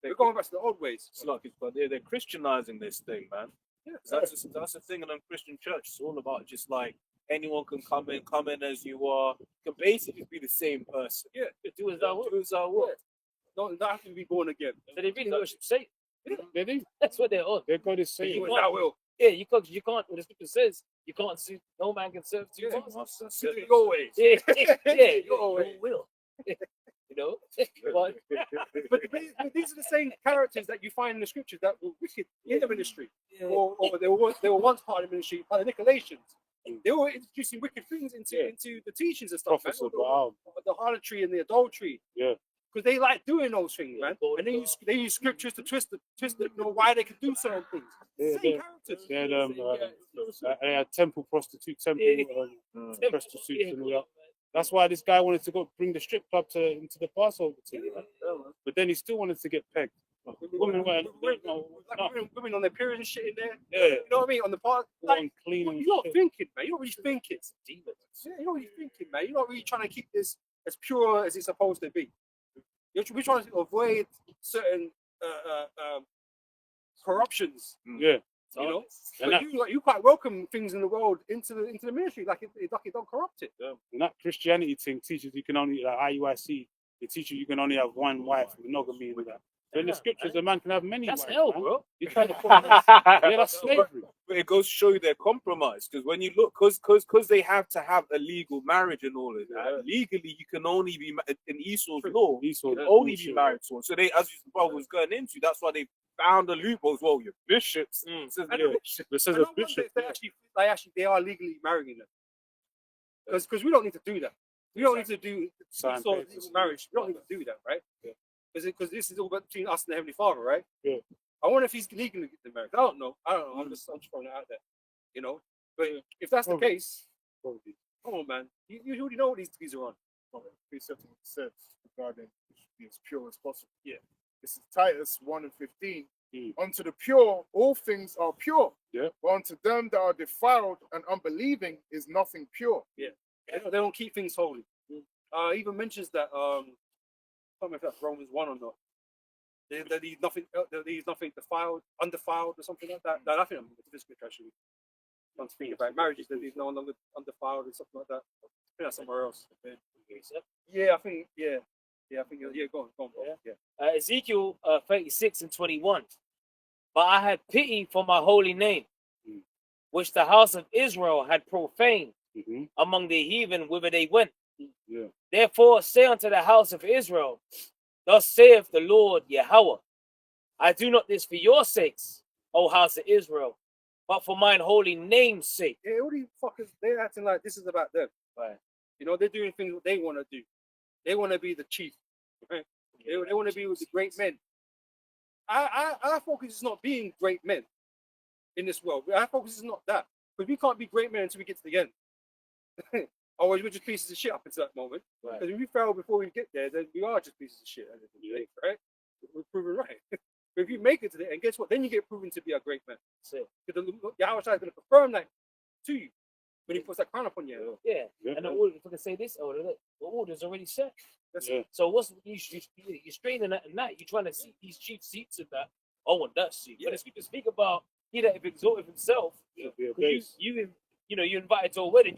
We're going back to the old ways. It's like they're Christianizing this thing, man. Yeah, That's the thing in the Christian church. It's all about just like anyone can come in as you are. Can basically be the same person. Yeah, do as thou wilt. Do as thou wilt. don't have to be born again. So they really worship Satan. They do. That's what they're on. Their God is Do saying. as thou will. Yeah, you can't. What the scripture says, you can't see. No man can serve two Yeah, masters. do it your ways. Yeah, Your way. will. You know, but But these are the same characters that you find in the scriptures that were wicked in the ministry, or they were once part of the ministry, part of the Nicolaitans. They were introducing wicked things into the teachings and stuff, man. Prophets of Baal. The harlotry and the adultery. Yeah. Because they like doing those things, man. And they use scriptures to twist why they can do certain things. Same characters. They had they had temple prostitutes, prostitutes and all that. That's why this guy wanted to go bring the strip club into the Passover team, man. But then he still wanted to get pegged. Women weren't, Women on their periods and shit in there. yeah, You know what I mean? On the part, like, clean and you're not shit. thinking, man. You're not really thinking. Yeah, you're not really thinking, man. You're not really trying to keep this as pure as it's supposed to be. We're trying to avoid certain corruptions. Yeah. You know, And but you quite welcome things in the world into the ministry, like it don't corrupt it. And that Christianity thing teaches you can only, like IUIC, it teaches you can only have one wife, monogamy and that. But in the scriptures, a man can have many That's wives. hell, man. bro. You're trying to put yeah, that's slavery. But it goes to show you their compromise, because when you look, because they have to have a legal marriage and all of that. Legally, you can only be in Esau's law. Esau You can is only be bullshit. married to one. So they, as your brother was going into, that's why they found a loophole as well. Your bishops, says And the the bishop. It says I a don't wonder bishop. if they are legally marrying them, because we don't need to do that. We don't need to do Sign sort of papers. legal marriage. We don't need to do that, right? Because this is all about between us and the Heavenly Father, right? Yeah. I wonder if he's legally getting married. I don't know. I'm just throwing it out there, you know. But if that's the Probably. case, come on, man. You already know what these are on. Precept said regarding it should be as pure as possible. Yeah. This is Titus 1:15. Unto the pure, all things are pure. Yeah. But unto them that are defiled and unbelieving is nothing pure. They don't keep things holy. Even mentions that I can't remember if that's Romans 1 or not. That he's nothing defiled, undefiled, or something like that. I think I'm this scripture actually. I'm speaking about marriages that he's no longer undefiled or something like that. I think that's somewhere else. Yeah, I think I think go on, bro. Yeah. Ezekiel 36:21. But I had pity for my holy name, which the house of Israel had profaned among the heathen whither they went. Yeah. Therefore say unto the house of Israel, thus saith the Lord Yahweh, I do not this for your sakes, O house of Israel, but for mine holy name's sake. Yeah, all these fuckers, they're acting like this is about them. Right. You know, they're doing things what they want to do. They want to be the chief. Right? They want to be with the great men. Our focus is not being great men in this world. Our focus is not that. Because we can't be great men until we get to the end. Otherwise, we're just pieces of shit up until that moment. Right. Because if we fail before we get there, then we are just pieces of shit. At the end of the day, right? We're proven right. But if you make it to the end, guess what? Then you get proven to be a great man. Because Yahweh is going to confirm that to you when he puts that crown upon you. Yeah. And the order, if I can say this, the order's already set. Yeah. So what's you're straining that and that? You're trying to see these chief seats in that. Oh, and that seat. But if we can speak about he that exalted himself, you invited to a wedding,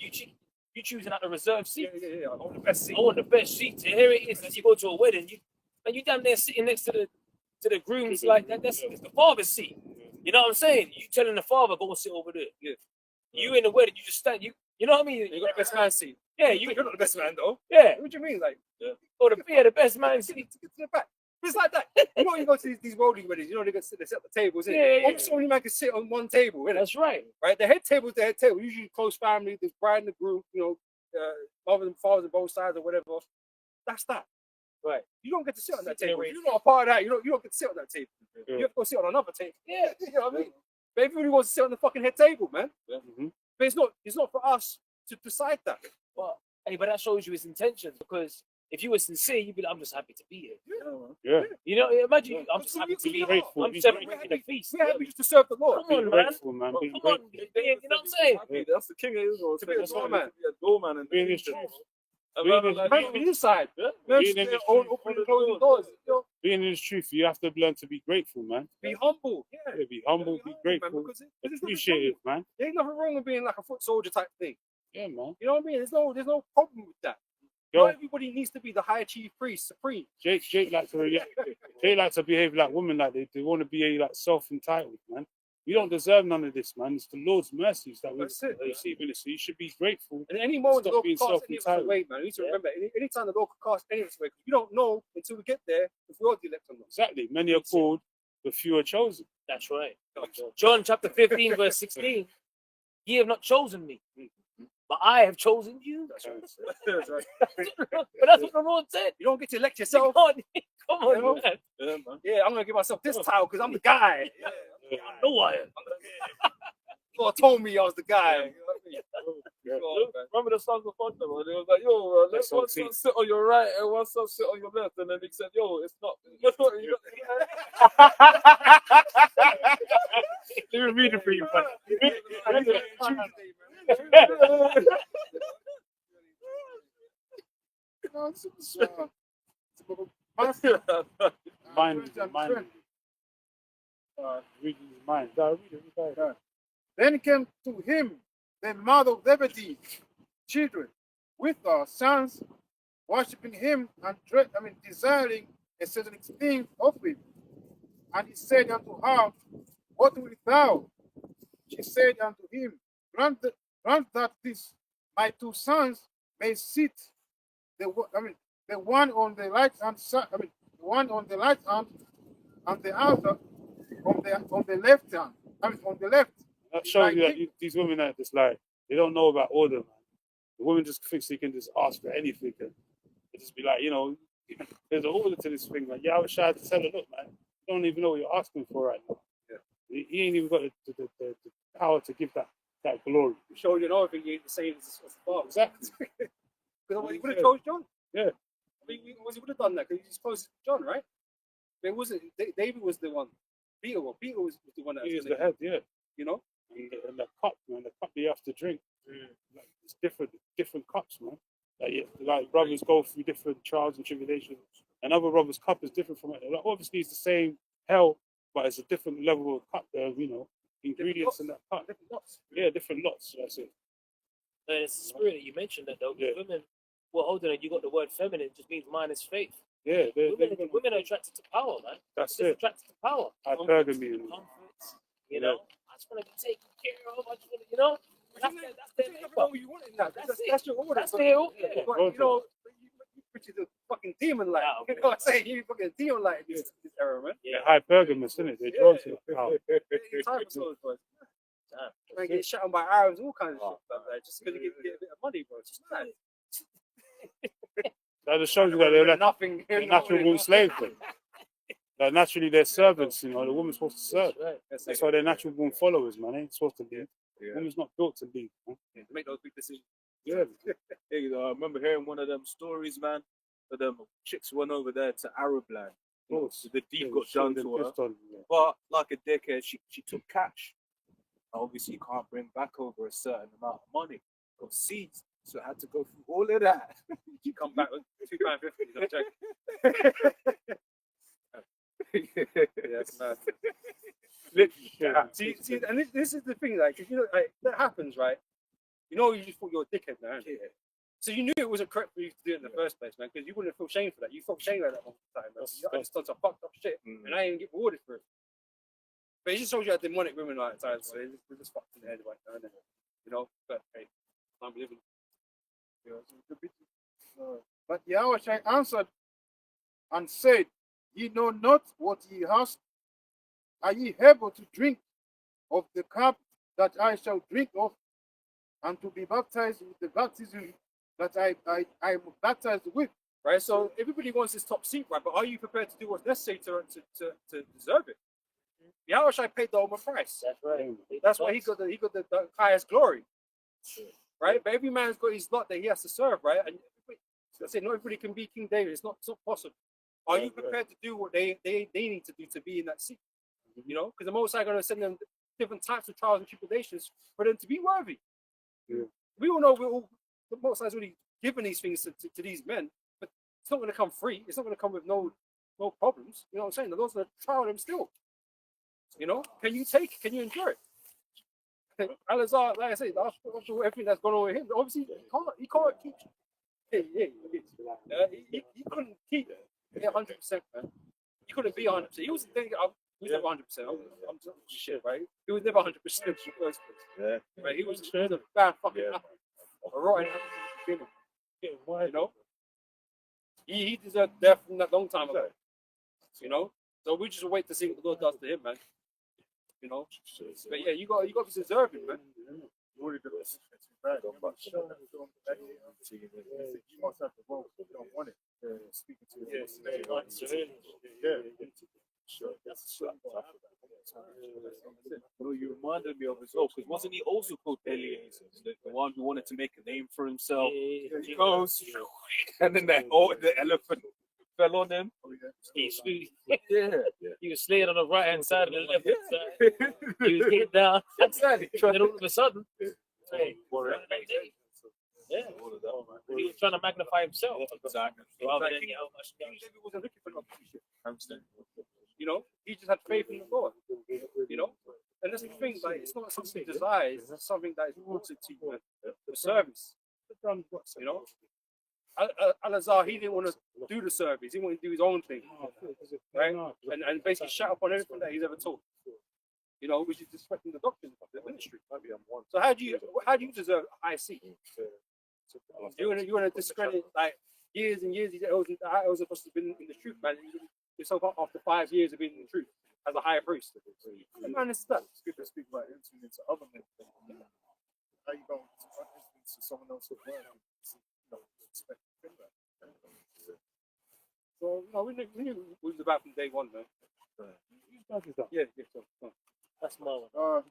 you choosing out the reserved seat. Yeah. I want the best seat. I want the best seat. And here it is. As you go to a wedding, you down there sitting next to the grooms like that. That's the father's seat. You know what I'm saying? You telling the father go and sit over there. Yeah. You in the wedding, you just stand. You know what I mean? You got the best man seat. Yeah, You're not the best man though. Yeah. What do you mean, like? Or the best man seat. Get to the back. It's like that. You know, when you go to these worldly weddings, you know they set the tables. Yeah. Only so many men can sit on one table. Innit? That's right. Right. The head table is the head table. Usually close family, the bride and the groom. You know, mothers and fathers on both sides or whatever. That's that. Right. You don't get to sit on that Sit table. there, You're not a part of that. You don't get to sit on that table. Yeah. You have to go sit on another table. Yeah. You know what I mean? But everybody wants to sit on the fucking head table, man. But it's not for us to decide that. But that shows you his intentions, because if you were sincere, you'd be like, I'm just happy to be here. Yeah. You know, imagine I'm just happy to be here. Grateful. I'm celebrating the feast. We're happy just to serve the Lord. Come on, Be man. grateful, man. Be Come on. grateful. You know what I'm saying? That's the king of Israel. To be a doorman. To be a doorman and Being his the truth. Man from the inside. Man, Being in just his open truth. and closing doors. You know, Being in his truth, you have to learn to be grateful, man. be humble. Yeah. Yeah, be humble, be man, grateful, because there's nothing appreciate wrong it, man. with- There ain't nothing wrong with being like a foot soldier type thing. Yeah, man. You know what I mean? There's no problem with that. Yo, Not everybody needs to be the high chief priest, supreme. Jake likes to Jake likes to behave like women, like they want to be like self-entitled, man. We don't deserve none of this, man. It's the Lord's mercies that we're That's it. receiving it. So you should be grateful. And any moment the Stop Lord being can cast any of us self-entitled. away, man. We need to remember, anytime the Lord can cast any of us away, 'cause we don't know until we get there if we're the elect or not. Exactly. Many are called, but few are chosen. That's right. John chapter 15, verse 16. Ye have not chosen me, but I have chosen you. That's right. But that's what the Lord said. You don't get to elect yourself. Come on, You know? man. Yeah, man. Yeah, I'm gonna give myself this title because I'm the guy. Yeah, I know I am. God told me I was the guy. You know what I mean? God, man. Remember the Sons of Thunder, man? It was like, yo, let That's one all son sit on your right and one son sit on your left. And then he said, yo, it's not. Let me read it for you, man. Mine. reading his mind. Read it. Then came to him the mother of Zebedee, children, with her sons, worshipping him and desiring a certain thing of him. And he said unto her, What wilt thou? She said unto him, Grant that this my two sons may sit, the one on the right hand side, the one on the right hand, and the other on the left hand. On the left. That shows you that these women are just like, they don't know about order, man. The women just thinks they can just ask for anything and they just be like, there's an order to this thing. Like, I was shy to tell her, look, man, you don't even know what you're asking for right now. Yeah. He ain't even got the power to give that glory. Show you know everything you ain't the same as the father. Exactly. Because he would have chose John. Yeah. He would have done that because he's supposed to John, right? But it wasn't. David was the one. Peter was the one that He is the head, yeah. You know? And the cup, man, the cup you have to drink. Like, it's different cups, man. Like brothers go through different trials and tribulations. Another brother's cup is different from it. Like, obviously, it's the same hell, but it's a different level of cup there, ingredients in that cup. Different lots. Yeah, different lots. That's it. And it's the spirit that you mentioned that though. Yeah. Women, well, hold on, you got the word feminine, just means minus faith. Yeah, Women are attracted to power, man. That's They're it. attracted to power. Hypergamy. Comforts, I just want to be taken care of. I just want to, that's their makeup. You want it now. That's it. That's your order. That's their order. But, which is a fucking demon like. You know what I'm saying? You fucking demon like this era, man. Yeah, hypergamous, isn't it? They're drawn to the power. Time for those boys. Man, get shot on by Arabs, all kinds of shit like that, just because you get a bit of money, bro. It's just mad. That just shows you that they're nothing. they're natural born slaves. Like, naturally, they're servants. The woman's supposed to serve. That's why they're natural born followers, man. They ain't supposed to lead. The woman's not built to lead. Man. To make those big decisions. Yeah. I remember hearing one of them stories, man. But them chicks went over there to Arab land. course. The deed got done to her. On, But like a dickhead, she took cash. Obviously, you can't bring back over a certain amount of money or seeds. So I had to go through all of that. You come back with £2.50. Yes, man. See, and this is the thing, like, like, that happens, right? You just thought you're a dickhead, man. Yeah. So you knew it wasn't correct for you to do it in the first place, man, because you wouldn't feel shame for that. You felt shame at that one time, man. I just done some fucked up shit, and I didn't get rewarded for it. But it just shows you how demonic women are at times. So they're just fucked in the head right now, innit? But hey, I'm living. But Yahweh answered and said, Ye know not what ye ask. Are ye able to drink of the cup that I shall drink of, and to be baptized with the baptism that I am baptized with? Right, so everybody wants this top seat, right? But are you prepared to do what's necessary to deserve it? Yahweh paid the ultimate price. That's right. That's why he got the highest glory, right? But every man's got his lot that he has to serve, right? And I say not everybody can be King David. It's not possible. Are you prepared to do what they need to do to be in that seat? Because the Most High going to send them different types of trials and tribulations for them to be worthy. Yeah. We all know the Most High's already given these things to these men, but it's not going to come free. It's not going to come with no problems. You know what I'm saying? The Lord's going to trial them still. Can you take it? Can you endure it? Alazar, like I said, after everything that's gone on with him, obviously he can't keep. He couldn't keep 100%, man. He couldn't be 100%. He was never 100%. I'm shit, right? He was never 100% in the first place. Yeah. Right? He was a bad fucking apple. A rotten apple. He deserved death from that long time ago. So we just wait to see what the Lord does to him, man. But yeah, you got to be deserving, man. You reminded me of as well, because wasn't he also called Eliezer, the one who wanted to make a name for himself? He goes, and then the elephant fell on him. He was slaying on the right hand side of the left hand side. He was getting down. Then all of a sudden, he was trying to magnify himself. Exactly. He wasn't looking for no shit. You know, he just had faith in the Lord. You know, and that's the thing. Like, it's not something you desire; it's something that is important to you, man. The service. You know, Al-Azhar, he didn't want to do the service. He wanted to do his own thing, right? And basically shut up on everything that he's ever taught. You know, which is disrespecting the doctrine of the ministry. So how do you deserve IC? You want to discredit like years and years? I was supposed to have been in the truth, man. Yourself up after 5 years of being in the truth as a high priest. Man, it's that. It's good to speak about influence of other men. How you going to influence someone else's word? You know, expect that. So no, we knew it was about from day one, man. Yeah. So, That's Marlon.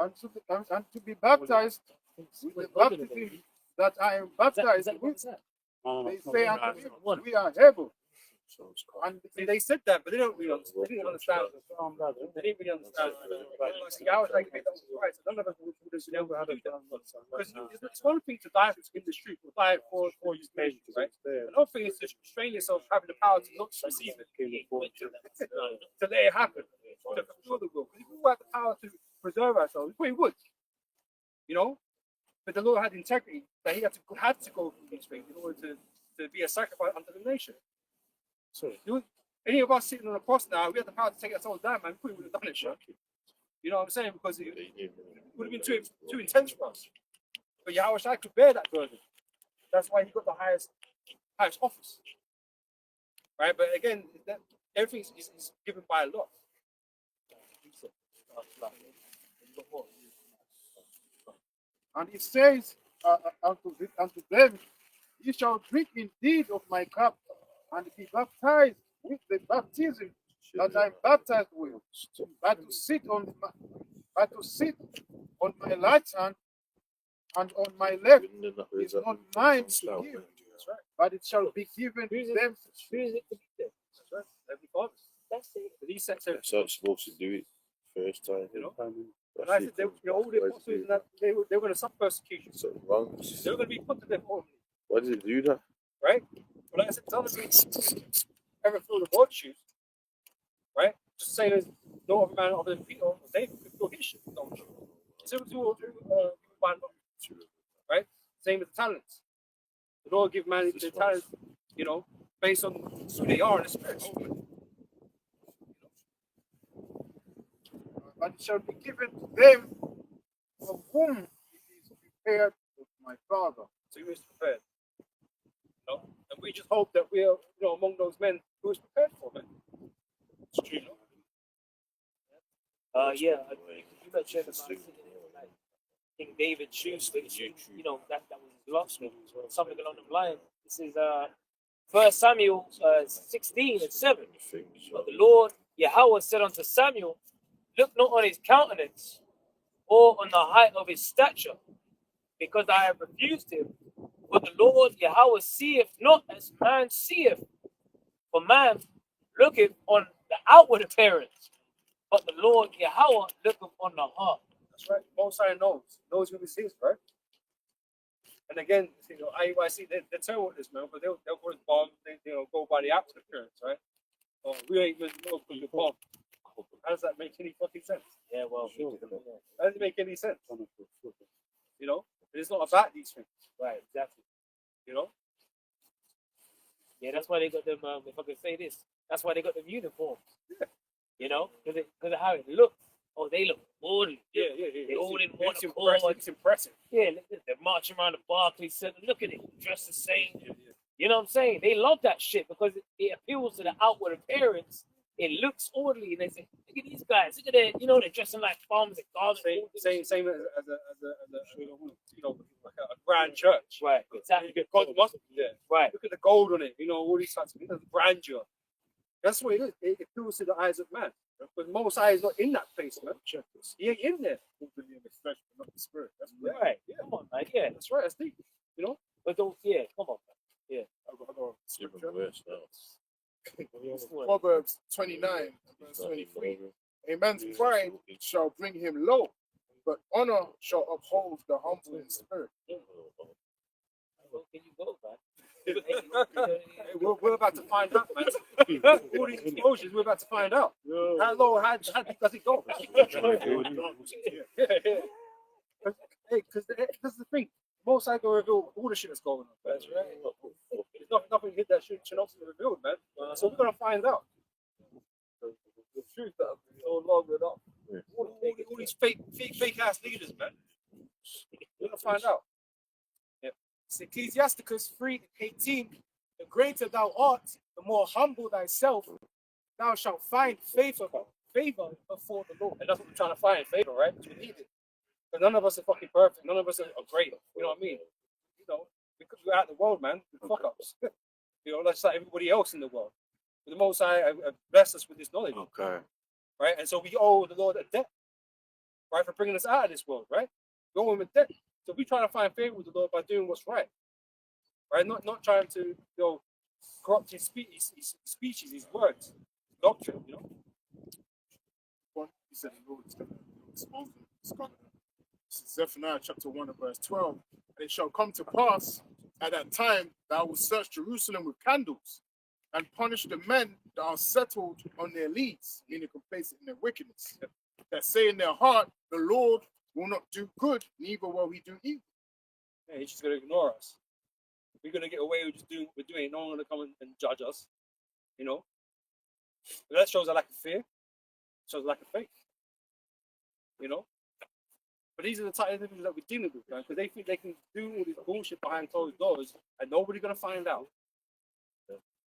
And to be baptized with the baptism that I am baptized with, they say unto me, we are able. and they said that, but they didn't really understand. They didn't understand. They didn't really understand. I was like, right, so none of us would have been able to do that. Because it's one thing to die in the street, or die for your patients, right? Another thing is to restrain yourself, having the power to not receive it, to let it happen, to fulfill the will. Because if we had the power to preserve ourselves, we would, you know. But the Lord had integrity that he had to go through these things in order to be a sacrifice unto the nation. So, any of us sitting on a cross now, we had the power to take ourselves down, man. We probably would have done it, sure. You know what I'm saying? Because it would have been too intense for us. But Yahweh Shai could bear that burden. That's why he got the highest office. Right? But again, everything is given by law. And he says unto them, ye shall drink indeed of my cup, and be baptized with the baptism that I am baptized with, but to sit on my right hand and on my left is not mine to give, but it shall be given to them. Who is it to be there? That's right. Every father. That's it. But he sets everything. So it's supposed to do it first time, You know? And I said, all the apostles, and that, they were going to suffer persecution. So wrong. They were going to be put to death formally, Why did it do that? right? But like I said, tell us ever feel the multitude, right? Just say there's no other man other than Peter or David could feel his shit. No. Similar to right? Same with the talents. The Lord give man the talents, you know, based on who they are in the spirit. And it shall be given to them of whom it is prepared of my Father. So he was prepared. You know? And we just hope that we are, you know, among those men who was prepared for it. It's true, you know? You mentioned about King David's shoes, you know, that was his last name, something along the line. This is 1 Samuel 16:7. But the Lord Yahweh said unto Samuel, look not on his countenance or on the height of his stature, because I have refused him. For the Lord Yahweh seeth not as man seeth. For man looketh on the outward appearance, but the Lord Yahweh looketh on the heart. That's right. Most High knows who is his, right? And again, you know, I see they tell what this man, but they'll go as bomb, they go by the outward appearance, right? Oh, we ain't even know because you're bomb. How does that make any fucking sense? Yeah, well, How does it make any sense? You know, it's not about these things, right, exactly. you know? Yeah, that's why they got them, if I can say this, that's why they got them uniforms. Yeah. You know, because of how it looks. Oh, they look orderly. Yeah. They all in one It's accord. impressive. It's impressive. Yeah, they're marching around the Barclays Center. Look at it, dressed the same. You know what I'm saying? They love that shit because it appeals to the outward appearance. It looks orderly, and they say, "Look at these guys. Look at that. You know, they're dressing like farmers and gardeners." Same as a you know, like a grand church. Right, exactly. You get God must be there. Right. Look at the gold on it. You know, all these types of things. Grandeur. That's what it is. It appeals to the eyes of man. But Most High is not in that place, man. He ain't in there. Not the spirit. That's Right. Yeah. Come on, man. Yeah. That's right. That's deep. You know. But don't. Yeah. Come on, man. Yeah. I got Even worse now. Proverbs 29, verse 23. A man's pride shall bring him low, but honor shall uphold the humble in spirit. Where can you go, man? We're about to find out, man. All these explosions, we're about to find out. How low, how deep does it go? Hey, because this is the thing. Most I can reveal all the shit that's going on. That's right. There's nothing hit that shit should not be revealed, man. So we're gonna find out. The truth that I've been so long without all these fake ass leaders, man. We're gonna find out. It's Ecclesiasticus 3:18. The greater thou art, the more humble thyself, thou shalt find favor before the Lord. And that's what we're trying to find, favor, right? Because we need it. Because none of us are fucking perfect. None of us are great. You know what I mean? You know, because we're out in the world, man. We're fuck ups. You know, that's like everybody else in the world. But the Most High blessed us with this knowledge. Okay. Right? And so we owe the Lord a debt, right? For bringing us out of this world, right? We owe him a debt. So we try to find favor with the Lord by doing what's right. Right? Not trying to, corrupt his speeches, his words, doctrine, you know? He said the Lord is going to expose them. It's gonna- This is Zephaniah chapter 1 and verse 12. And it shall come to pass at that time that I will search Jerusalem with candles and punish the men that are settled on their leads, meaning complacent in their wickedness, that say in their heart, the Lord will not do good, neither will he do evil. Yeah, he's just going to ignore us. We're going to get away with just doing what we're doing. No one going to come and judge us, you know? But that shows a lack of fear, shows a lack of faith, you know? But these are the type of individuals that we're dealing with, man, because they think they can do all this bullshit behind closed doors and nobody's going to find out.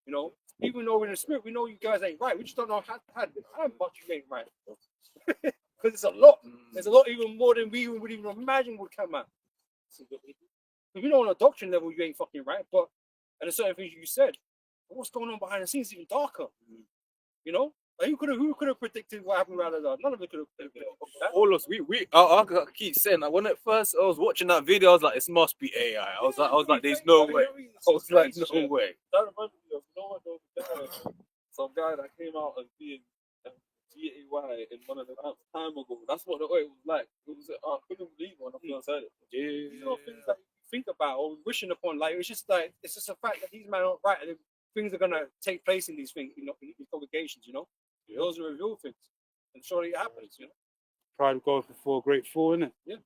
You know? Even though we're in the spirit, we know you guys ain't right. We just don't know how much you ain't right. Because it's a lot. There's a lot even more than we would even imagine would come out. Because we know on a doctrine level you ain't fucking right, but and there's certain things you said, but what's going on behind the scenes is even darker. You know? Like who could have predicted what happened around the None of it could have predicted that. All us, I keep saying that when at first I was watching that video, I was like, this must be AI. I was like, there's no way. I was like, no way. I remember, you know what, there was some guy that came out as being GAY in one of the apps time ago. That's what the way it was like. It was, I couldn't believe when I first heard it. These are things that you think about or wishing upon. Like it's just a fact that these men aren't right, and things are gonna take place in these things, in these congregations. You know, those are revealed things, and surely it happens. You know, Pride goes before a great fall, innit? Yeah.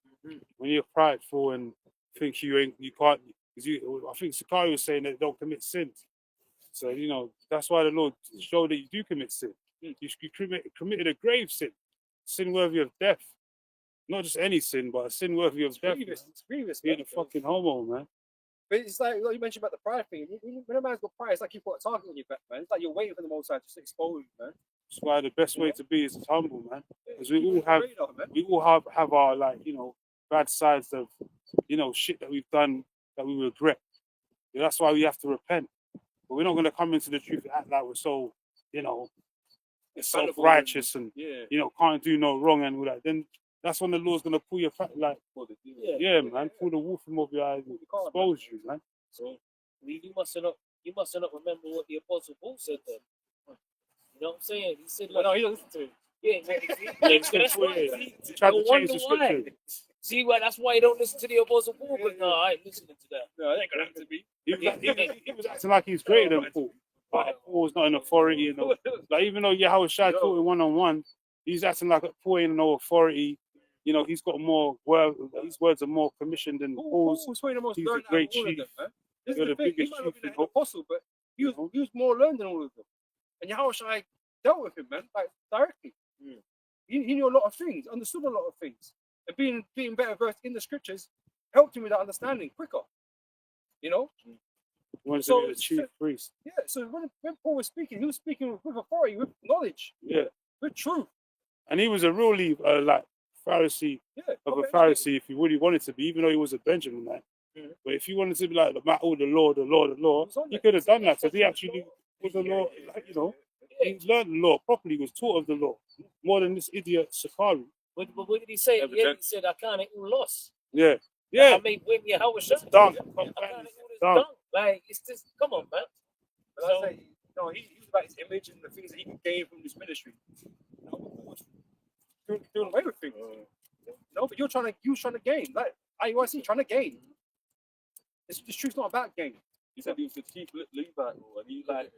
When you're prideful and think you can't, because I think Sakai was saying that don't commit sin. So that's why the Lord showed that you do commit sin. You committed a grave sin worthy of death. Not just any sin, but a sin worthy of death. It's grievous. Being Man. a fucking homo, man. But it's like you mentioned about the pride thing. When a man's got pride, it's like you've got a target on your back, man. It's like you're waiting for the Most High to expose you, man. That's why the best way to be is humble, man. Because we all have our bad sides of shit that we've done that we regret. That's why we have to repent. But we're not going to come into the truth and act like we're so self-righteous and can't do no wrong and all that. Then that's when the Lord's going to pull your man, pull the wolf from over your eyes and expose you, man. So you must not remember what the Apostle Paul said then. You know what I'm saying? He said, no, he doesn't listen to it. Yeah, that's why. He tried to change the scripture. See why? That's why you don't listen to the Apostle Paul. But no, I ain't listening to that. No, it ain't gonna happen to me. He was acting like he's greater than Paul. But Paul's not an authority, Like even though Yahweh Shai taught him one-on-one, he's acting like Paul ain't no authority. He's got more words. His words are more commissioned than Paul's. Paul's the most He's learned a great out of all of chief. them, man. This You're is the thing. biggest He might not chief be in an apostle, but he was more learned than all of them. And Yahweh Shai dealt with him, man, like directly. He knew a lot of things, understood a lot of things, and being better versed in the scriptures helped him with that understanding quicker. You know. He wanted to be the chief priest. Yeah. So when Paul was speaking, he was speaking with authority, with knowledge, with truth. And he was a really Pharisee of a Pharisee if he really wanted to be, even though he was a Benjaminite. But if he wanted to be like the Lord, he could have done that because he actually was the law, he learned the law properly, he was taught of the law more than this idiot Sakari. But what did he say? He said, I kind of lost. Yeah. I made with me how was shut done. Done. Like, it's just, come on, man. But I say, he was about his image and the things that he could gain from this ministry. Doing away with things. But you're trying to gain. Like IUIC trying to gain. This truth's not about gain. He said he was the chief Levite, and he like.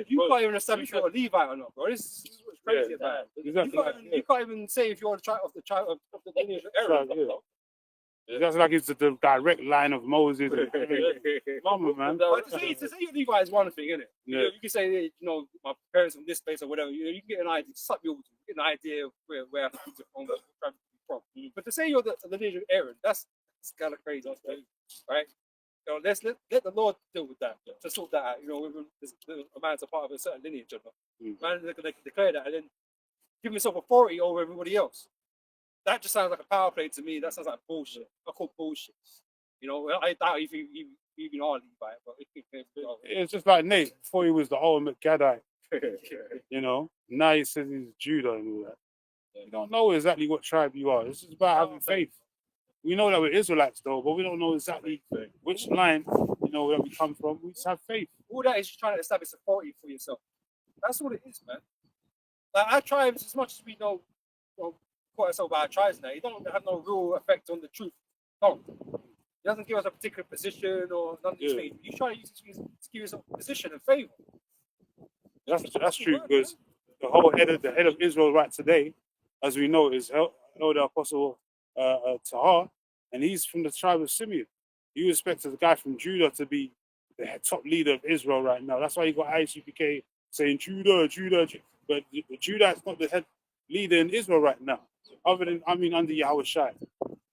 You can't even establish if you're a Levite or not, bro. This is what's crazy about it. You can't even say if you're the child of the lineage of Aaron. That's like it's the direct line of Moses. Mama, man. But to say you're Levite is one thing, isn't it? Yeah. You can say, you know, my parents from this place or whatever. You know, you can get an idea. You get an idea of where I'm from. But to say you're the lineage of Aaron, that's kind of crazy, right? You know, let the Lord deal with that to sort that out. You know, whether a man's a part of a certain lineage or not. Man, they can declare that and then give himself authority over everybody else. That just sounds like a power play to me. That sounds like bullshit. I call bullshit. You know, I doubt if you even are Levite, but it's just like Nate before he was the ultimate Gadite. You know, now he says he's Judah and all that. You don't know exactly what tribe you are. This is about having faith. We know that we're Israelites though, but we don't know exactly which line, you know, where we come from. We just have faith. All that is just trying to establish authority for yourself. That's what it is, man. Like our tribes, as much as we know, well, quite ourselves by our tribes now, it don't have no real effect on the truth. No. It doesn't give us a particular position or none of these things. You try to use it to give us a position and favor. That's true, because the whole head of Israel right today, as we know, is Elder Apostle Tahar, and he's from the tribe of Simeon. You expect the guy from Judah to be the top leader of Israel right now. That's why you got ICPK saying Judah, but Judah is not the head leader in Israel right now. Other than, under Yahweh Shai.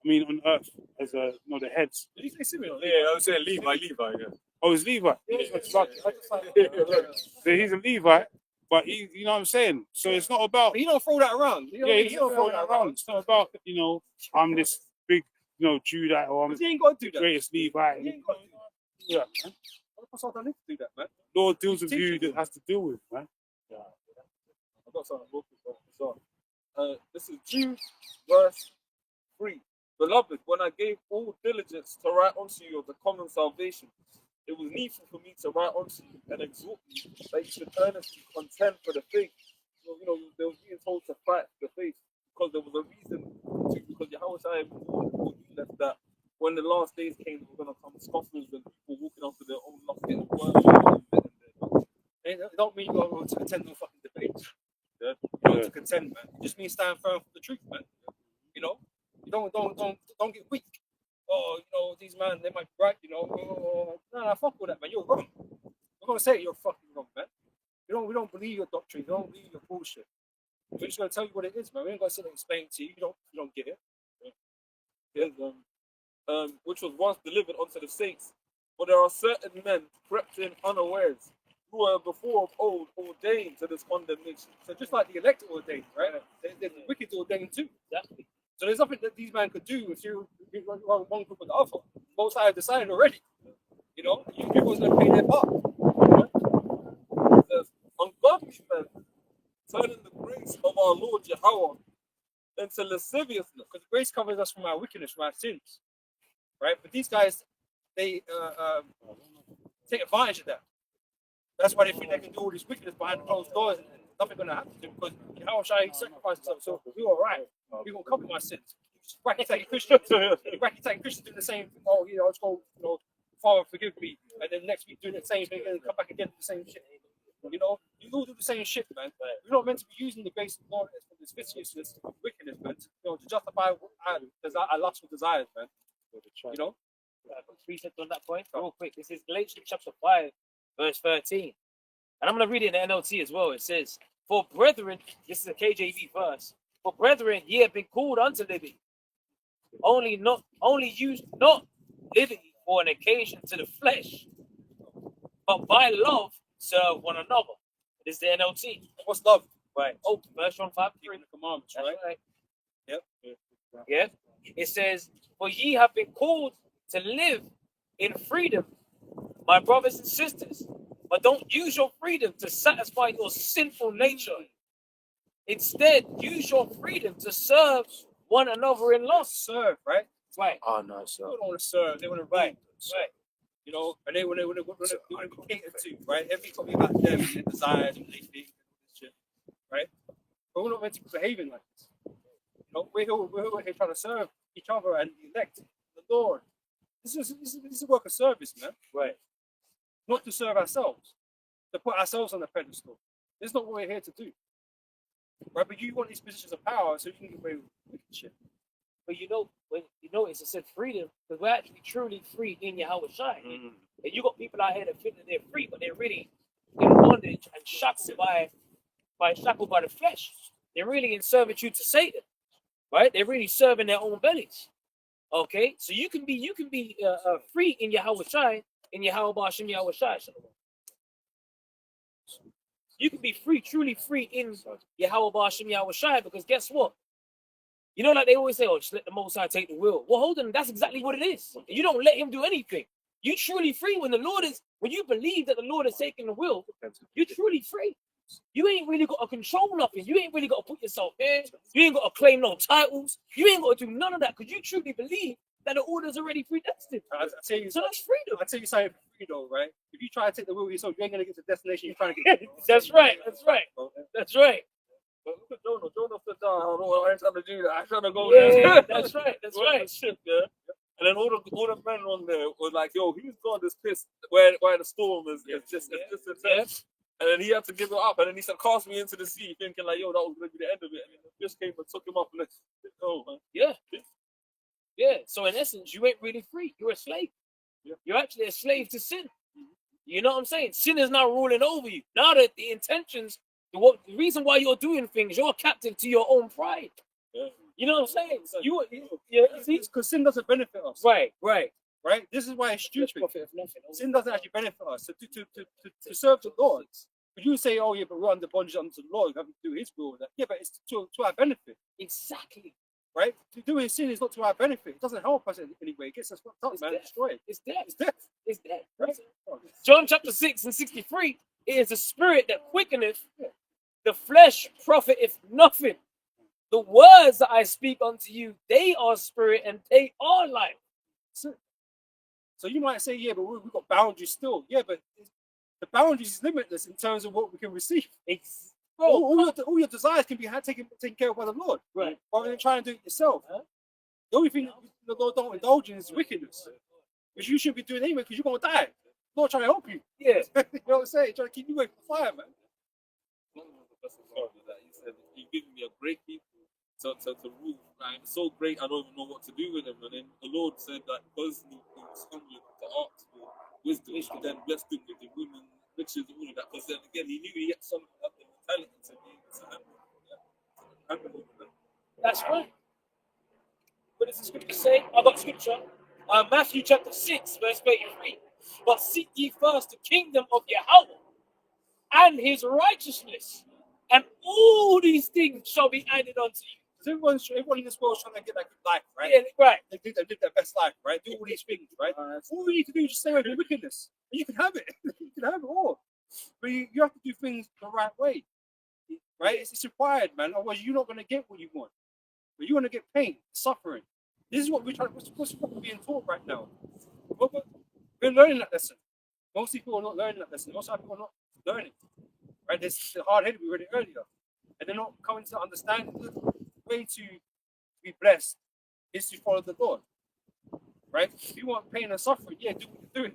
On earth as the heads. Did you say Simeon? Yeah, I was saying Levi, yeah. Oh, it's Levi. Yeah, So he's a Levite, but you know what I'm saying. So it's not about. He don't throw that around. He don't throw that around. It's not about I'm this big Judite or I'm he ain't got to do that. greatest Levite. He ain't got to do that. Yeah, man. I don't need to do that, man. Lord deals with you that has to deal with, man. I've got something more to this is Jude, verse 3. Beloved, when I gave all diligence to write unto you of the common salvation, it was needful for me to write unto you and exhort you that you should earnestly contend for the faith. They were being told to fight for the faith because there was a reason to, because Yahweh warned that when the last days came, there were going to come scoffers and people walking after their own lust. It don't mean you got to attend no fucking debates. Yeah. You got to contend, man. It just means stand firm for the truth, man. You know, you don't get weak. Oh, these men, they might be right. No, fuck all that, man. You're wrong. We're gonna say you're fucking wrong, man. We don't believe your doctrine. We don't believe your bullshit. We're just gonna tell you what it is, man. We ain't gonna sit there and explain it to you. You don't get it. Yes, which was once delivered unto the saints. For there are certain men crept in unawares, who were before of old ordained to this condemnation. So just like the elect ordained, right? The wicked ordained too. Exactly. So there's nothing that these men could do if you run one group or the other. Both sides decided already. You people's gonna pay their part. Ungodly men turning the grace of our Lord Yahweh into lasciviousness. Because grace covers us from our wickedness, from our sins. Right? But these guys, they take advantage of that. That's why they think they can do all this wickedness behind the closed doors and nothing gonna happen to them because Yahweh Shai sacrificed himself. So we're all right. We're gonna cover my sins. Racky Christians doing the same thing. Oh, let's go, Father, forgive me. And then next week doing the same thing and come back again to the same shit. You all do the same shit, man. We're not meant to be using the grace of God for this viciousness, wickedness, man. To justify our lustful desires, man. Precept on that point, real quick. This is Galatians chapter 5, verse 13. And I'm going to read it in the NLT as well. It says, for brethren, this is a KJV verse, for brethren, ye have been called unto liberty. Only use not liberty for an occasion to the flesh, but by love serve one another. This is the NLT. What's love? Right. Oh, verse 5, 3. The commandments, That's right? right. Yep. Yeah. It says, for ye have been called to live in freedom, my brothers and sisters. But don't use your freedom to satisfy your sinful nature. Instead, use your freedom to serve one another in love. Serve, right? Right. Oh no, sir. People don't want to serve. They want to right. And they want to be catered to, right? Everything's talking about them and their desires and they think shit, right? But we're not meant to be behaving like this. We're here trying to serve each other and elect the Lord. This is a work of service, man. Right. not to serve ourselves, to put ourselves on the pedestal. This is not what we're here to do. Right? But you want these positions of power so you can get away with wicked shit. But you know, when you notice it said freedom, because we're actually truly free in Yahweh Shai. Mm. And you got people out here that think that they're free, but they're really in bondage and shackled by the flesh. They're really in servitude to Satan, right? They're really serving their own bellies. Okay, so you can be free in Yahweh Shai, in Yahweh Bashim Yahweh Shai. You can be free, truly free in Yahweh Bashim Yahweh Shai, because guess what? You know, like they always say, oh, just let the Most High take the wheel. Well, hold on, that's exactly what it is. You don't let him do anything. You truly free when when you believe that the Lord is taking the wheel, you're truly free. You ain't really got to control nothing. You ain't really got to put yourself there. You ain't got to claim no titles. You ain't got to do none of that because you truly believe that the order's already predestined. So that's freedom. I tell you something for free though, right? If you try to take the wheel yourself, you ain't gonna get to the destination you're trying to get to. That's right. That's right. That's right. But look at Jonah. Jonah said, "I don't know. I ain't trying to do that. I'm trying to go Yeah, there." that's right. That's Go on right. the ship, yeah. And then all the men on there were like, "Yo, who's God is pissed where the storm is just intense." And then he had to give it up. And then he said, "Cast me into the sea," thinking like, "Yo, that was gonna be the end of it." And then the fish came and took him up. And then, oh man, Yeah. So in essence, you ain't really free. You're a slave. Yeah. You're actually a slave to sin. You know what I'm saying? Sin is now ruling over you. Now that the intentions, the reason why you're doing things, you're captive to your own pride. Yeah. You know what I'm saying? See? Because sin doesn't benefit us. Right. Right? This is why it's stupid. Profit of nothing. Sin doesn't actually benefit us. So to serve the Lord. But you say, oh yeah, but we're under bondage unto the Lord, we have to do his will. Yeah, but it's to our benefit. Exactly. Right? To do his sin is not to our benefit. It doesn't help us in any way. It gets us fucked up, It's man. death. Destroy it. It's death. It's death. It's death. Right? John chapter 6 and 63, it is the spirit that quickeneth, the flesh profiteth nothing. The words that I speak unto you, they are spirit and they are life. So you might say, yeah, but we've got boundaries still. Yeah, but the boundaries is limitless in terms of what we can receive. All your desires can be taken care of by the Lord. Right. Rather than trying to do it yourself. Huh? The only thing the Lord don't indulge in is wickedness. Which you shouldn't be doing anyway because you're going to die. The Lord trying to help you. Yeah. You know what I'm saying? Trying to keep you away from fire, man. He said, "He given me a great people to rule. I'm so great, I don't even know what to do with them." And then the Lord said that because he was humbling to ask for wisdom, he then blessed him with the women, riches, and all of that. Because then again, he knew he had some of the mentality to be able to handle them. That's right. What does the scripture say? I got scripture. Matthew chapter 6, verse 33. But seek ye first the kingdom of Yahweh and his righteousness, and all these things shall be added unto you. So everyone in this world is trying to get that good life, right? Yeah, right. They live their best life, right? Do all these things, right? All we need to do is just stay away from wickedness. And you can have it. You can have it all. But you have to do things the right way, right? It's required, man. Otherwise, you're not going to get what you want. But you're going to get pain, suffering. This is what we're trying. What's being taught right now? We're learning that lesson. Most people are not learning that lesson. Most people are not learning. Right? This the hard-headed we read it earlier, and they're not coming to understand the way to be blessed is to follow the Lord. Right? If you want pain and suffering, yeah, do what you're doing.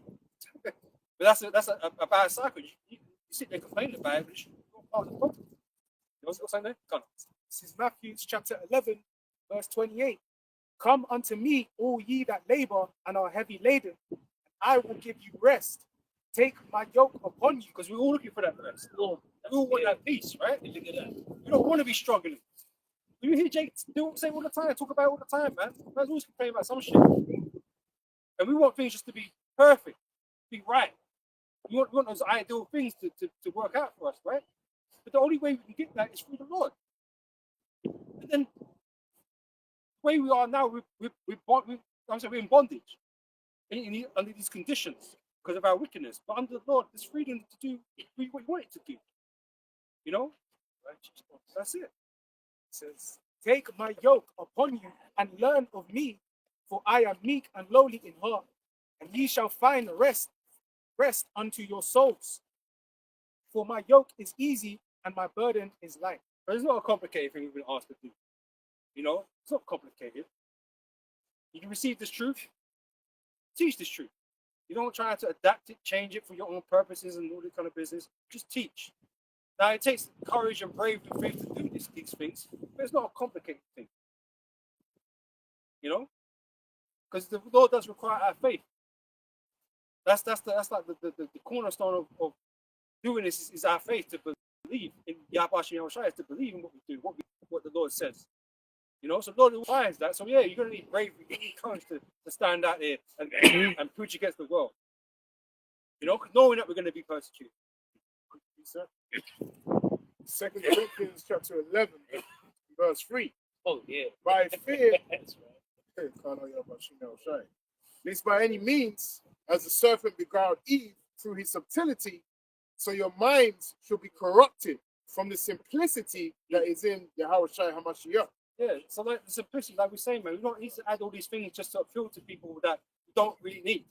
But that's a bad cycle. You sit there complaining about it, but you're not part of the problem. You know what's saying there? Come on. This is Matthew chapter 11, verse 28. Come unto me, all ye that labor and are heavy laden, and I will give you rest. Take my yoke upon you. Because we're all looking for that rest. We all want that peace, right? Look at that. We don't want to be struggling. You hear Jake say all the time, talk about it all the time, man. Man's always complaining about some shit. And we want things just to be perfect, be right. We want those ideal things to work out for us, right? But the only way we can get that is through the Lord. And then the way we are now, we're in bondage under these conditions because of our wickedness. But under the Lord, there's freedom to do what you want it to do. You know? That's it. It says, take my yoke upon you and learn of me, for I am meek and lowly in heart, and ye shall find rest unto your souls. For my yoke is easy and my burden is light. But it's not a complicated thing we've been asked to do. You know, it's not complicated. You can receive this truth, teach this truth. You don't try to adapt it, change it for your own purposes and all that kind of business. Just teach. Now it takes courage and bravery and faith to do these things, but it's not a complicated thing. You know, because the Lord does require our faith. That's like the cornerstone of doing this is our faith, to believe in Yahweh Shai, is to believe in what we do, what the Lord says. You know, so the Lord requires that. So yeah, you're gonna need bravery, you need courage to stand out there and preach against the world. You know, knowing that we're gonna be persecuted. Second Corinthians chapter 11, verse 3. Oh yeah. By fear, That's right. lest by any means, as the serpent beguiled Eve through his subtlety, so your minds should be corrupted from the simplicity that is in Yahweh Shai Hamashiach. Yeah, so like the simplicity, like we're saying, man, we don't need to add all these things just to appeal to people that we don't really need.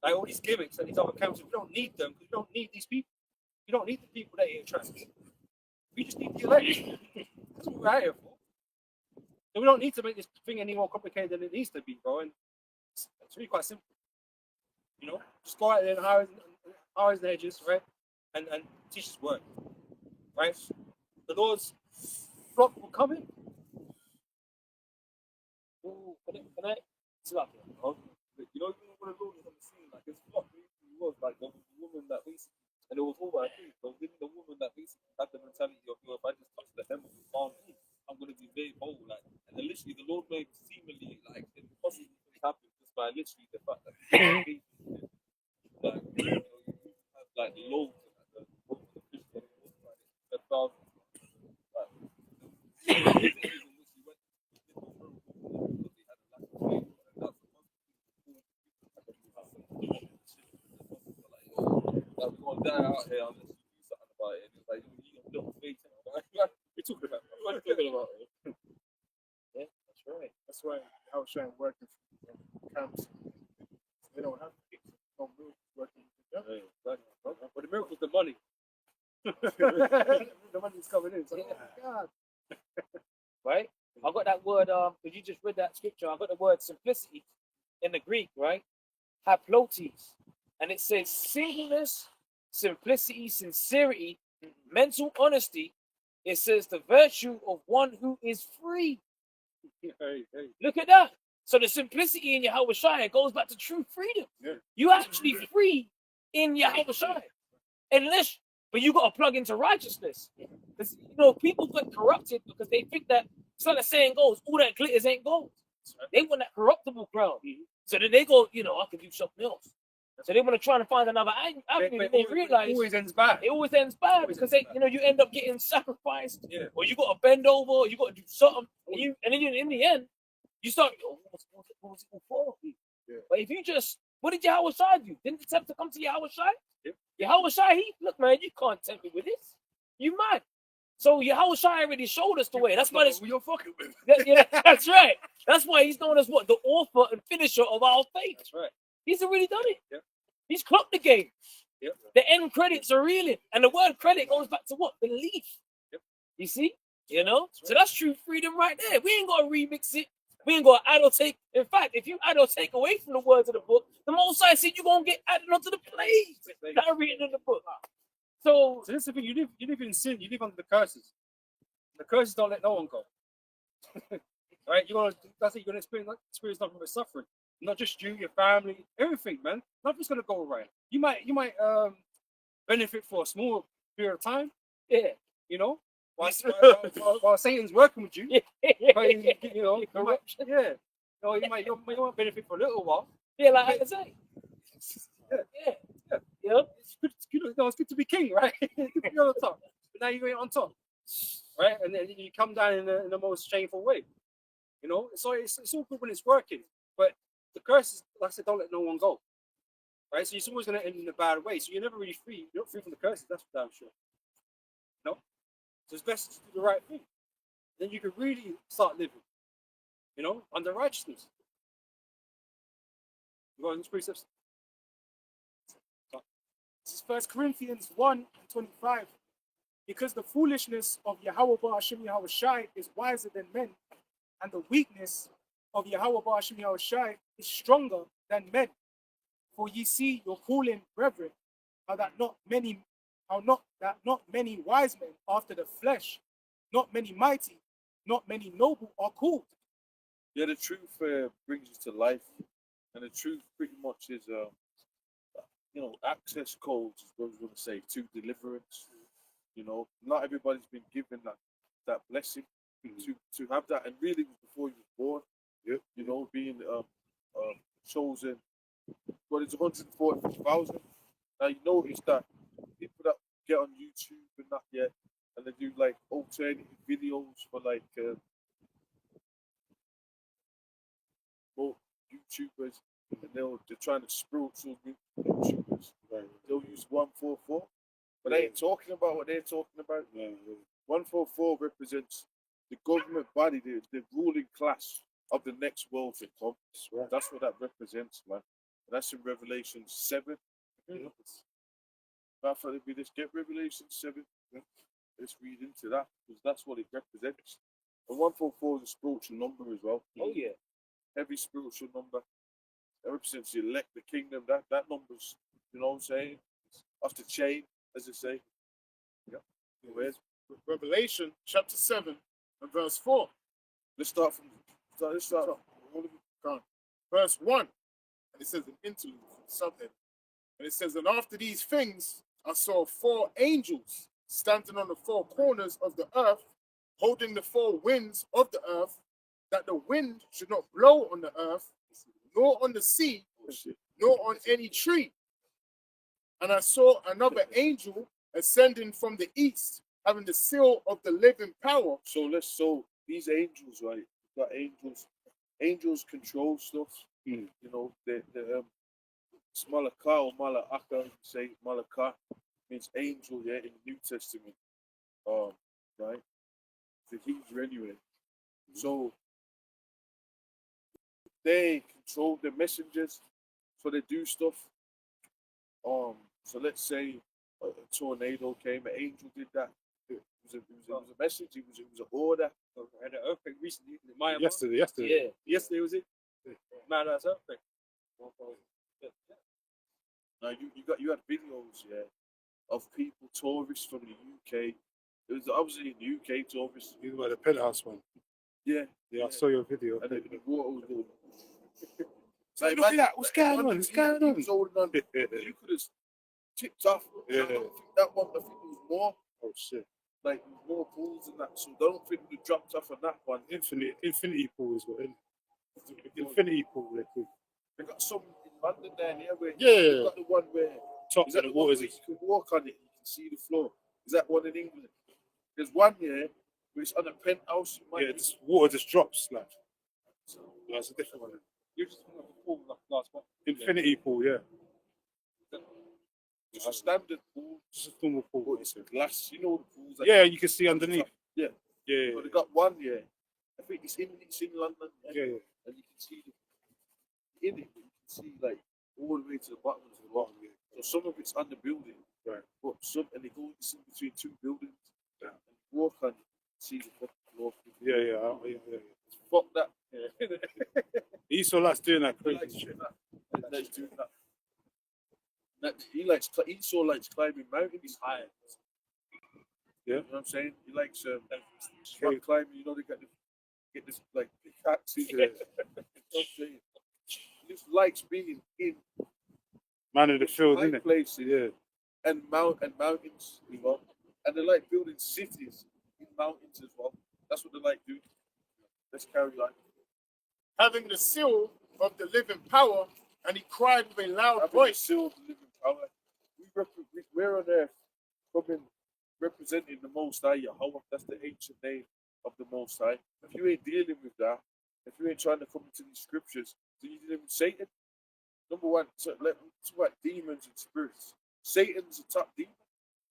Like all these gimmicks and these other councils, we don't need them because we don't need these people. We don't need the people that eat trash. We just need the elect. That's what we're here for. So we don't need to make this thing any more complicated than it needs to be, bro. And it's really quite simple. You know, just go out there and highways and edges, right? And teach His word, right? The Lord's flock will come in. Ooh, can I? Slap it. You know, when the Lord was on the scene, like his flock really was like there was a woman that basically, and it was all about faith. But within the woman that basically had the mentality of, yo, if I just touch the hem of his garment, I'm gonna be made whole. Like, and then literally the Lord made seemingly like impossible things happen just by literally the fact that faith, like, you know, you have like loads of the Christian, like 1,000, like, like we're gonna die out here unless you do something about it. And it's like you got little faith in it. Like, we're talking about. What are you talking about? Yeah, that's right. That's why Yahweh Shai working from camps. They don't have to fix it. No miracles working with them. Yeah, exactly. But the miracle's the money. The money's coming in. So, oh my God. Right? I got that word, because you just read that scripture, I got the word simplicity in the Greek, right? Haplotes. And it says singleness, simplicity, sincerity, mental honesty. It says the virtue of one who is free. Hey. Look at that. So the simplicity in Yahweh Shai goes back to true freedom. Yeah. You actually free in Yahweh Shai. Unless, but you got to plug into righteousness. Because, you know, people get corrupted because they think that, it's like the saying goes, all that glitters ain't gold. They want that corruptible crown. So then they go, you know, I can do something else. So they want to try and find another avenue. But They realize it always ends bad. it always ends bad Always because ends they, you know, you end up getting sacrificed, Yeah. or you got to bend over, or you got to do something, and then in the end, you start, oh, what was it for? Yeah. But if you just, what did Yahweh Shai do? Didn't it attempt to come to Yahweh Shai? Yep. Yahweh Shai, look, man, you can't tempt me with this. You mad? So Yahweh Shai already showed us the way. That's why who you're fucking with. that's right. That's why he's known as what? The author and finisher of our faith. That's right. He's already done it. Yep. He's clocked the game. Yep. The end credits are reeling. And the word credit goes back to what? Belief. Yep. You see? You know? That's So that's true freedom right there. We ain't got to remix it. We ain't got to add or take. In fact, if you add or take away from the words of the book, the Most High said you're going to get added onto the plays that are written in the book. So So this is the thing, you live in sin, you live under the curses. The curses don't let no one go. Right? That's it, you're gonna experience nothing but suffering. Not just you, your family, everything, man. Nothing's gonna go right. You might benefit for a small period of time, yeah. you know, while Satan's working with you. But, you know, Corruption. yeah. You might benefit for a little while. Yeah, like I say. Yeah. Yeah. You know? It's good to be king, right? It's good to be on the top. But now you ain't on top, right? And then you come down in the most shameful way. You know, so it's all good when it's working, but the curses, like I said, don't let no one go, right? So it's always going to end in a bad way. So you're never really free. You're not free from the curses. That's for damn sure. No, so it's best to do the right thing. Then you can really start living, you know, under righteousness. You got any precepts? This is 1 Corinthians 1:25. Because the foolishness of Yahweh Ba'ashem Yahweh Shai is wiser than men, and the weakness of Yahweh Ba'ashem Yahweh Shai is stronger than men. For ye see your calling, brethren, how not many wise men after the flesh, not many mighty, not many noble are called. Yeah, the truth brings you to life, and the truth pretty much is, access codes is what I was going to say to deliverance. Not everybody's been given that blessing to have that, and really it was before you was born. Yep. Being chosen. But it's 140,000. Now you notice that people that get on YouTube and that yet, and they do like alternative videos for like YouTubers, and they're trying to spiritual YouTubers. Right. They'll use 144, but they ain't talking about what they're talking about. 144 represents the government body, the ruling class of the next world to come. Right. That's what that represents, man. And that's in Revelation 7. I thought we just get Revelation 7. Let's read into that, because that's what it represents. And 144 is a spiritual number as well. Oh yeah. Heavy spiritual number. That represents the elect, the kingdom. That number's, you know what I'm saying? Off the chain, as they say. Yeah. Where's Revelation chapter 7 and verse 4. Let's start from verse 1. And it says an interlude from something. And it says, and after these things, I saw 4 angels standing on the 4 corners of the earth, holding the 4 winds of the earth, that the wind should not blow on the earth, nor on the sea, nor on any tree. And I saw another angel ascending from the east, having the seal of the living power. So these angels, right? Got angels. Angels control stuff. The it's Malakah or Mala'aka, say Malakah means angel, in the New Testament. Right? The Hebrew anyway. So they control the messengers, so they do stuff. So let's say a tornado came, an angel did that. It was a message, it was an order. I had an earthquake recently in Myanmar. Yesterday. Yeah, yesterday was it? Man, that's earthquake. Now you had videos, of people, tourists from the UK. It was obviously in the UK tourists. You know the penthouse one. Yeah. I saw your video. And the water was going. So look at that. What's going on? What's going on? You could have tipped off. Yeah. I think that one, I think there was more. Oh shit. Like more pools and that. So I don't think they dropped off on that one. Infinity pool is what. Infinity pool. They got some in London there near where. Yeah. They got the one where Top is of that the one water. where you can walk on it, you can see the floor. Is that one in England? There's one here where it's on a penthouse. This water just drops like. No, it's a different one. You just want to pool like last one. Infinity pool, yeah. It's a standard pool. Just a normal pool. But it's glass. You know the pools. Yeah, you can see underneath. Yeah. Yeah. But they got one here. I think it's in London. Yeah. And you can see in it. You can see like all the way to the bottom. So some of it's on the building. Right. But some, and they go in between 2 buildings. Yeah. And you walk on it, see the fucking floor. Yeah. Fuck that. He so likes doing that He crazy likes shit. doing that. He so likes climbing mountains. High. Yeah. You know what I'm saying? He likes rock climbing. You know, they get this like pickaxes. You know what I'm saying? He just likes being in Man of the field, isn't it? places. Yeah. And mountains as well. And they like building cities in mountains as well. That's what they like doing. Let's carry on. Having the seal of the living power, and he cried with a loud Having voice. the seal of the living power. We're on earth coming representing the Most High Yahweh. That's the ancient name of the Most High. If you ain't dealing with that, if you ain't trying to come into these scriptures, then you're dealing with Satan. Number one, so let's talk about demons and spirits. Satan's the top demon.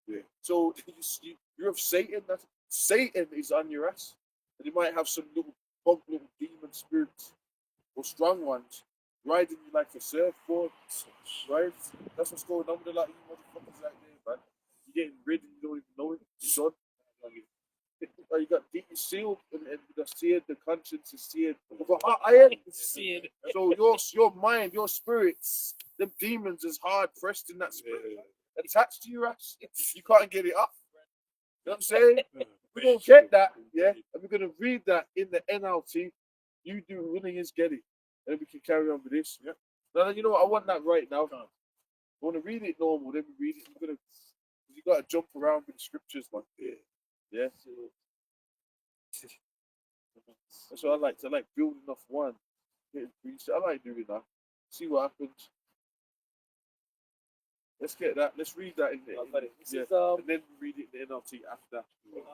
Yeah. So you have Satan. Satan is on your ass, and you might have some little demon spirits or strong ones riding you like a surfboard, right? That's what's going on with a lot of you motherfuckers out there, man. You're getting rid and you don't even know it. Son. Like you got deep sealed, and the seared, the conscience is seared. With a hot iron. Seared. So your mind, your spirits, them demons is hard pressed in that spirit. Attached to your ass. You can't get it up. You know what I'm saying? We're gonna get that, yeah, and we're gonna read that in the NLT. You do winning is get it. And we can carry on with this. Yeah. Now you know what? I want that right now. I want to read it normal, then we read it. We're gonna you gotta jump around with the scriptures, man. Yeah. That's what I like. I like building off one. I like doing that. See what happens. Let's get that. Let's read that in there. This Yeah. is, And then we read it in the NLT after.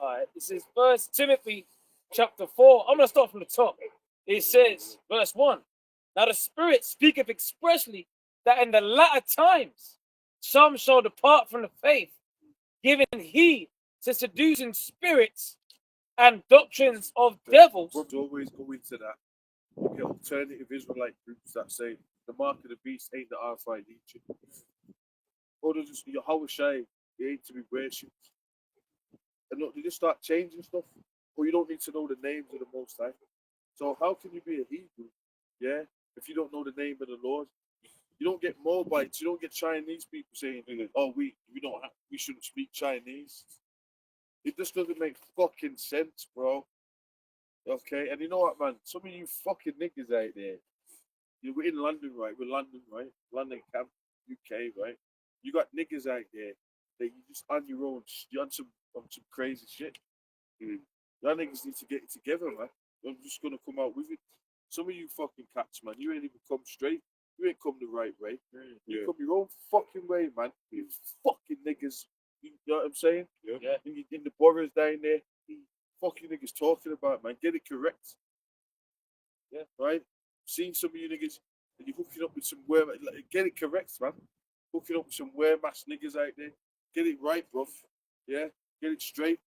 all right, this is First Timothy chapter 4. I'm going to start from the top. It says, verse 1. Now the Spirit speaketh expressly that in the latter times some shall depart from the faith, giving heed to seducing spirits and doctrines of devils. We'll always go into that. You get alternative Israelite groups that say the mark of the beast ain't the RFID chip. Or there's just Yahweh Shai, it ain't to be worshipped. And look, they just start changing stuff. Or you don't need to know the names of the Most High. So how can you be a Hebrew, yeah, if you don't know the name of the Lord? You don't get Moabites, you don't get Chinese people saying, oh, we shouldn't speak Chinese. It just doesn't make fucking sense, bro. Okay, and you know what, man? Some of you fucking niggas out there, we're in London, right? We're London, right? London camp, UK, right? You got niggas out there that you just on your own, you're on some crazy shit. Y'all niggas need to get it together, man. I'm just gonna come out with it. Some of you fucking cats, man, you ain't even come straight. You ain't come the right way. You come your own fucking way, man. You fucking niggas. You know what I'm saying? Yeah. In the boroughs down there, fucking niggas talking about, man. Get it correct. Yeah, right? Seen some of you niggas and you're hooking up with some get it correct, man. Hooking up with some wear-mask niggas out there. Get it right, bruv. Yeah? Get it straight.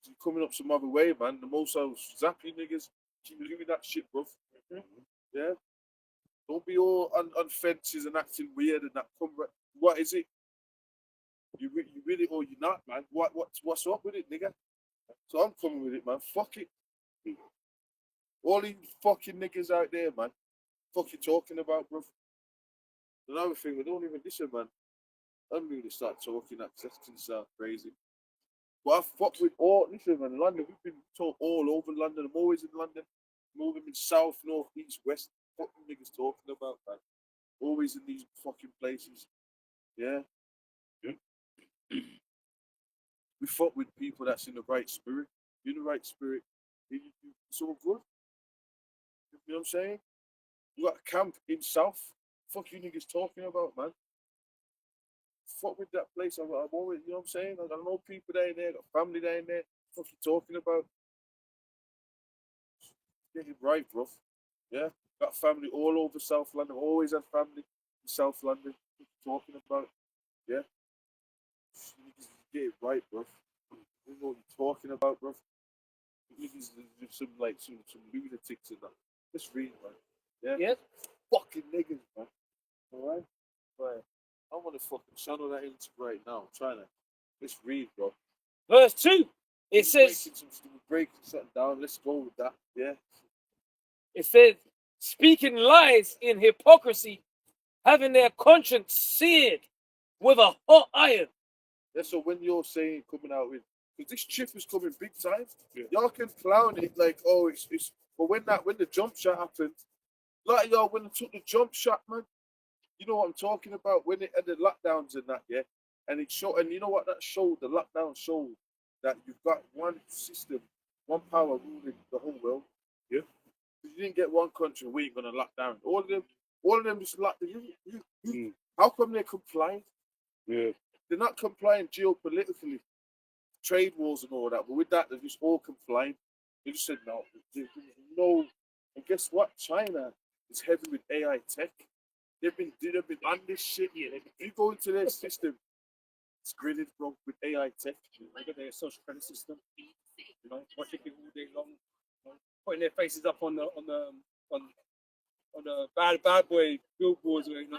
You're coming up some other way, man. The most zappy niggas keep doing that shit, bruv. Yeah? Don't be all on fences and acting weird and that. What is it? You with it or you not, man? What's up with it, nigga? So I'm coming with it, man. Fuck it. All these fucking niggas out there, man. Fuck you talking about, bruv. Another thing, we don't even listen, man. I don't really start talking that can sound crazy. But I fuck with all, listen, man, London, we've been told all over London. I'm always in London. I'm always in south, north, east, west. What the niggas talking about, man? Always in these fucking places. Yeah? We fuck with people that's in the right spirit. You're in the right spirit. It's all good. You know what I'm saying? You got a camp in south. Fuck you niggas talking about, man. Fuck with that place. I'm always, you know what I'm saying? I know people down there, got family down there. Fuck you talking about? Get it right, bro. Yeah? Got family all over South London. Always had family in South London. What you talking about? Yeah? Get it right, bro. You know what you're talking about, bro. Niggas some lunatics and that. Let's read, man. Yeah? Yes. Fucking niggas, man. Alright? Right. I want to fucking channel that into right now. I'm trying to. Let's read, bro. Verse 2. It says, breaking something down. Let's go with that. Yeah. it says, speaking lies in hypocrisy, having their conscience seared with a hot iron. Yeah, so when you're saying coming out with, because this chip is coming big time, y'all can clown it like, oh, it's. But when the jump shot happened, like y'all when they took the jump shot, man, you know what I'm talking about. When it had the lockdowns and that, yeah, and it showed, and you know what that showed? The lockdown showed that you've got one system, one power ruling the whole world. Yeah, you didn't get one country. We ain't gonna lock down. All of them just locked. How come they're complying? Yeah. They're not complying geopolitically, trade wars and all that. But with that, they're just all complying. They just said no. No. And guess what? China is heavy with AI tech. They've been on this shit. Yeah, you go into their system, it's gridded, bro, with AI tech. Look at their social credit system. You know, watching people all day long, you know, putting their faces up on the bad boy billboards, you know,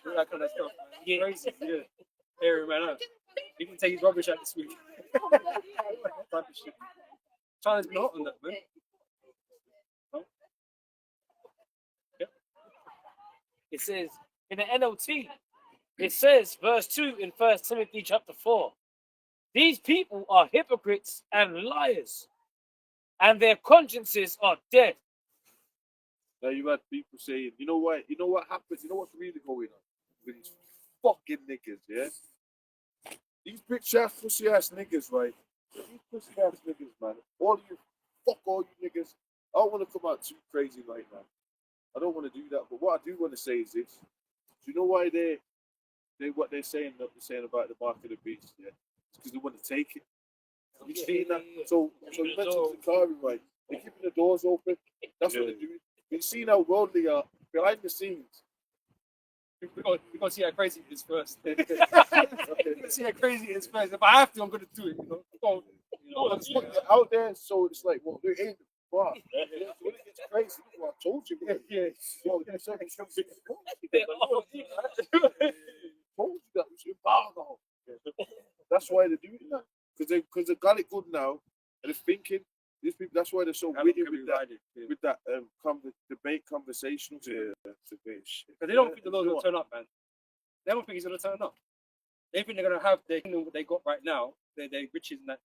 all that kind of stuff. Man. Yeah, crazy. Yeah, Harry man, you can take his rubbish out this week. China's been hot on that, man. It says in the NLT, it says, verse 2 in 1 Timothy chapter 4, these people are hypocrites and liars, and their consciences are dead. Now you had people saying, you know what? You know what happens? You know what's really going on with these fucking niggas, yeah? These bitch ass pussy ass niggas, right? These pussy ass niggas, man. All you niggas. I don't want to come out too crazy right now. I don't want to do that. But what I do want to say is this: do you know why they what they're saying about the mark of the beast? Yeah, it's because they want to take it. You've seen that. So you mentioned Zakari, right? They're keeping the doors open. That's what they're doing. You've seen how worldly they are behind the scenes. We got to see how crazy it is first. We got to see how crazy it is first. If I have to, I'm going to do it. I'm just putting it out there, so it's like, well, they ain't fuck. When it gets crazy, I told you. Yeah. Yo, that's something. Told you that was embargo. That's why they're doing that, because they got it good now, and they're thinking. These people, that's why they're so witty with that debate conversational. Debate shit. Because they don't think the Lord's going to turn up, man. They don't think he's going to turn up. They think they're going to have their kingdom, what they got right now, their riches and that,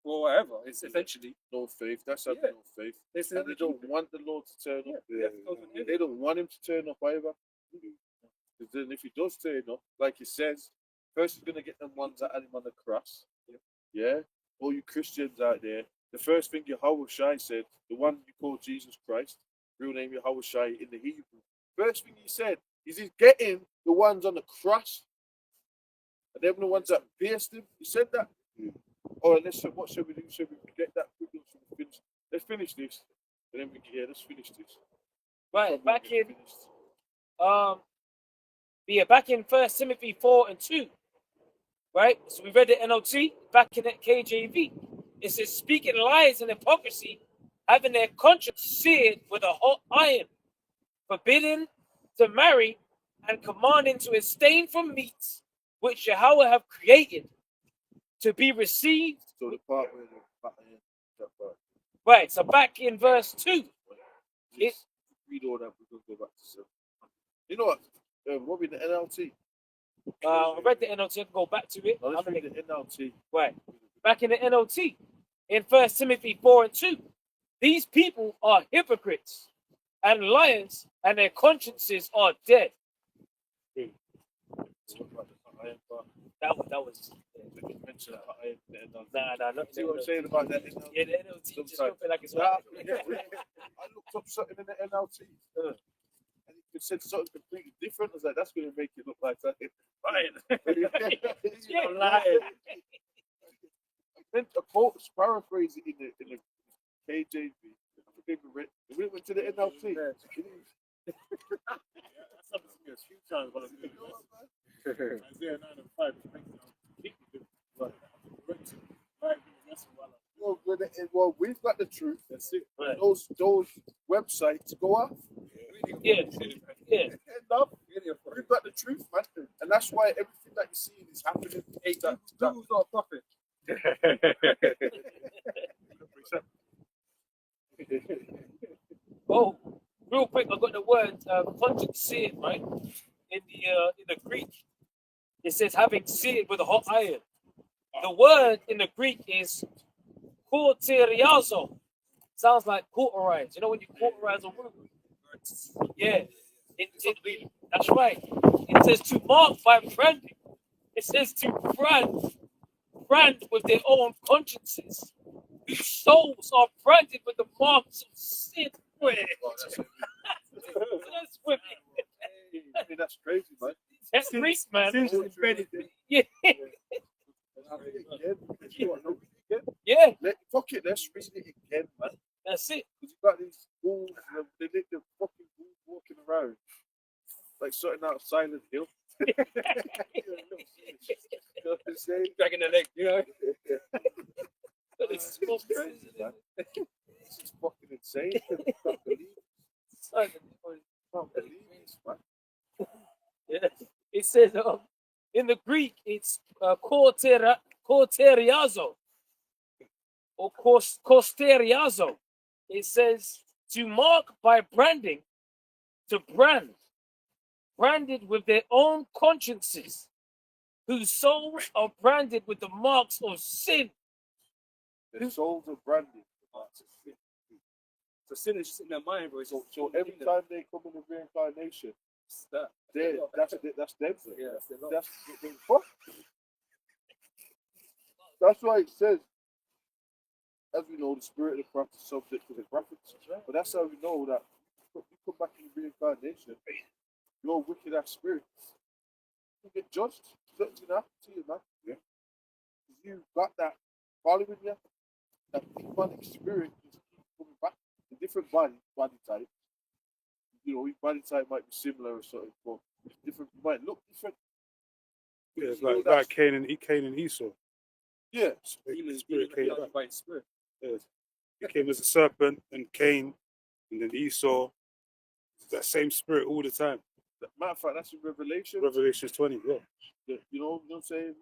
or whatever. It's essentially no faith. That's having no faith. And they don't want the Lord to turn up. They don't want him to turn up either. Because then if he does turn up, like he says, first he's going to get them ones that had him on the cross. Yeah? All you Christians out there, the first thing Yahweh Shai said, the one you call Jesus Christ, real name Yahweh Shai in the Hebrew, first thing he said is he's getting the ones on the cross. And them the ones that pierced him. He said that. Oh, and let's what should we do? Should we get that quickly? Let's finish this. And then let's finish this. Right, back in 1 Timothy 4 and 2. Right? So we read the NLT, back in the KJV. It says, speaking lies and hypocrisy, having their conscience seared with a hot iron, forbidding to marry, and commanding to abstain from meats which Yahweh have created, to be received. So the part where right, so back in verse 2. Read all that, we're going to go back to 7. You know what we in the NLT? I read the NLT, I can go back to it. Let's read the NLT. Right. Back in the NLT, in 1 Timothy 4 and 2, these people are hypocrites and liars, and their consciences are dead. That was. Nah. See what I'm saying about that? Yeah, the NLT just don't feel like it's I looked up something in the NLT, and it said something completely different. I was like, that's going to make it look like that. You're lying. I meant a quote, paraphrase it in the KJV. We went to the NLT. Isaiah 9 and 5 well, we've got the truth. That's it. Right. Those websites go off. Yeah. Enough. We've got the truth, man, and that's why everything that you're seeing is happening. Who's not a prophet? Oh, real quick, I got the word conscience seared, right? In the Greek, it says having seared with a hot iron. The word in the Greek is kauteriazo. Sounds like cauterize. You know when you cauterize a wound? Yeah. That's right. It says to mark by branding. It says to brand with their own consciences. These souls are branded with the marks of sin. That's wicked. I mean, that's crazy, man. That's Greek, man. Yeah. Yeah. Fuck it, let's read it again, man. That's it. Because you've got these fools, they let the fucking fools walking around like something out of Silent Hill. You know what I'm saying? Dragging their leg, you know? This is crazy, man. This is fucking insane. I can't believe it, man. Yeah. It says in the Greek it's Corteriazo or Costeriazo. It says to mark by branding, to brand, branded with their own consciences, whose souls are branded with the marks of sin. Their souls are branded. So sin is just in their mind, bro. So every time they come in the reincarnation, that's them. Yeah, That's what? That's why it says, as we know, the spirit of the prophet is subject to the prophets. But that's how we know that you come back in reincarnation, your wicked ass spirit, you get judged. Something's gonna happen to you, man. Yeah. You got that following you, that demonic spirit is coming back in different body type. You know, each body type might be similar or something, but it's different. It might look different. Yeah, it's You know, like that's- Cain and Esau. Yeah. Spirit came back. by spirit. Yeah. He came as a serpent, and Cain, and then Esau. It's that same spirit all the time. Matter of fact, that's in Revelation. Revelations 20. Yeah. You know what I'm saying?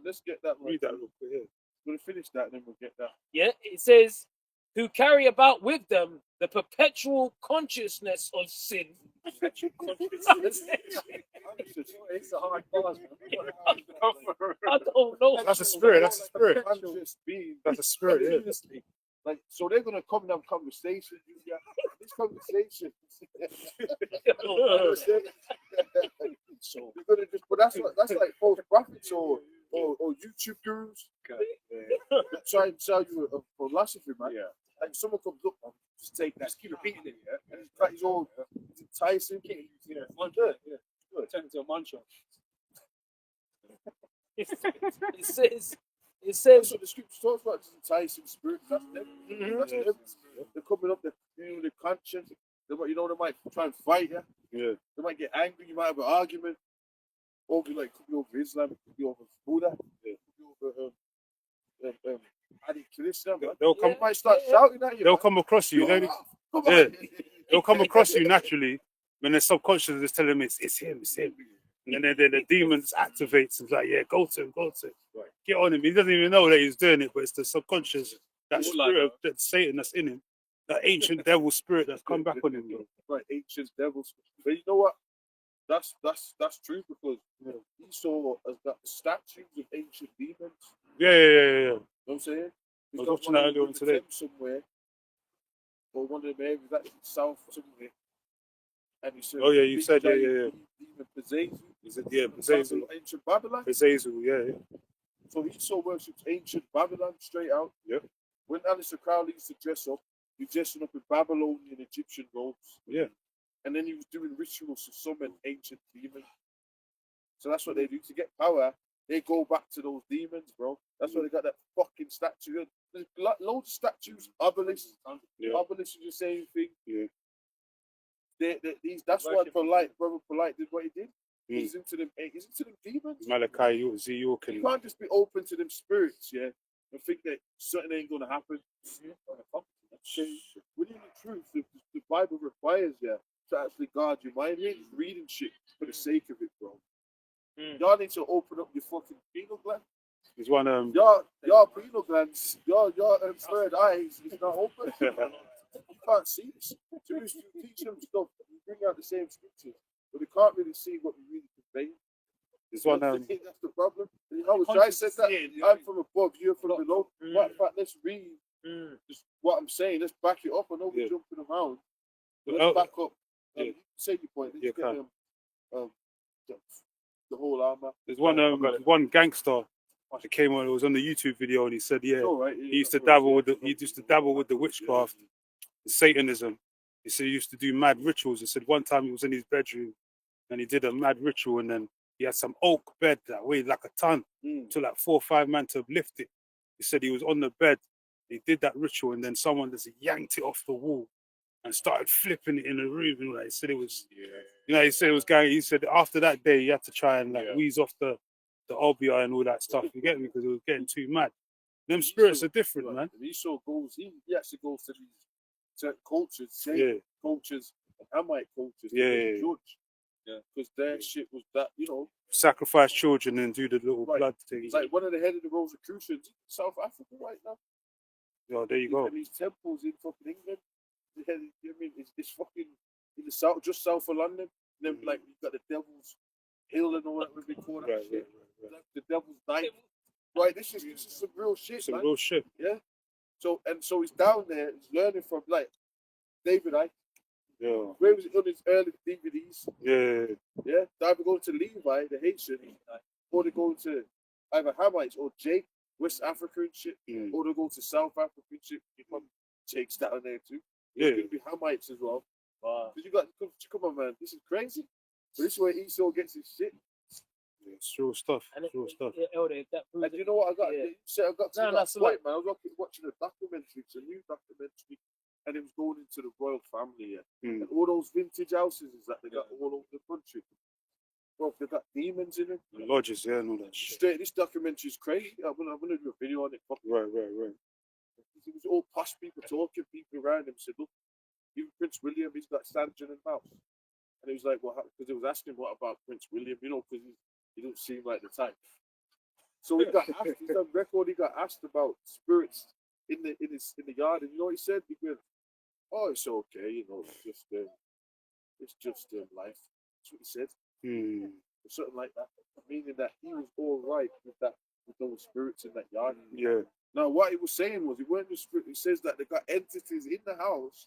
Let's get that. Read that real quick. Yeah. We're gonna finish that, and then we'll get that. Yeah, it says, who carry about with them the perpetual consciousness of sin. It's a hard pause, man. I don't know. That's a spirit. That's a spirit. Conscious being. That's a spirit. Yeah. Like, so they're gonna come and have conversations. Yeah, this conversation. So they're gonna just, but that's like false prophets or YouTube gurus. They try and sell you a philosophy, man. Yeah. Like someone comes up and just take that, just keep repeating it, yeah, and it's all enticing. Yeah, mantra. Yeah, turn into a mantra. It That's says, what the scripture talks about. Just enticing spirits. That's them. That's them. They're coming up. They're conscious. They might try and fight you. Yeah. They might get angry. You might have an argument. Or be like, could be over Islam, could be over Buddha, could be over Adi Krishna. They'll come. You might start shouting at you. They'll man. come across you. Come Yeah. on. They'll come across you naturally when their subconscious is telling them it's him. And then the demons activates and like, yeah, go to him. Right. Get on him. He doesn't even know that he's doing it, but it's the subconscious, that spirit of that Satan that's in him, that ancient devil spirit that's come back on him. Bro. Right, ancient devils. But you know what? That's true because Esau has got statues of ancient demons. Yeah. You know what I'm saying? I was watching that earlier on today. Somewhere, or one of them areas actually south somewhere. And he said, Oh, yeah, you said, yeah. Demon Pezazu. Is it, yeah, Pezazu. Ancient Babylon. Pezazu, yeah. So Esau worships ancient Babylon straight out. Yep. When Alistair Crowley used to dress up, he dressed up in Babylonian Egyptian robes. Yeah. And then he was doing rituals to summon ancient demons. So that's what they do to get power. They go back to those demons, bro. That's why they got that fucking statue. There's loads of statues. Obelisks. Yeah. Obelisks is the same thing. Yeah. That's why Brother Polite did what he did. Mm. He's into them demons. Malachi, Z York, You and can't just be open to them spirits, yeah, and think that something ain't gonna happen. Within the truth, the Bible requires you to actually guard your mind. You ain't reading shit for the sake of it, bro. Y'all need to open up your fucking pineal gland. there's one Your pineal glands, your third eyes is not open. You can't see this. So you teach them stuff, you bring out the same scriptures, but they can't really see what you really convey. there's one That's the problem. You know, I said that I'm from above, you're from below. Matter of fact, let's read just what I'm saying. Let's back it up. I know we're jumping around. But let's back up. Say your point. Let's get the whole armor. There's one gangster that came on. It was on the YouTube video, and he said, yeah, All right, he used to dabble with the witchcraft, the Satanism. He said he used to do mad rituals. He said one time he was in his bedroom and he did a mad ritual, and then he had some oak bed that weighed like a ton, to like 4 or 5 men to lift it. He said he was on the bed, he did that ritual, and then someone just yanked it off the wall and started flipping it in the room. And like, he said it was, he said it was going. He said after that day he had to try and wheeze off the obia and all that stuff. You get me? Because it was getting too mad. Them spirits are different, man. And Esau goes, he actually goes to these cultures, cultures, Hamite cultures, Yeah. judge. Yeah. Because their shit was that, you know, Sacrifice children and do the little Right. blood thing. it's like one of the head of the Rosicrucians in South Africa right now. Yo, there you go. And these temples in fucking England. The head, you know what I mean, it's fucking in the south, just south of London. And then like you've got the Devil's Hill and all that what they call that Right, shit. right. Like, the Devil's Night. Right, this is some real shit, Some man. real shit. So he's down there, he's learning from like David Icke. Yeah, Where was it on his early DVDs? yeah. Yeah, they're either going to Levi, the Haitian, or they go to either Hamites or Jake, West African shit, Mm. or they go to South African shit. You probably Jake's down there too. Yeah. It's going to be Hamites as well. Because you got, come on, man, this is crazy. But this is where Esau gets his shit. Yeah, it's real stuff. And Real stuff. Elder, that And you know what I got? Yeah. You said I got to No, that that's point, man. I was watching a documentary, it's a new documentary, and it was going into the royal family, Mm. and all those vintage houses that they got all over the country. Bro, they got demons in them. The lodges, yeah, and all that shit. Straight, this documentary is crazy. I'm gonna do a video on it. Fuck it. Right. It was all posh people talking, people around him said, look, even Prince William, he's got Stanton and Mouse. And he was like, well, because they was asking what about Prince William, you know, because he don't seem like the type. So he got asked, he's on record, he got asked about spirits in the yard, and you know what he said? He went, oh, it's okay, you know, it's just life. That's what he said. Mm. Or something like that. Meaning that he was all right with those spirits in that yard. Yeah. Now, what he was saying was, he weren't just spirit. He says that they got entities in the house,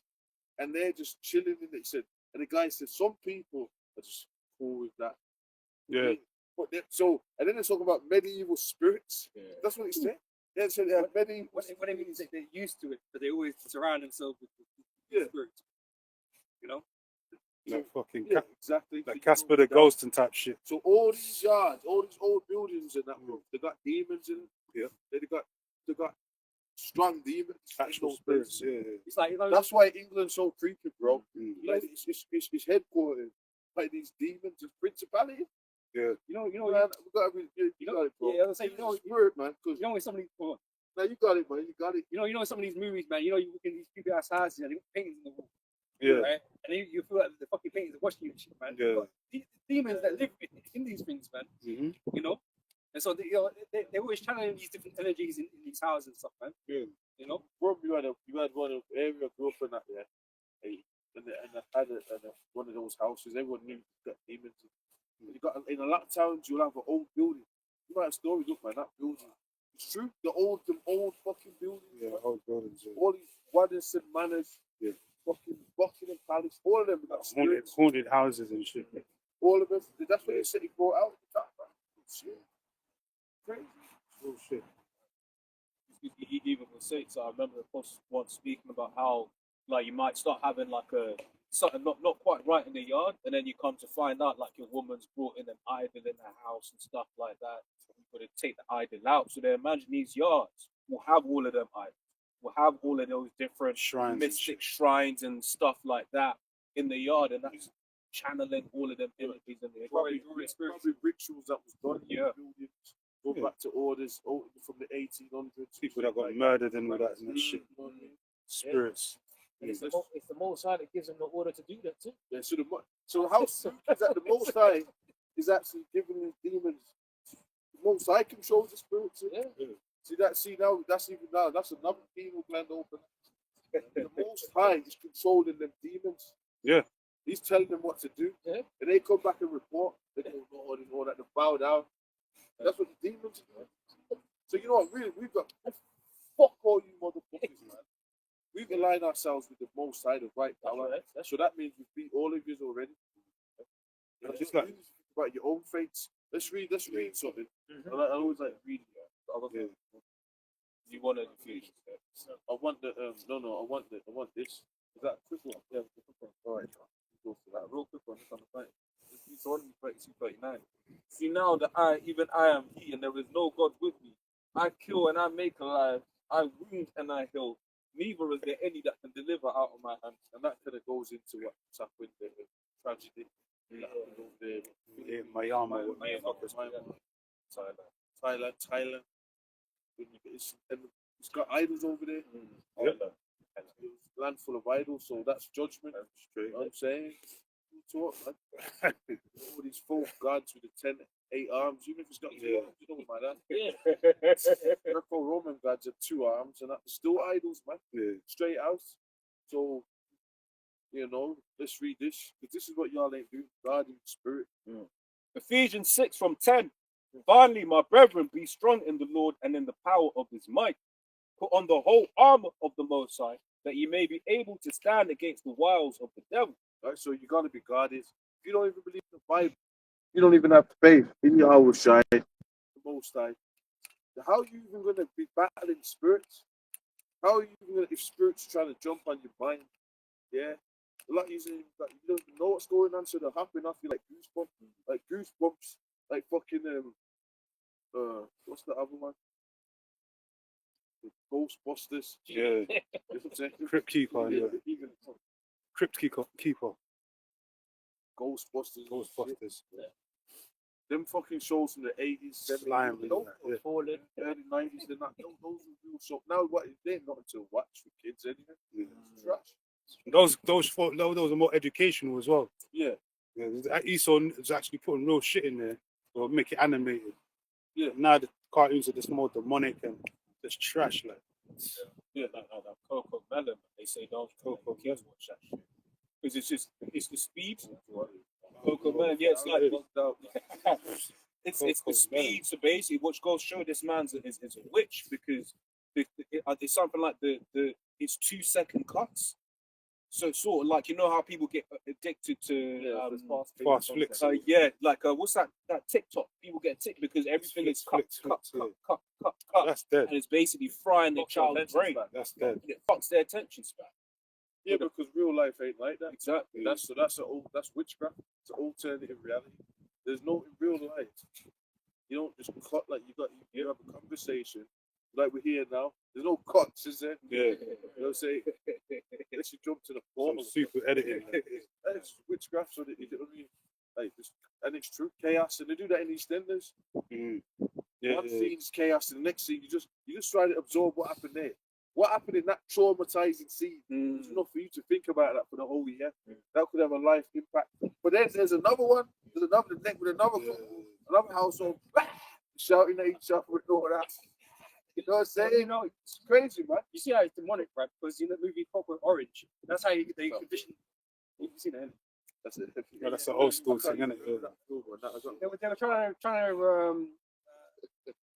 and they're just chilling in it. He said, and the guy said, some people are just cool with that. Yeah. But and then they're talking about medieval spirits. That's what he said. Yeah, so they have medieval. What it means is that they're used to it, but they always surround themselves with Yeah. spirits. You know? Like fucking Yeah, exactly. like Casper the Ghost and type shit. So all these yards, all these old buildings in that room, they got demons in them. Yeah. They got strong demons. in Actual those spirits, places. yeah. It's like, you know, That's why England's so creepy, bro. Mm. Like it's headquartered by these demons and principalities. Yeah. you know, Man, we got it, bro. yeah, I was saying, you know, Spirit, man. Because you know, when somebody, come on, now you got it, man. You got it. you know, in some of these movies, man, you know, you look in these people houses and they got paintings in the wall, Yeah. right? And you feel like the fucking paintings are watching you and shit, man. Yeah. But these demons that live in these things, man, Mm-hmm. you know? And so, they're always channeling these different energies in these houses and stuff, man. Yeah. You know? Bro, you had one of area I grew up in that there. And I had one of those houses. Everyone knew that demons. You got in a lot of towns, you'll have an old building. You might have stories, look, man, that building. It's true. The old fucking buildings. Yeah, man. old buildings. Yeah. All these Waddington Manors, Yeah. fucking Buckingham Palace, all of them got spirits. Haunted houses and shit. All of them. That's what they said he brought out. Shit. Crazy. Oh shit. Even with Saints, I remember the post once speaking about how like you might start having like a something not quite right in the yard, and then you come to find out like your woman's brought in an idol in the house and stuff like that. You got to take the idol out. So they imagine these yards will have all of them idols, will have all of those different Shrines and mystic shrines and stuff like that in the yard, and that's channeling all of them energies in the Probably rituals that was done in Yeah. the buildings. Go back to orders from the 1800s. People that got murdered and all that and that shit. You know what I mean? Spirits. And it's the Most High that gives them the order to do that too. Yeah, so how is that the Most High is actually giving these demons? The Most High controls the spirits. Yeah. See now that's another penal gland open. The Most High is controlling them demons. Yeah. He's telling them what to do. Yeah. And they come back and report. They don't know and all that. They bow down. That's what the demons do. So you know what? Really, we've got fuck all you motherfuckers, man. We've aligned ourselves with the Most High, the right power. That's So that means we beat all of you already. And Just just like- like about your own fates. Let's read something. I always like reading. Yeah. You want to defeat. I want the I want this. Is that a quick one? Yeah, it's a quick one. All right. Go for that. Real quick one. It's on the fight. It's on 32:39. See now that even I am he, and there is no God with me. I kill and I make alive. I wound and I heal. Neither is there any that can deliver out of my hand. And that kind of goes into what's happened, the tragedy. that happened over there. Yeah, Myanmar. Thailand. When you get it's got idols over there. Yeah. It's a land full of idols, so that's judgment. You know what I'm saying? talk, man. All these false gods with the 8 arms, even if it's got 2 arms, you don't mind that. Greco-Roman gods have 2 arms, and that's still idols, man. Yeah. Straight out. So, you know, let's read this, because this is what y'all ain't doing. God in spirit. Ephesians 6 from 10. Finally, my brethren, be strong in the Lord and in the power of his might. Put on the whole armor of the Most High, that ye may be able to stand against the wiles of the devil. Right? So you gotta be guarded. If you don't even believe in the Bible, you don't even have faith in Yahweh Shai, the Most High. How are you even gonna be battling spirits? How are you even gonna, if spirits trying to jump on your mind? Yeah. A lot using like, you don't even know what's going on, so they're hopping off you like goosebumps, like fucking what's the other one? The Ghostbusters. Yeah. You know what I'm saying? Crypt Keeper. Yeah. Even Crypt Keeper. Ghostbusters. Ghostbusters. Them fucking shows from the 80s, 70s, Slime. Yeah. early 90s, they're not, those are real shows. Now, what, they're not to watch for kids anyway. It's trash. Those are more educational as well. Yeah. Yeah, Esau is actually putting real shit in there, or make it animated. Yeah. Now the cartoons are just more demonic and just trash, like. Yeah, like Coco Melon. They say don't Coco kids watch that shit. Because it's the speed. Coco Melon, yeah, it's like it's the speed. So basically, what goes show this man's is a witch because it's something like it's 2-second cuts. So it's sort of like, you know how people get addicted to fast flicks. Yeah, like what's that TikTok? People get ticked because everything is cut. That's dead. And it's basically frying their child's brain. That's dead. It fucks their attention span. Yeah, because real life ain't like that. Exactly. That's witchcraft. It's an alternative reality. There's no in real life. You don't just cut like you have a conversation like we're here now. There's no cuts, is there? Yeah. You know what I'm saying? Let's jump to the portal. Super editing. It's witchcraft, so that you know what I mean? Like this, and it's true chaos, and they do that in EastEnders. Yeah, One scene's chaos, and the next scene you just try to absorb what happened there. What happened in that traumatizing scene? There's enough for you to think about that for the whole year. That could have a life impact. But then there's another one. There's another neck with another couple, another household shouting at each other and all that. You know what I'm saying? You know, it's crazy, man. You see how it's demonic, right? Because in the movie Clockwork Orange, that's how they condition. You've seen it. That's it. Yeah, that's an old school thing, isn't it? They were trying to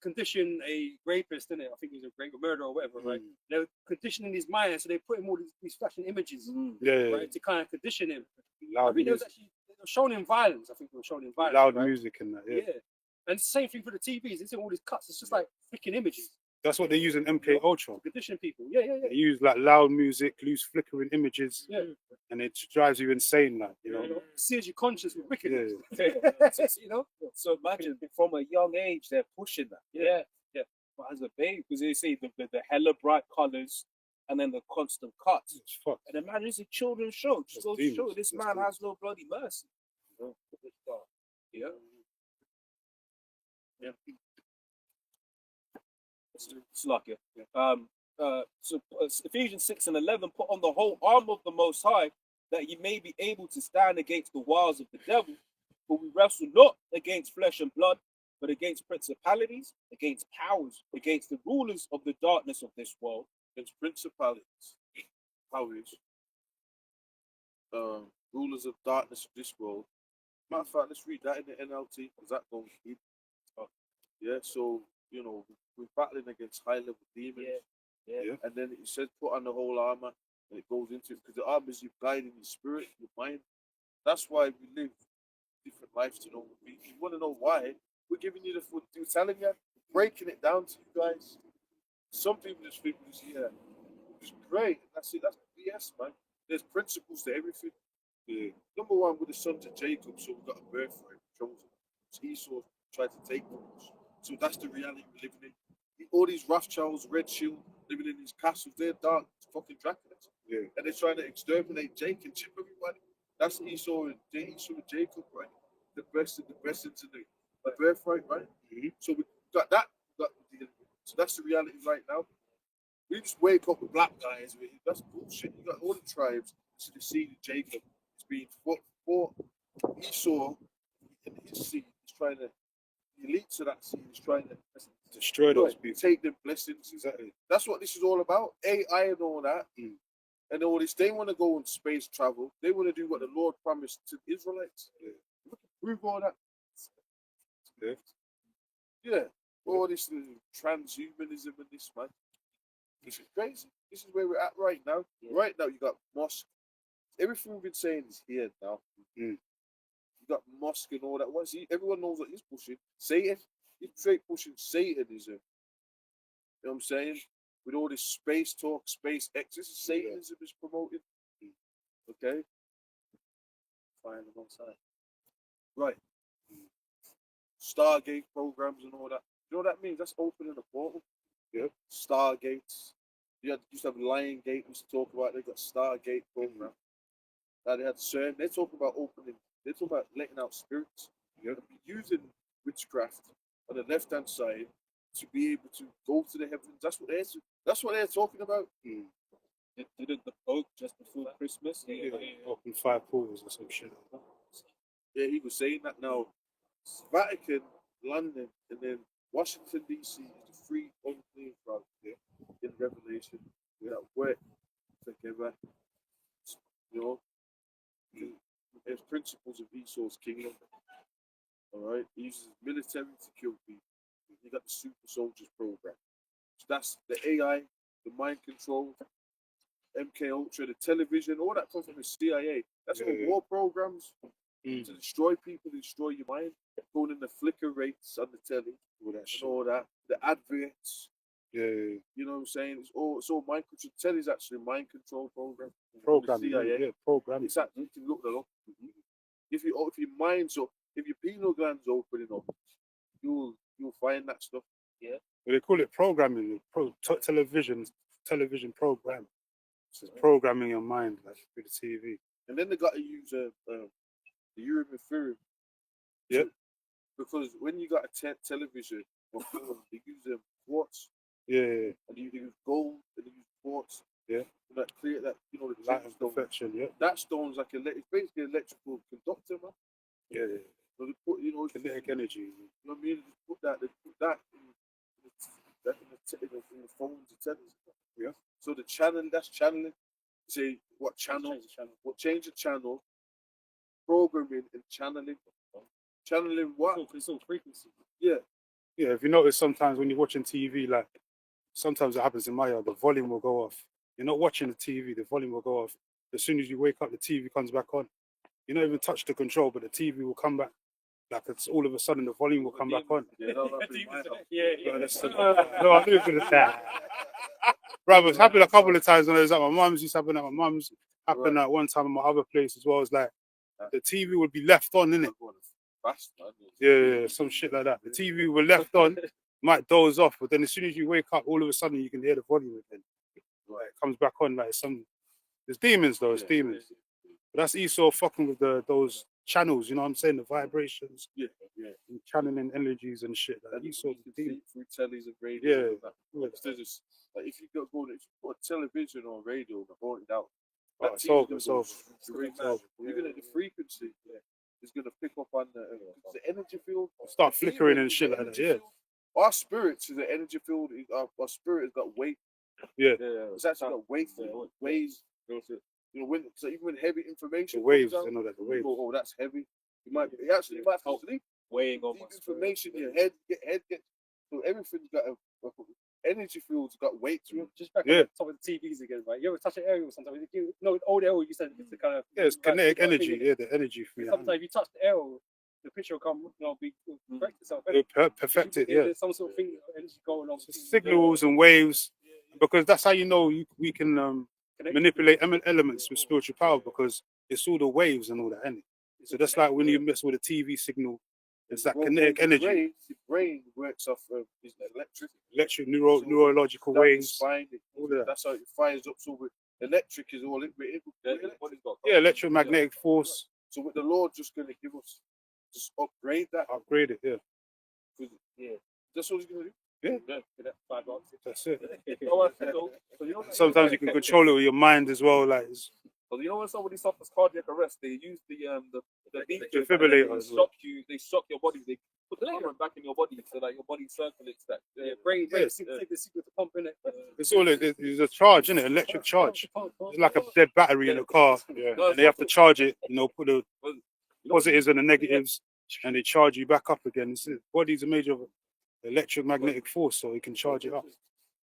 condition a rapist, didn't it? I think he was a murderer or whatever, right? They were conditioning his mind, so they put him all these flashing images, right, to kind of condition him. Loud I think music. they were showing him violence. I think they were showing him violence. Loud right? music and that, yeah. And it's the same thing for the TVs. It's all these cuts. It's just like freaking images. That's what they use in MK Ultra. Condition people. Yeah. They use like loud music, loose flickering images, Yeah. and it drives you insane, like, you know. Sears your conscience with wickedness. You know? So imagine from a young age they're pushing that. Yeah. But as a babe, because they say the hella bright colours and then the constant cuts. And imagine it's a children's show. Just goes to show this man has no bloody mercy. Yeah. It's lucky. So Ephesians 6 and 11, put on the whole arm of the Most High, that ye may be able to stand against the wiles of the devil. For we wrestle not against flesh and blood, but against principalities, against powers, against the rulers of the darkness of this world, against principalities, powers, rulers of darkness of this world. Matter of fact, let's read that in the NLT, because that goes deep. Yeah, so, you know, we're battling against high-level demons. Yeah. And then it says put on the whole armor, and it goes into it, because the armor is your guiding your spirit, your mind. That's why we live different lives, you know. If you want to know why, we're giving you the food, we're telling you, breaking it down to you guys. Some people just think this, it's great. That's it, that's BS, man. There's principles to everything. Yeah. Number one, we're the sons of Jacob, so we've got a birthright, chosen. So Esau tried to take from us. So that's the reality we're living in. All these Rothschilds, Red Shield, living in these castles, they're dark, fucking Draculas. Yeah. And they're trying to exterminate Jake and chip everybody. That's Esau and Jacob, right? The best and the blessings and the birthright, right? Mm-hmm. So we got that. So that's the reality right now. We just wake up with black guys. That's bullshit. You got all the tribes. So the seed of Jacob is being what Esau in his seed is trying to, the elites of that seed is trying to Destroy those people. take the blessings. Exactly. That's what this is all about. AI and all that. And all this. They want to go on space travel. They want to do what the Lord promised to the Israelites. Look, prove all that. Yeah. All this transhumanism and this, man. This is crazy. This is where we're at right now. Right now, you got mosque. Everything we've been saying is here now. You got mosque and all that. Everyone knows what he's pushing. Satan. He's straight pushing Satanism. You know what I'm saying? With all this space talk, space X, this is Satanism is promoted. Okay? Fine alongside. Right. Stargate programs and all that. You know what that means? That's opening a portal. Yeah. Stargates. You used to have Lion Gate, we used to talk about. They got Stargate program. Now they had CERN. They talk about opening. They talk about letting out spirits. You're using witchcraft on the left hand side to be able to go to the heavens. That's what they're talking about. Didn't the Pope just before Christmas? Open 5 portals or some shit. Yeah, he was saying that now. Vatican, London, and then Washington DC is the 3 unclean crowd in Revelation that work together. You know, there's principles of Esau's kingdom. All right, he uses military to kill people. You got the super soldiers program. So that's the AI, the mind control, MK Ultra, the television, all that comes from the CIA. That's all war programs to destroy people, to destroy your mind. Going in the flicker rates on the telly, all that, the adverts. You know what I'm saying? It's all mind control. Telly's actually a mind control program. Programming, CIA. programming. It's actually, you can look that up. If your mind's up, if your pineal gland's opening up, you'll find that stuff. Yeah. Well, they call it programming. Television program. So it's programming your mind like through the TV. And then they got to use the urim and theorem. Yep. Because when you got a television or film, they use quartz. Yeah. And you use gold and you use quartz. Yeah. That clear that the light and perfection. Yeah. That stone's like it's basically an electrical conductor, man. Yeah. So they put, kinetic energy. You know what I mean? They put that in the phones and tellies. Yeah. So the channel, that's channeling. Say what channel? Change the channel. Programming and channeling. Channeling what? It's all frequency. Yeah. Yeah. If you notice, sometimes when you're watching TV, like sometimes it happens in my yard, the volume will go off. You're not watching the TV, the volume will go off. As soon as you wake up, the TV comes back on. You don't even touch the control, but the TV will come back. Like it's all of a sudden the volume will come back on. Yeah, No, I knew it was that. Bro, it's happened a couple of times when I was at my mum's. Used to happen at my mum's. Happened at one time at my other place as well. It's like the TV would be left on, innit? Yeah, some shit like that. The TV will left on, might doze off, but then as soon as you wake up, all of a sudden you can hear the volume again. Like, it comes back on like there's demons though, it's demons. But that's Esau fucking with those channels, you know what I'm saying? The vibrations, and channeling energies and shit. Like Esau through tellies and radio. Yeah. Like if you put a television or radio and hold it out, it's over. You're gonna the frequency is gonna pick up on the energy field. Start flickering and shit like that. Yeah. Our spirits is the energy field. Our spirit has got weight. Yeah. It's actually got weight. Waves. You know, so even when heavy information, the waves, out, you know that the waves. Oh, that's heavy. You might have to sleep. Weighing on deep information in your head. So everything's got a energy field's got weight to it. Just back on the top of the TVs again, right? You ever touch an aerial sometimes? Old aerial, you said it's the kind of it's kinetic energy. Yeah, the energy for you. Sometimes if you touch the aerial, the picture will come, correct itself. Perfect it, yeah. There's some sort of thing, energy going on. Signals and waves, because that's how you know we can manipulate elements with spiritual power, because it's all the waves and all that, isn't it? So that's like when you mess with a TV signal, it's that kinetic energy. The brain works off electric, neurological waves. Spine, all that. That's how it fires up. So with electric is all it. Yeah, electromagnetic force. So with the Lord, just going to give us, just upgrade that. Upgrade it, yeah. That's all He's going to do. Yeah. That's it. Sometimes you can control it with your mind as well, like Because you know when somebody suffers cardiac arrest, they use the Defibrillator as well. They shock your body. They put the current back in your body so that your body circulates that. Brain, Yes. take the secret to pump in it. It's all it's a charge, isn't it? Electric charge. It's like a dead battery in a car, and they have to charge it. Put the positives and the negatives, and they charge you back up again. The body's a major electromagnetic force, so it can charge it up.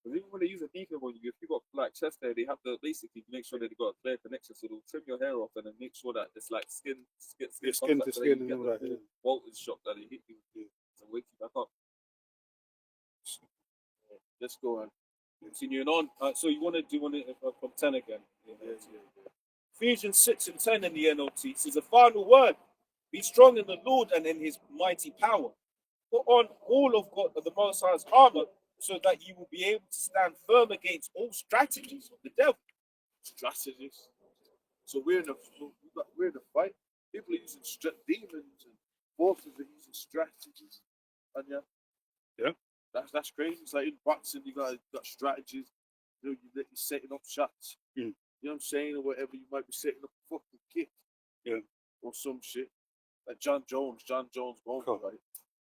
Because even when they use a defib on you, if you've got like chest hair, they have to basically make sure that they've got a clear connection. So they'll trim your hair off and then make sure that it's like skin Skin contact, to so skin you and get all the that. full Yeah. voltage shock that they hit you to wake you back up. Let's go on. Continuing on. So you want to do one from 10 again? Ephesians 6 and 10 in the NLT says a final word. Be strong in the Lord and in his mighty power. Put on all of God of the Most High's armor so that you will be able to stand firm against all strategies of the devil. Strategies. So we're in a fight. People are using demons and forces are using strategies. And Yeah. That's crazy. It's like in boxing, you got strategies. You're setting up shots. Mm. You know what I'm saying? Or whatever, you might be setting up a fucking kick. Yeah. Or some shit. Like John Jones won, Cool. right?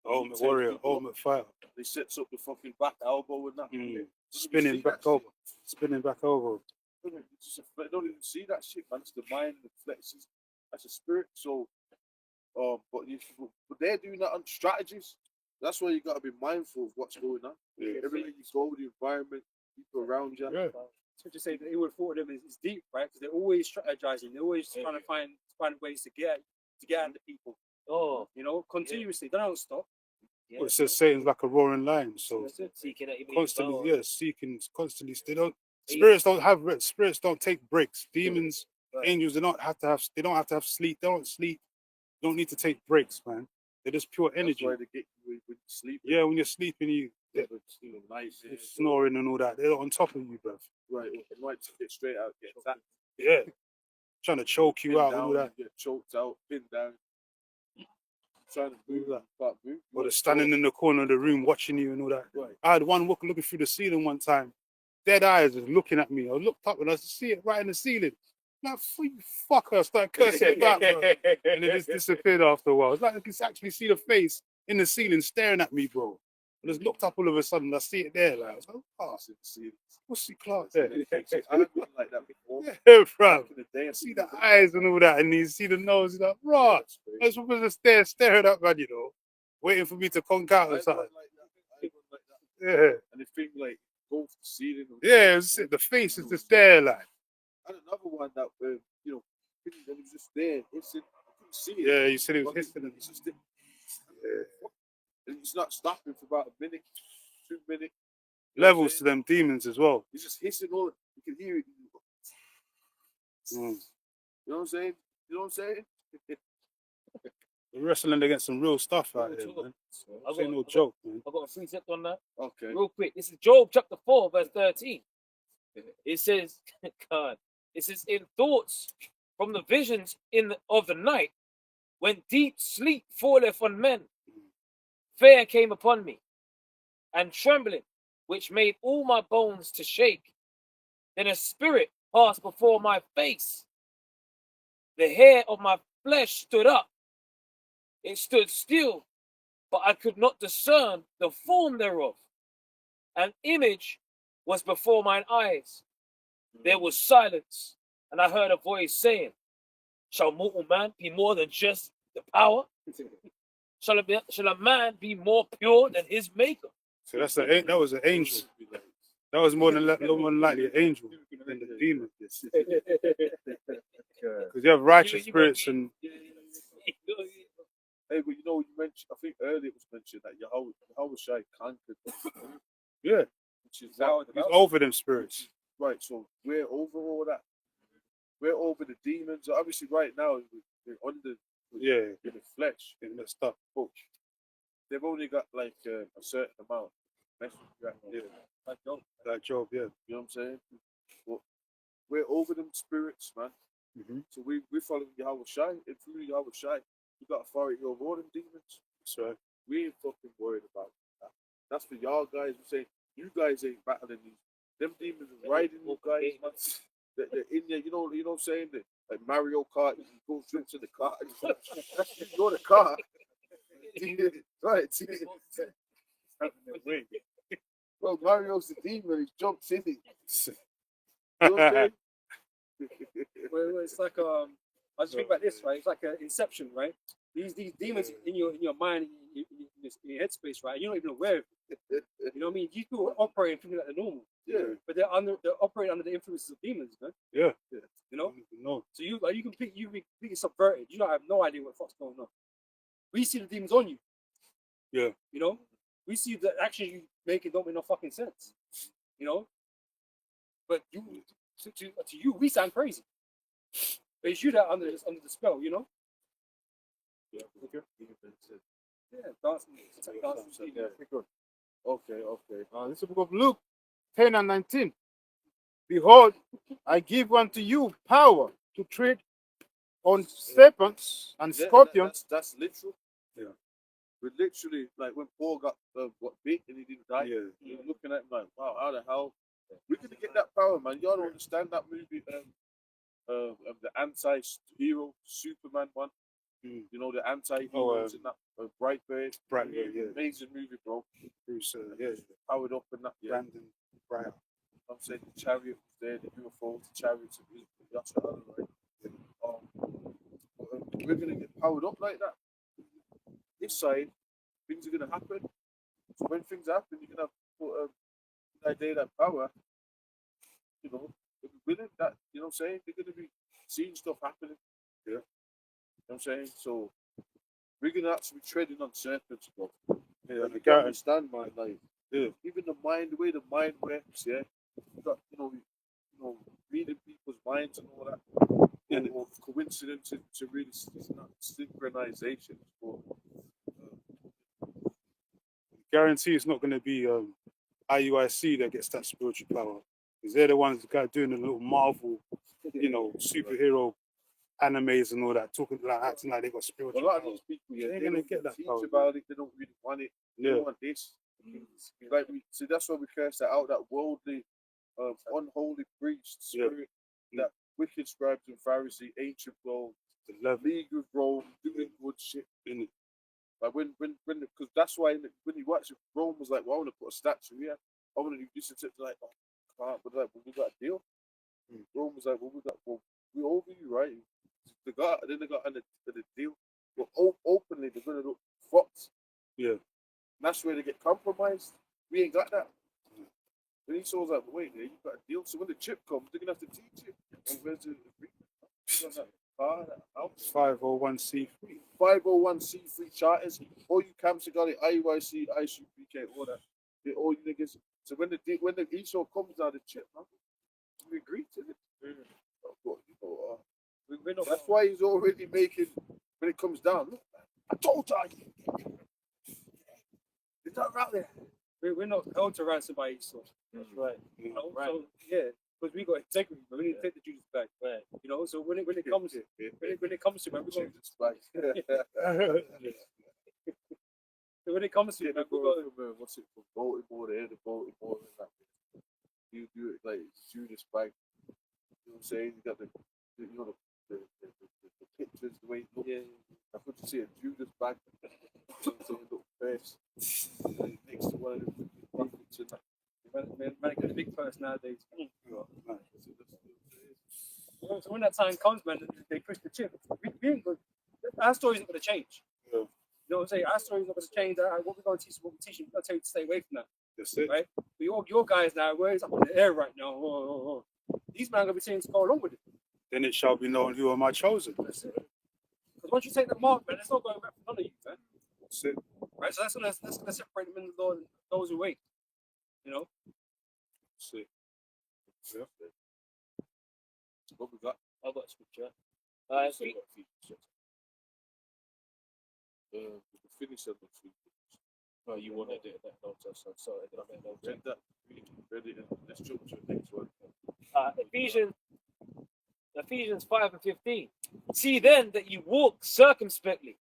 Ultimate You take warrior, people up, ultimate fighter. They sets up the fucking back elbow and that. Spinning back over. Spinning back over. I don't even see that shit, man. It's the mind, the flexes. That's a spirit. So, but they're doing that on strategies. That's why you got to be mindful of what's going on. Yeah. Everywhere you go, the environment, people around you. Yeah. So to say that it would thought of them is deep, right? Because they're always strategizing. They're always trying to find ways to get at the people. Oh, Continuously. They don't stop. Well, it says Satan's like a roaring lion, so seeking that constantly, seeking, constantly. Spirits don't take breaks. Demons, angels, they don't have to have sleep. They don't sleep. They don't need to take breaks, man. They're just pure energy. That's why they get you when you sleep. Yeah, when you're sleeping, they're snoring and all that. They're on top of you, bruv. Right, it might get straight out, get that. Yeah, trying to choke you out and all that. Get choked out, pinned down. Trying to move that, can't move. Or they're standing in the corner of the room watching you and all that. Right. I had one looking through the ceiling one time. Dead eyes was looking at me. I looked up and I see it right in the ceiling. Like, you fucker, I started cursing back, bro. And it just disappeared after a while. It's like I can actually see the face in the ceiling staring at me, bro. I just looked up all of a sudden, I see it there. Like, I was like, oh, what's the Clark there? I haven't been like that before. Yeah, bro. Back in the day, I see the eyes and all that, and you see the nose. He's like, bro, I was just there staring at man, waiting for me to conk out or something. Yeah. And the thing like go to the ceiling. Yeah, the face is just there, like. And another one that it was just there. It's I couldn't see it. Yeah, you said it was But hissing. it's just and it's not stopping for about a minute, 2 minutes. Levels to them demons as well. It's just hissing all. You can hear it. Mm. You know what I'm saying? You know what I'm saying? We're wrestling against some real stuff out here, man. This ain't no joke, man. I've got a 3 cents on that. Okay. Real quick. This is Job chapter 4, verse 13. It says, God, it says, in thoughts from the visions of the night, when deep sleep falleth on men, fear came upon me, and trembling, which made all my bones to shake. Then a spirit passed before my face. The hair of my flesh stood up. It stood still, but I could not discern the form thereof. An image was before mine eyes. There was silence, and I heard a voice saying, shall mortal man be more than just the power? Shall a man be more pure than his maker? So that was an angel. That was more than likely an angel than the demon. Because you have righteous spirits and Hey, but you mentioned, I think earlier it was mentioned that Yahweh Shai conquered. yeah, Which is he's over them spirits. Right, so we're over all that. We're over the demons. Obviously, right now, we're under Yeah, in the flesh. getting messed up. But they've only got like a certain amount. Yeah. Like Job, yeah. You know what I'm saying? But we're over them spirits, man. Mm-hmm. So we're following Yahweh Shai. And through Yahweh Shai, we got authority over all them demons. That's right. We ain't fucking worried about that. That's for y'all guys who say, you guys ain't battling these. Them demons are riding you guys, man. in there, you know what I'm saying? Like Mario Kart, you go straight to the car. You go to the car. Right. Bro, Mario's the demon. He jumps in it. You know what I'm saying? Well, it's like I just think about this, right? It's like an Inception, right? These demons in your mind, in your headspace, right? You're not even aware of it. You know what I mean? These people are operating thinking like they're normal. Yeah. But they're operating under the influences of demons, man. Yeah. You know? No. So you be completely subverted. You don't have no idea what the fuck's going on. We see the demons on you. Yeah. You know? We see the actions you making don't make no fucking sense. You know? But you to you, we sound crazy. But it's you that under the spell, you know? Yeah. Yeah, dancing. It's like dancing. Yeah. Okay. This is the book of Luke 10 and 19. Behold, I give unto you power to tread on serpents and scorpions. That's literal. Yeah. But literally, like when Paul got bit and he didn't die, Yeah. you're looking at him like, wow, how the hell? We're gonna get that power, man. Y'all don't understand that movie, the anti-hero Superman one. You know, the anti-heroes in that Brightbird. Brightbird, yeah. Amazing movie, bro. Bruce, yeah. Powered up in that. Yeah. Brandon Brown. I'm saying the chariot was there, the UFO, the chariots, that's the other right. We're gonna get powered up like that. This side, things are gonna happen. So when things happen, you're gonna put an idea that power, you know, with it, that, you know what I'm saying? They're gonna be seeing stuff happening. Yeah. You know what I'm saying? So we're gonna actually be treading on serpents, bro. Yeah, you can't understand, man. Like, even the mind, the way the mind works, yeah. You got, you know, reading people's minds and all that. Or coincidence to really, it's not synchronization. Guarantee it's not going to be IUIC that gets that spiritual power, because they're the ones that got doing the little Marvel, you know, superhero animes and all that, talking like acting like they got spiritual. A lot of power. these people, yeah, They're they gonna don't get that teach power. about it. They don't really want it. They want this. Like so that's why we cast out that worldly, unholy priest spirit, that wicked scribes and Pharisees, ancient Rome, the League of Rome, doing good shit in it. Like when because that's why when you watch it, Rome was like, well, I want to put a statue here. I want to do this and that. Like, oh, can't. But like, well, we got a deal. Rome was like, well, we over you, right? Then they got the deal. But openly, they're gonna look fucked. Yeah. And that's where they get compromised. We ain't got that. Then he saw like, wait, you got a deal. So when the chip comes, they're gonna have to teach it. And where's the 501c3. 501c3 charters. All you camps got it, IUIC, ICPK, all that. All you niggas. So when the Esau comes out of the chip, we agree to it. That's why he's already making, when it comes down, look, I told you. Is that right there? We're not held to ransom by Esau. That's right. You know, right. So, yeah, because we got integrity, but we need to take the Judas back. Right. You know, so when it comes to when it comes to man, we're going Judas back. So when it comes to man, we got what's it from Baltimore to the Baltimore and that. You do it like Judas back. You know what I'm saying? You got the pictures, the way it looks. Yeah. I could see a Judas back. You know what I'm saying? Look face. Next to one of the prophets and that. Man, get a big purse nowadays. So when that time comes, man, they push the chip. We ain't good. Our story's not going to change. Yeah. You know what I'm saying? Our story's not going to change. What we're going to teach, what we're teaching, we're going to tell you to stay away from that. That's it. Right? But your guys now, where is up in the air right now? Oh. These men are going to be saying to go along with it. Then it shall be known who am I chosen. That's it. Because once you take the mark, man, there's no going back from none of you, man. That's it. Right? So that's going to separate them in the Lord and those who wait. You know? That's it. Yeah. What we got? I've got a scripture. We finish that next week. Oh, you wanted it? No, sorry, did I make no Check that. Ready? Let's jump to the next one. Ephesians 5 and 15. See then that you walk circumspectly,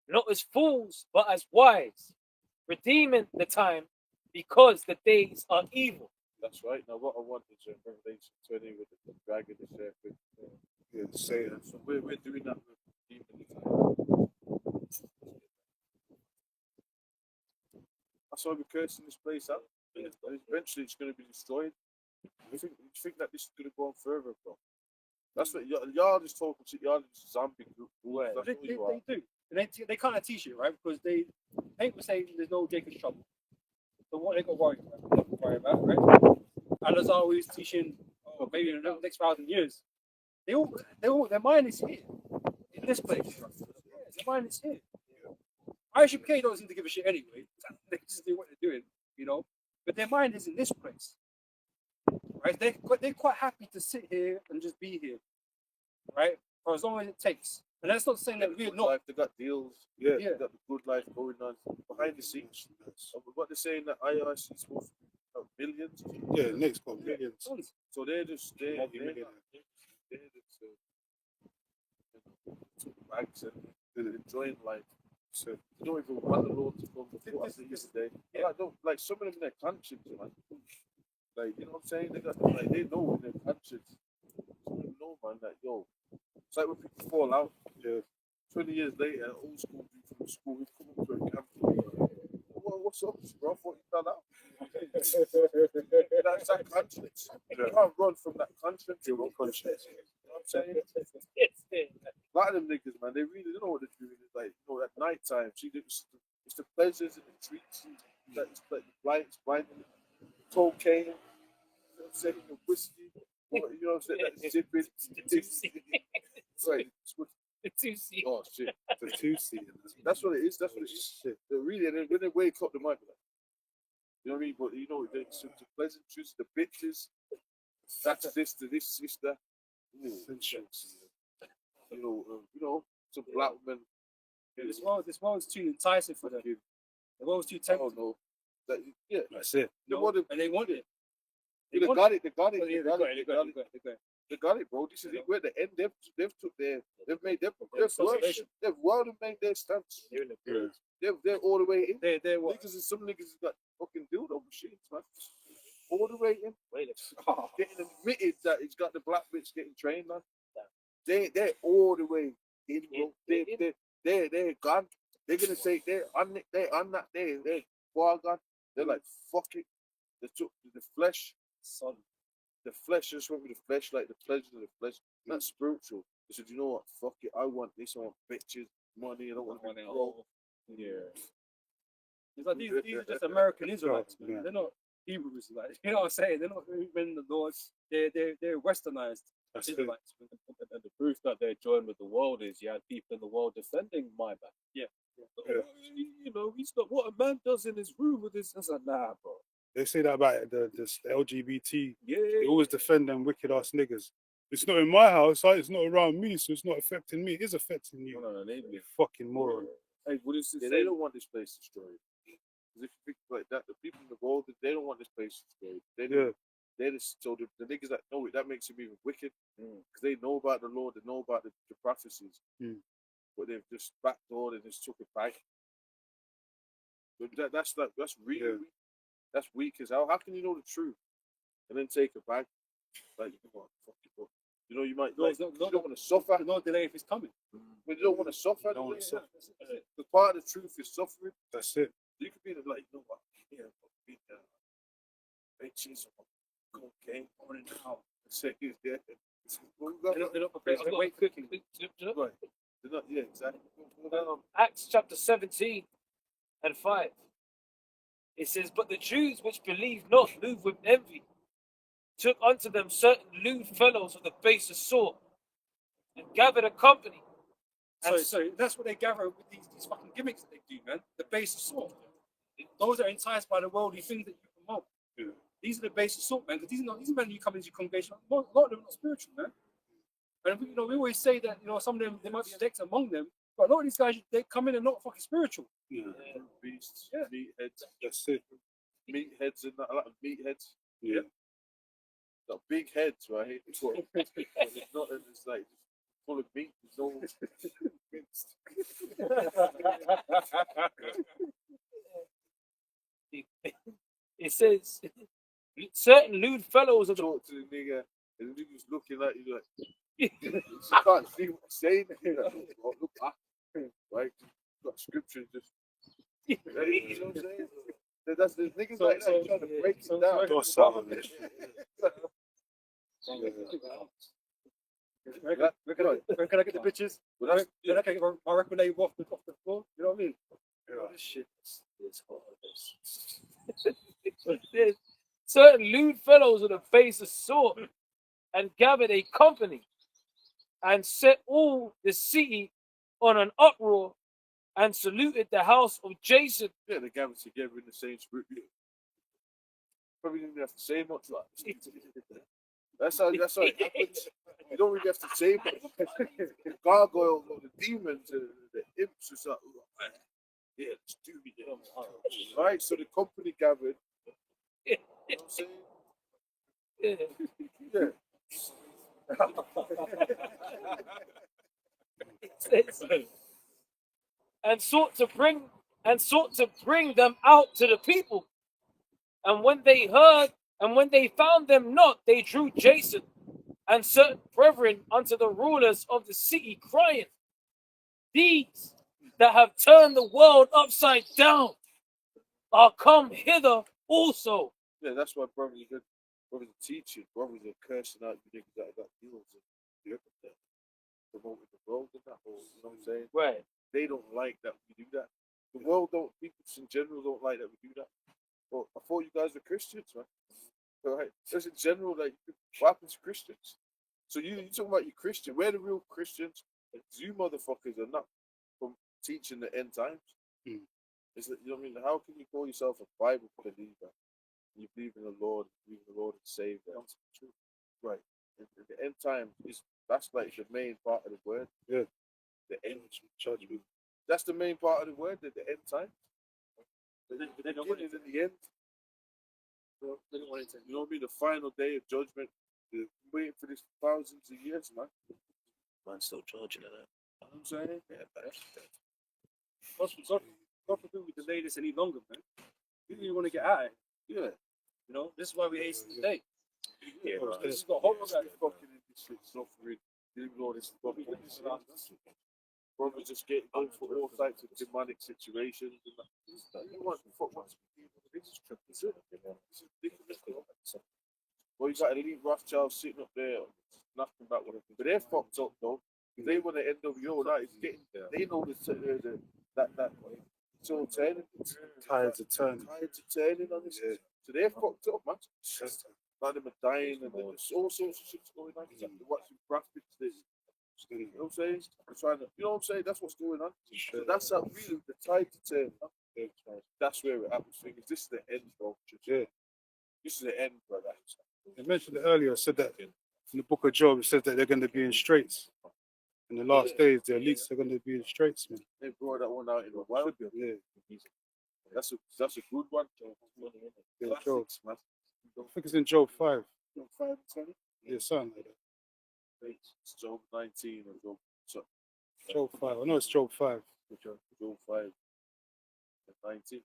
not as fools, but as wise, redeeming the time, because the days are evil. That's right. Now, what I want is Revelation 20 with the dragon, the serpent. Yeah, Satan. So we're doing that with demon time. That's why we're cursing this place out. And eventually it's going to be destroyed. You think that this is going to go on further, bro? That's what y'all just talking shit. Y'all just zombie group. That's They, what they, you are. they do. And they kind of teach it, right? Because they ain't saying there's no Jacob's trouble. So what they got worry about, right? And as always teaching, maybe in the next 1,000 years, their mind is here in this place. Their mind is here. ISUPK don't seem to give a shit anyway. They just do what they're doing, you know. But their mind is in this place, right? They're quite happy to sit here and just be here, right? For as long as it takes. And that's not saying that we're Good not. life, they got deals. Yeah. They got the good life going on behind the scenes. What they're saying that IRC is supposed to be about millions. Yeah, Nick's got millions. So they're just they're Multi-millionaire. just took bags and enjoying life. So they don't even want the Lord to come before us yesterday. Yeah. I don't like some of them in their conscience, man. Like, you know what I'm saying? They got like they know in their conscience. Some of them know, man, that yo, it's like when people fall out. Yeah. 20 years later, old school dude from school, we come up to a camp. Well, what's up, bro? I thought you fell out. That's that conscience. You can't run from that conscience. You know what I'm saying? A lot of them niggas, man, they really don't know what they're doing. It's like, you know, at night time, it's the pleasures and the treats. It's like the blinding, cocaine, you know what I'm saying, the whiskey, you know what I'm saying, that zipping. Right. The 2C. Oh, shit. The 2C. That's what it is. That's what it is. Shit. They really, and then when they wake up, they might be like, you know what I mean? But you know, the pleasantries, the bitches, that's this, to this, sister. You know, some black women. This world's too enticing for them. The world's too tempting. Oh no, yeah, That's it. And they want it. They got it. They got it. They got it. They got it, bro. This is it. Where the end. They've made their stance. They're all the way in. They're what? Some niggas got fucking dildo machines, man. All the way in. Getting admitted that he's got the black bitch getting trained, man. They're all the way in, bro. They're gone. They're gonna say they're on that day. They're far gone. They're like, fuck it. They took the flesh. Son. The flesh just went with the flesh, like the pleasure of the flesh. Not spiritual. They said, you know what? Fuck it. I want this. I want bitches, money. I don't want to be broke. Yeah. It's like these are just American Israelites, man. They're not Hebrew Israelites. You know what I'm saying? They're not even the Lord's. They're westernized Israelites. And the proof that they're joined with the world is you had people in the world defending my back. Yeah. You know, he's not what a man does in his room with his. I said, nah, bro. They say that about the LGBT. Yeah. They always defend them wicked ass niggas. It's not in my house, it's not around me, so it's not affecting me. It is affecting you. No, they be fucking moron. Hey, what is this? They don't want this place destroyed. Because if you think like that, the people in the world, they don't want this place destroyed. They're just, so the niggas that know it, that makes them even wicked. Because they know about the Lord, they know about the prophecies. But they've just backdoored and just took it back. But that's really weak. That's weak as hell. How can you know the truth and then take it back? Like, you know, fuck it up. You know, you might you don't want to suffer. No delay if it's coming. But you don't want to suffer. Don't want to suffer. The part of the truth is suffering. That's it. You could be like, you know what? Yeah, bitches or cocaine on and out. Say, yeah. They're not prepared to wait cooking. Right. They're not, yeah, exactly. Acts chapter 17 and 5. It says, but the Jews which believed not, moved with envy, took unto them certain lewd fellows of the baser sort, and gathered a company. So that's what they gather with these fucking gimmicks that they do, man. The base of sort. Those are enticed by the worldly things that you promote. Yeah. These are the base of sort, man. Because these men you come into your congregation, a lot of them are not spiritual, man. And we always say that some of them there might be elect among them, but a lot of these guys they come in and not fucking spiritual. Yeah. Beasts, Yeah. meatheads. That's it. Meatheads and a lot of meatheads. Yeah. Got big heads, right? It's not. It's like full of meat. It's all minced. It says, certain lewd fellows of the Talk to the nigga, and the nigga's looking at you like, you can't see what he's saying. You're like, oh, look back. Right? Got scripture just. You know what I'm saying? That's the niggas like that trying to break it down. Where can I get the bitches? Well, that's, Can I get my record label off the floor? You know what I mean? this shit is hard. Certain lewd fellows of the face of sword, and gathered a company, and set all the city on an uproar, and saluted the house of Jason. yeah, they gathered together in the same spirit. Probably didn't have to say much like That's how it happens. You don't really have to say much. The gargoyles or the demons, the imps, is like, oh, yeah, let's do it. Right, so the company gathered. You know what I'm saying? Yeah. and sought to bring them out to the people. And when they found them not, they drew Jason and certain brethren unto the rulers of the city, crying, These that have turned the world upside down are come hither also. Yeah, that's why brothers are teaching, brothers are cursing out you niggas that got deals and promoting the world and that whole, you know what I'm saying? Right. They don't like that we do that. The world people in general don't like that we do that. Well, I thought you guys were Christians, man. All right. Just in general, like, what happens to Christians? So you talking about you Christian? We're the real Christians. You motherfuckers are not from teaching the end times. It's like, you know what I mean? How can you call yourself a Bible believer? You believe in the Lord, and Savior. That's true. Right. And the end time that's like the main part of the word. Yeah. The end judgment. That's the main part of the word, the end time. They don't want it in the end. They don't want it to, you know what I mean? The final day of judgment. They're waiting for this thousands of years, man. Man's still charging at that. You know what I'm saying? God forbid we delay this any longer, man. We really want to get out of it. Yeah. You know, this is why we hasten today. Yeah, This has got a whole lot of fucking in this shit, suffering, dealing with all this fucking brothers just getting going for all types of demonic situations. And that. You want fuck what's this is triple Z. Well, you got Elite Rothschild sitting up there, nothing about whatever. But they're fucked up though. They want the NWO. That is getting. They know that it's all turning. Tides are turning. Tides are turning on this. So they're fucked up, man. Like them are dying and there's all sorts of shit going on. They're watching graphics. You know what I'm saying? They're trying to, you know what I'm saying? That's what's going on. So that's how really the tide to turn. That's where it happens. This is the end, bro. Yeah. This is the end, brother. I mentioned it earlier. I said that in the book of Job, it says that they're going to be in straits. In the last days, the elites are going to be in straits, man. They brought that one out in a while. Yeah. That's a good one. Yeah, Job. Man. I think it's in Job 5. Job 5 and 10. Yeah, something like that. It's Job 19 or Job. Job 5. I know it's Job 5. Job 5 and 19.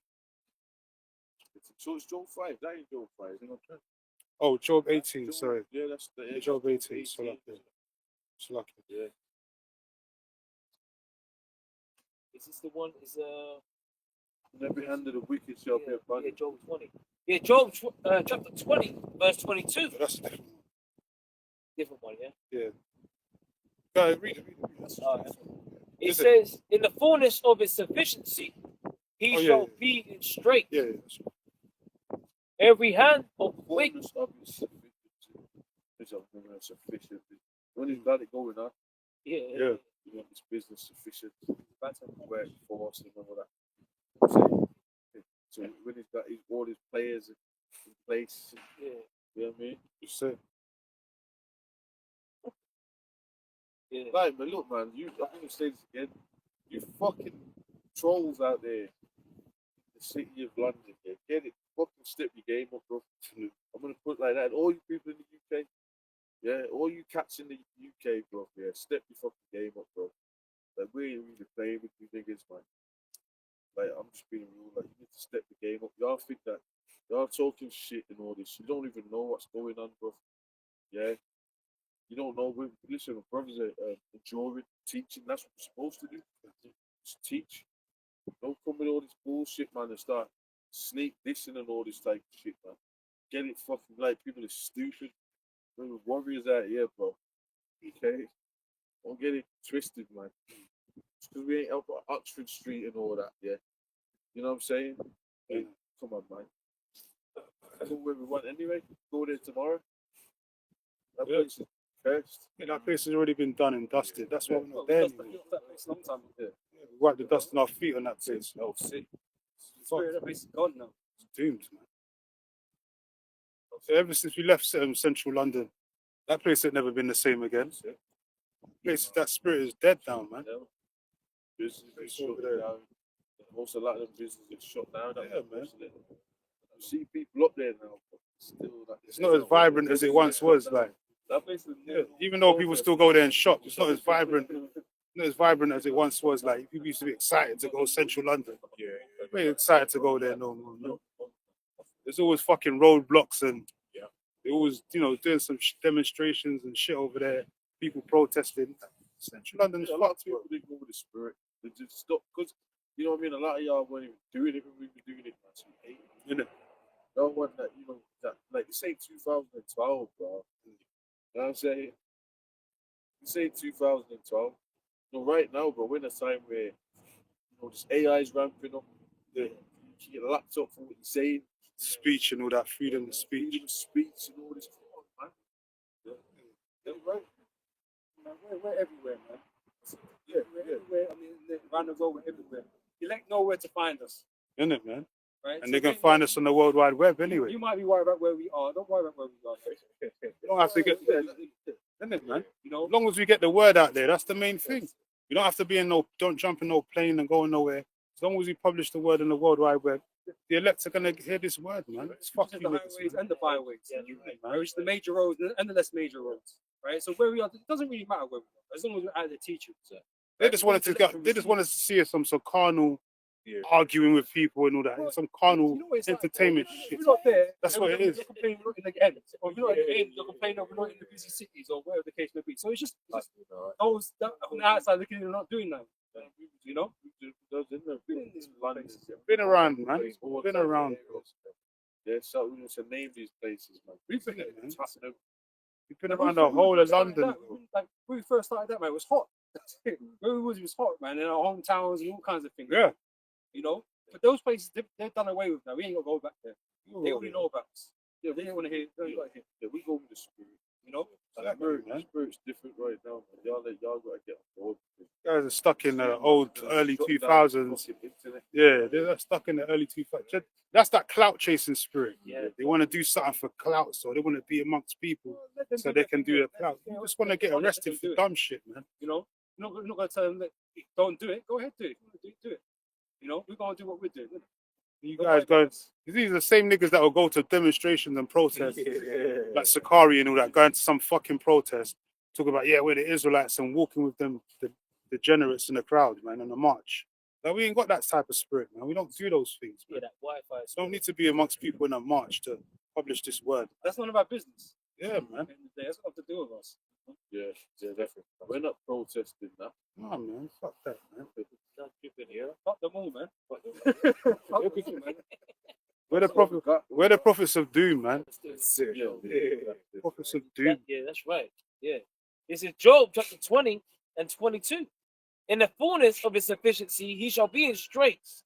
So it's Job 5. That ain't Job 5. Oh, Job 18. Job, Sorry. Yeah, that's the Job 18. So lucky. Yeah. Is this the one? In every hand of the wicked shall be abundant. Yeah, Job 20. Yeah, Job chapter 20, verse 22. That's a different one. Different one, yeah? Yeah. Go read it. It says, in the fullness of his sufficiency, he shall be in straight. Yeah. Every hand of wicked. Fullness of his sufficient. When he's got it going on, Yeah. Yeah. you want this business sufficient. Work force and all that. So when he's got all his players in place, Yeah. you know what I mean? Just say. Yeah. Like, man, look, man, I'm gonna say this again. You fucking trolls out there in the city of London, yeah, get it. Fucking step your game up, bro. I'm gonna put it like that. And all you people in the UK, yeah, all you cats in the UK, bro, yeah, step your fucking game up, bro. Like, we ain't really playing with you niggas, man. Like, I'm just being real. Like, you need to step the game up. Y'all think that Y'all talking shit and all this. You don't even know what's going on, bro. Yeah. You don't know. Listen, brothers are enduring, teaching. That's what you're supposed to do. Just teach. Don't come with all this bullshit, man, and start sneak dissing and all this type of shit, man. Get it fucking like people are stupid. We're warriors out here, bro. Okay? Don't get it twisted, man. Just because we ain't up at Oxford Street and all that, yeah? You know what I'm saying? Hey, come on, man. Go where we want anyway. Go there tomorrow. That place is cursed. Yeah, that place has already been done and dusted. That's why we're Well, not there that's anymore. that place a long time ago. We wiped the dust on our feet on that place. Oh, sick. Spirit of that place is gone now. It's doomed, man. So ever since we left central London, that place had never been the same again. That spirit is dead now, man. Business is shut down. Most a lot of them businesses are shut down. Yeah, man. You see people up there now, but still, like, It's not as vibrant as it once was. Like, That place is even though people still go there and shop, it's not as vibrant. Not as vibrant as it once was. Like, people used to be excited to go central London. Yeah, very excited to go there. No. There's always fucking roadblocks and they always, doing some demonstrations and shit over there. People protesting. Central London is a lot of fucked, people didn't go with the spirit. They just stop because you know what I mean. A lot of y'all weren't even doing it when we were doing it. Man. So you hate it. innit? Y'all want that, that like you say 2012, bro. You know what I'm saying? You say 2012. Right now, bro, we're in a time where this AI is ramping up. You can get a laptop for what you say. Speech and all that, freedom of speech. Freedom of speech and all this. Come on, man. Yeah, right. We're everywhere, man. We're everywhere. I mean, around the world, we're everywhere. You like know where to find us, Innit, man? right? And they can find us on the World Wide Web anyway. You might be worried about where we are. Don't worry about where we are. You don't have to get there, innit, man? You know, As long as we get the word out there, that's the main thing. You don't have to be don't jump in no plane and go nowhere. As long as we publish the word on the World Wide Web, the elects are gonna hear this word, man. It's fucking the highways and the byways, right? Which the major roads and the less major roads, right? So where we are, it doesn't really matter where we are, as long as we're out there teaching. So, They just wanted to see us some carnal arguing with people and all that. Some carnal entertainment shit. We're not there. That's what it is. They're complaining we're not in the end, or we're not in the end. They're complaining that we're not in the busy cities, or whatever the case may be. So it's just those that on the outside looking in, are not doing that. You know, Been around, man. Been around. Yeah, so we need to name these places, man. We've been there, man. Tottenham. We've been around the whole of London. Like when we first started that, man, it was hot. Where we was, it was hot, man. In our hometowns and all kinds of things. Yeah. You know, but those places they're done away with now. We ain't gonna go back there. They already know about us. Yeah, They don't want to hear. They don't gotta hear. Yeah, we go with the spirit. You know, The spirit's different right now, man. Y'all gotta get on board. Guys are stuck in the old early 2000s. Yeah, they're stuck in the early 2000s. That's that clout chasing spirit. Yeah. They want to do something for clout, so they want to be amongst people so they can do their clout. You just want to get arrested for dumb shit, man. You know, we're not gonna tell them that don't do it. Go ahead, do it. Do it. You know, we're gonna do what we're doing. You guys going, these are the same niggas that will go to demonstrations and protests, like Sakari and all that, going to some fucking protest, talk about, we're the Israelites and walking with them, the degenerates in the crowd, man, on the march. Like, we ain't got that type of spirit, man. We don't do those things, man. that Wi-Fi. Don't need to be amongst people in a march to publish this word. That's none of our business. Yeah, man. That's got to do with us. Yeah, definitely. We're not protesting that. No, man. Fuck that, man. Fuck them all, man. We're the prophets of doom, man. Prophets of doom. Yeah, that's right. Yeah. This is Job chapter 20 and 22. In the fullness of his sufficiency, he shall be in straits.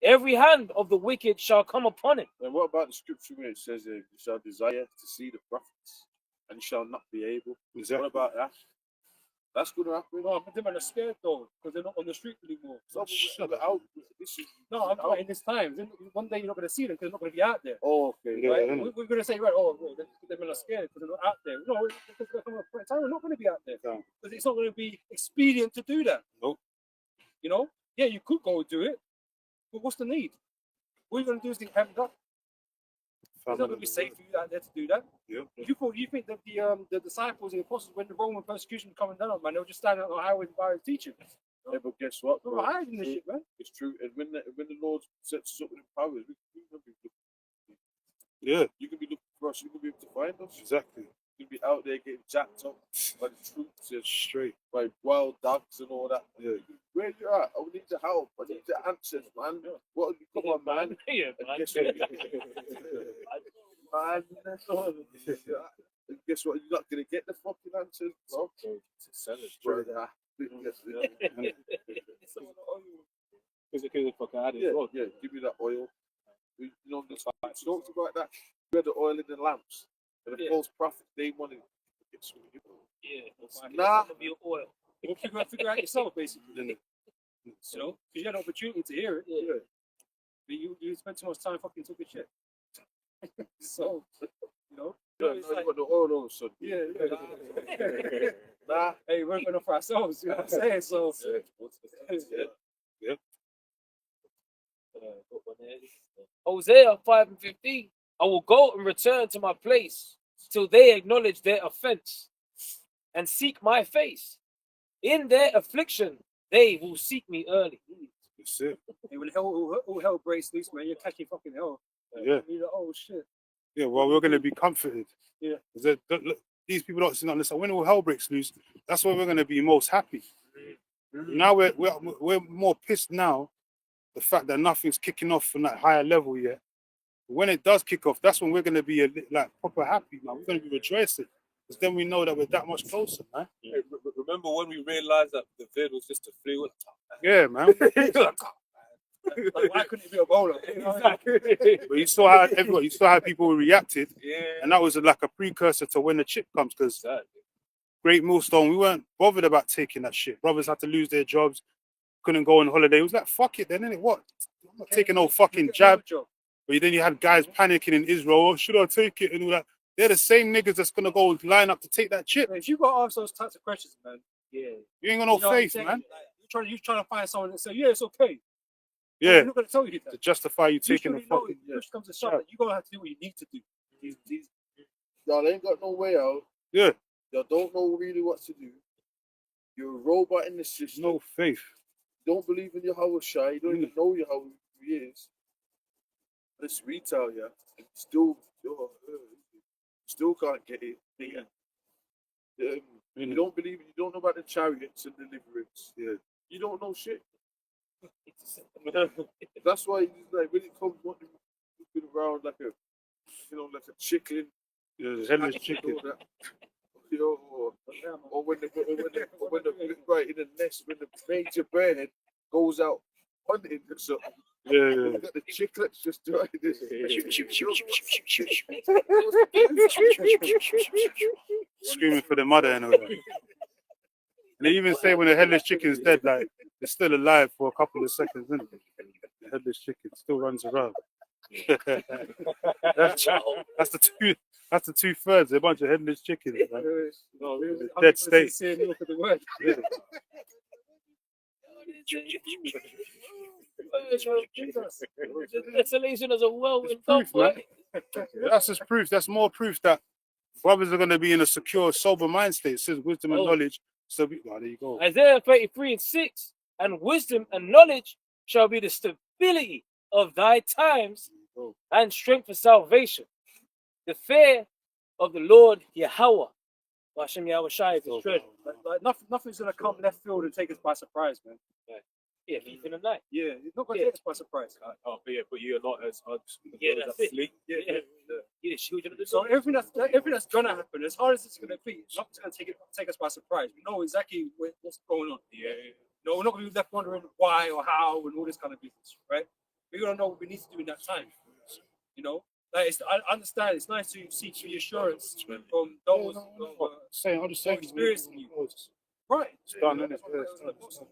Every hand of the wicked shall come upon him. And what about the scripture where it says, you shall desire to see the prophets and you shall not be able? Exactly. What about that? That's going to happen. No, but them are scared though, because they're not on the street anymore. So, Shut up. out. This is, No, I'm not in this time. One day you're not going to see them because they're not going to be out there. oh, okay. Yeah, Right? innit? We're going to say, right, they're scared because they're not out there. No, because they're coming up time, they're not going to be out there. No. Because it's not going to be expedient to do that. Nope. You know? Yeah, you could go do it, but what's the need? What you're going to do is think, have that. It's not going to be safe for you out there to do that. Yeah. You think that the disciples and the apostles, when the Roman persecution was coming down, man, they were just standing on the highway and teaching. Yeah, but guess what? They bro? were hiding this shit, man. It's true. And when the Lord sets us up with powers, we Yeah, You can be looking for us. You can be able to find us. exactly. You can be out there getting jacked up by the troops and Straight. by wild dogs and all that. Yeah. Where you at? I need your help. I need your answers, man. What? Come on, man. Yeah, And man. guess what? Man, that's all. And guess what? You're not gonna get the fucking answers, bro. Bro, yeah, give me that oil. You know, the talks about that. We had the oil in the lamps. And the false prophet, they wanted to get some of you. Yeah. Nah. Be oil. Well, figure out yourself, basically. You know, because you had an opportunity to hear it. Yeah. But you spent too much time fucking talking shit. So, you know. Yeah, it's no, like- you got the oil on, son. yeah. Nah. Hey, we're going for ourselves. You know what I'm saying? So, Hosea 5:15. I will go and return to my place till they acknowledge their offense and seek my face. In their affliction, they will seek me early. That's it. hey, when all hell breaks loose, man, you're catching fucking hell. Yeah. You're like, oh shit. Yeah, well, we're going to be comforted. Yeah. 'Cause look, these people don't understand. When all hell breaks loose, that's when we're going to be most happy. Now we're more pissed now, the fact that nothing's kicking off from that higher level yet. When it does kick off, that's when we're going to be like proper happy, man. We're going to be rejoicing. Because then we know that we're that much closer, man. Hey, remember when we realized that the vid was just a fluid? Yeah, man. Like, why couldn't it be a bowler? You know? But you saw how people reacted, Yeah. and that was like a precursor to when the chip comes. Because Exactly. Great Millstone, we weren't bothered about taking that shit. Brothers had to lose their jobs, couldn't go on holiday. It was like, fuck it then, innit? What? I'm not taking no fucking jab. But then you had guys panicking in Israel, oh, should I take it? And all that. They're the same niggas that's gonna go line up to take that chip. If you got to ask those types of questions, man, Yeah. You ain't got no you know what I'm faith, saying? man. Like, you're trying to find someone that say, yeah, it's okay. Yeah, They're not going to tell you that. to justify you taking the Usually, no, fucking. push comes to shove, that you're going to have to do what you need to do. Y'all ain't got no way out. Yeah, Y'all don't know really what to do. You're a robot in the system. no faith. You don't believe in Yahweh Shai. You don't even know Yahweh who he is. Let's retail, yeah. And still can't get it. You don't believe. You don't know about the chariots and deliverance. Yeah. You don't know shit. That's why, like, when it comes looking around like a, like a chicken, Yeah, headless and chicken. all that, or when the right in the nest when the major bird goes out hunting and something. Yeah, You got the chicklets just doing this. Screaming for the mother and all that. And they even say when the headless chicken's dead, like it's still alive for a couple of seconds, isn't it? The headless chicken still runs around. that's the two. That's the 2/3. A bunch of headless chickens, man. No, The dead state. Look at the word. Yeah. The desolation is a whirlwind. Proof, man. That's just proof. That's more proof that brothers are going to be in a secure, sober mind state. It says wisdom and knowledge. So there you go. Isaiah 33:6. And wisdom and knowledge shall be the stability of thy times and strength for salvation. The fear of the Lord Yahweh. Hashem Yahweh Shai is his treasure. Like nothing's gonna come left field and take us by surprise, man. Yeah, thief in the night. Yeah, it's not gonna Yeah. take us by surprise. But you're not as Yeah, that's it. asleep. Yeah, the children of the So sun. everything that's gonna happen, as hard as it's gonna be, it's not gonna take us by surprise. We know exactly what's going on. Yeah. No, we're not gonna be left wondering why or how and all this kind of business, right? We're gonna know what we need to do in that time. Like I understand it's nice to seek reassurance from those Saying, I'm just saying. experiencing you. Right. It's done, innit?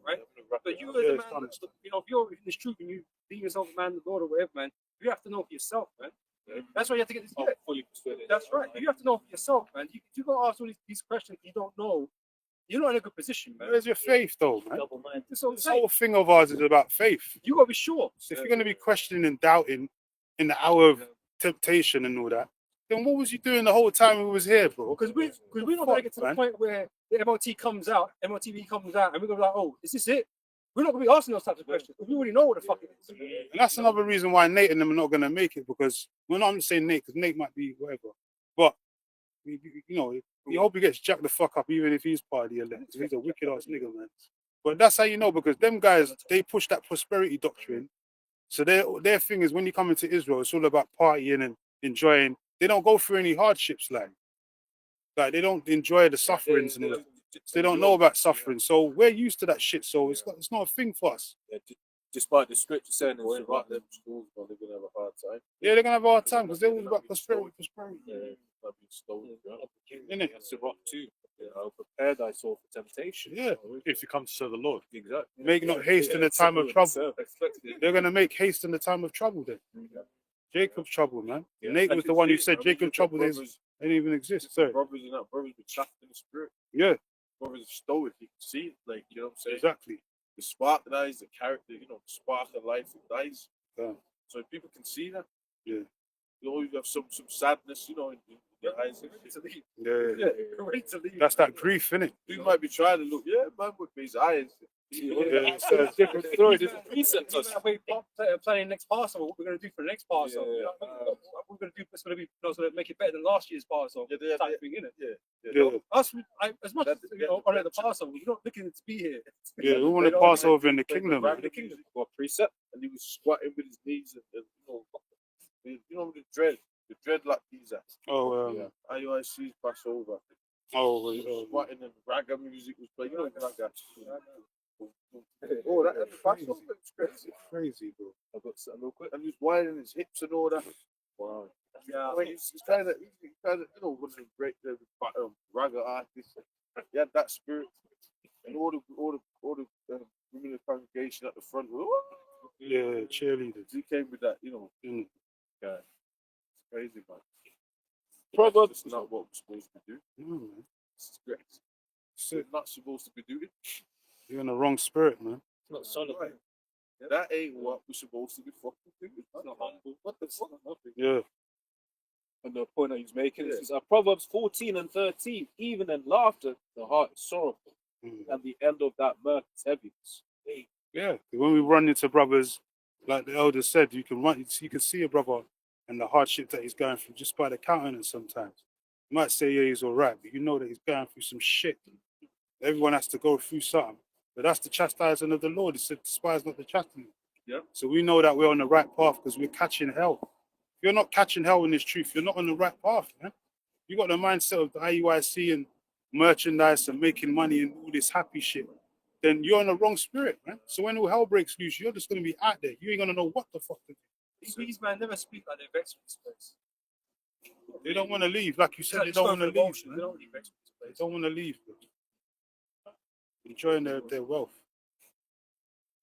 Right. But you as Yeah, a it's man, done. if you're in this truth and you deem yourself a man, the Lord or whatever, man, you have to know for yourself, man. That's why you have to get this. I'm Yeah, fully persuaded. that's right. You have to know for yourself, man. You gotta ask all these questions you don't know. You're not in a good position, man. Where's your faith, though, man? Double mind. That's what I'm This saying. whole thing of ours is about faith. You gotta be sure. So if you're going to be questioning and doubting in the hour of temptation and all that, then what was you doing the whole time we was here, bro? Because we're not gonna get to the man? point where the MOT comes out, MOTV comes out, and we're gonna be like, oh, is this it? We're not going to be asking those types of questions because we already know what the fuck it is. And that's another reason why Nate and them are not going to make it, because we're not saying Nate, because Nate might be whatever. But, you know, we hope he gets jacked the fuck up, even if he's part of the elect. He's a wicked ass nigga, man. But that's how you know, because them guys, they push that prosperity doctrine. So their thing is, when you come into Israel, it's all about partying and enjoying. They don't go through any hardships, like they don't enjoy the sufferings and all that. They don't know about suffering. So we're used to that shit. So it's not a thing for us. Yeah, despite the scripture saying it's about them schools, but they're gonna have a hard time. Yeah, they're gonna have a hard time because they're all about prosperity. Yeah, might be stolen. Innit? That's the rock too. You know, prepare thyself for temptation. Yeah. If you come to serve the Lord. Exactly. Make not haste in the time of trouble. They're gonna make haste in the time of trouble then. Jacob's trouble, man. Yeah. Nate was the one who said Jacob's trouble brothers, didn't even exist. Sorry. brothers and that brothers be trapped in the spirit. Yeah, Brothers are stoic. You can see it, like you know what I'm saying. exactly. The spark dies, the character, you know, the spark of life it dies. Yeah. So if people can see that, Yeah. you always have some sadness, you know, in your eyes. Yeah. Ready to leave. That's that grief, innit? You might be trying to look, man, with his eyes. Yeah, so it's Different story. There's a precept. We're planning next Passover. What we're going to do for the next Passover? Yeah. We're going to do. It's going to be. So that make it better than last year's Passover. Yeah, type thing, innit? Yeah. Us, as much as honor the Passover, we're not looking to be here. Yeah, we want to pass over in the kingdom. Right, the kingdom got precept, and he was squatting with his knees, and you know the dreadlock he's at. Oh, IUIC's Passover. Squatting and ragga music was playing. You know ragga. Oh, that Passover was crazy. crazy, bro. I got something real quick, and he was winding his hips and all that. Wow. Yeah. I mean, he's kind of, you know, one of the great ragga artists. He had that spirit, and all the women in the congregation at the front. Yeah, cheerleaders. He came with that, you know. Mm. Yeah, it's crazy, man. Proverbs. It's not what we're supposed to do. No, man. It's great. We're not supposed to be doing. You're in the wrong spirit, man. It's not solid. Right. That ain't what we're supposed to be fucking doing. It's not humble. What the fuck? Yeah. And the point that he's making is Proverbs 14 and 13. Even in laughter, the heart is sorrowful, and the end of that mirth is heaviness. Yeah. When we run into brothers, like the elder said, you can see a brother and the hardship that he's going through just by the countenance sometimes. You might say, yeah, he's all right, but you know that he's going through some shit. Everyone has to go through something. But that's the chastisement of the Lord. He said, despise not the chastisement. Yeah. So we know that we're on the right path because we're catching hell. If you're not catching hell in this truth, you're not on the right path, man. You got the mindset of the IUIC and merchandise and making money and all this happy shit, then you're in the wrong spirit, man. So when all hell breaks loose, you're just going to be out there. You ain't going to know what the fuck to do. These men never speak like they're vexed with this place. They don't want to leave. Like you said, they It's don't not want to leave, emotion. man. They don't leave vexed with this They place. don't want to leave, bro. Enjoying their wealth.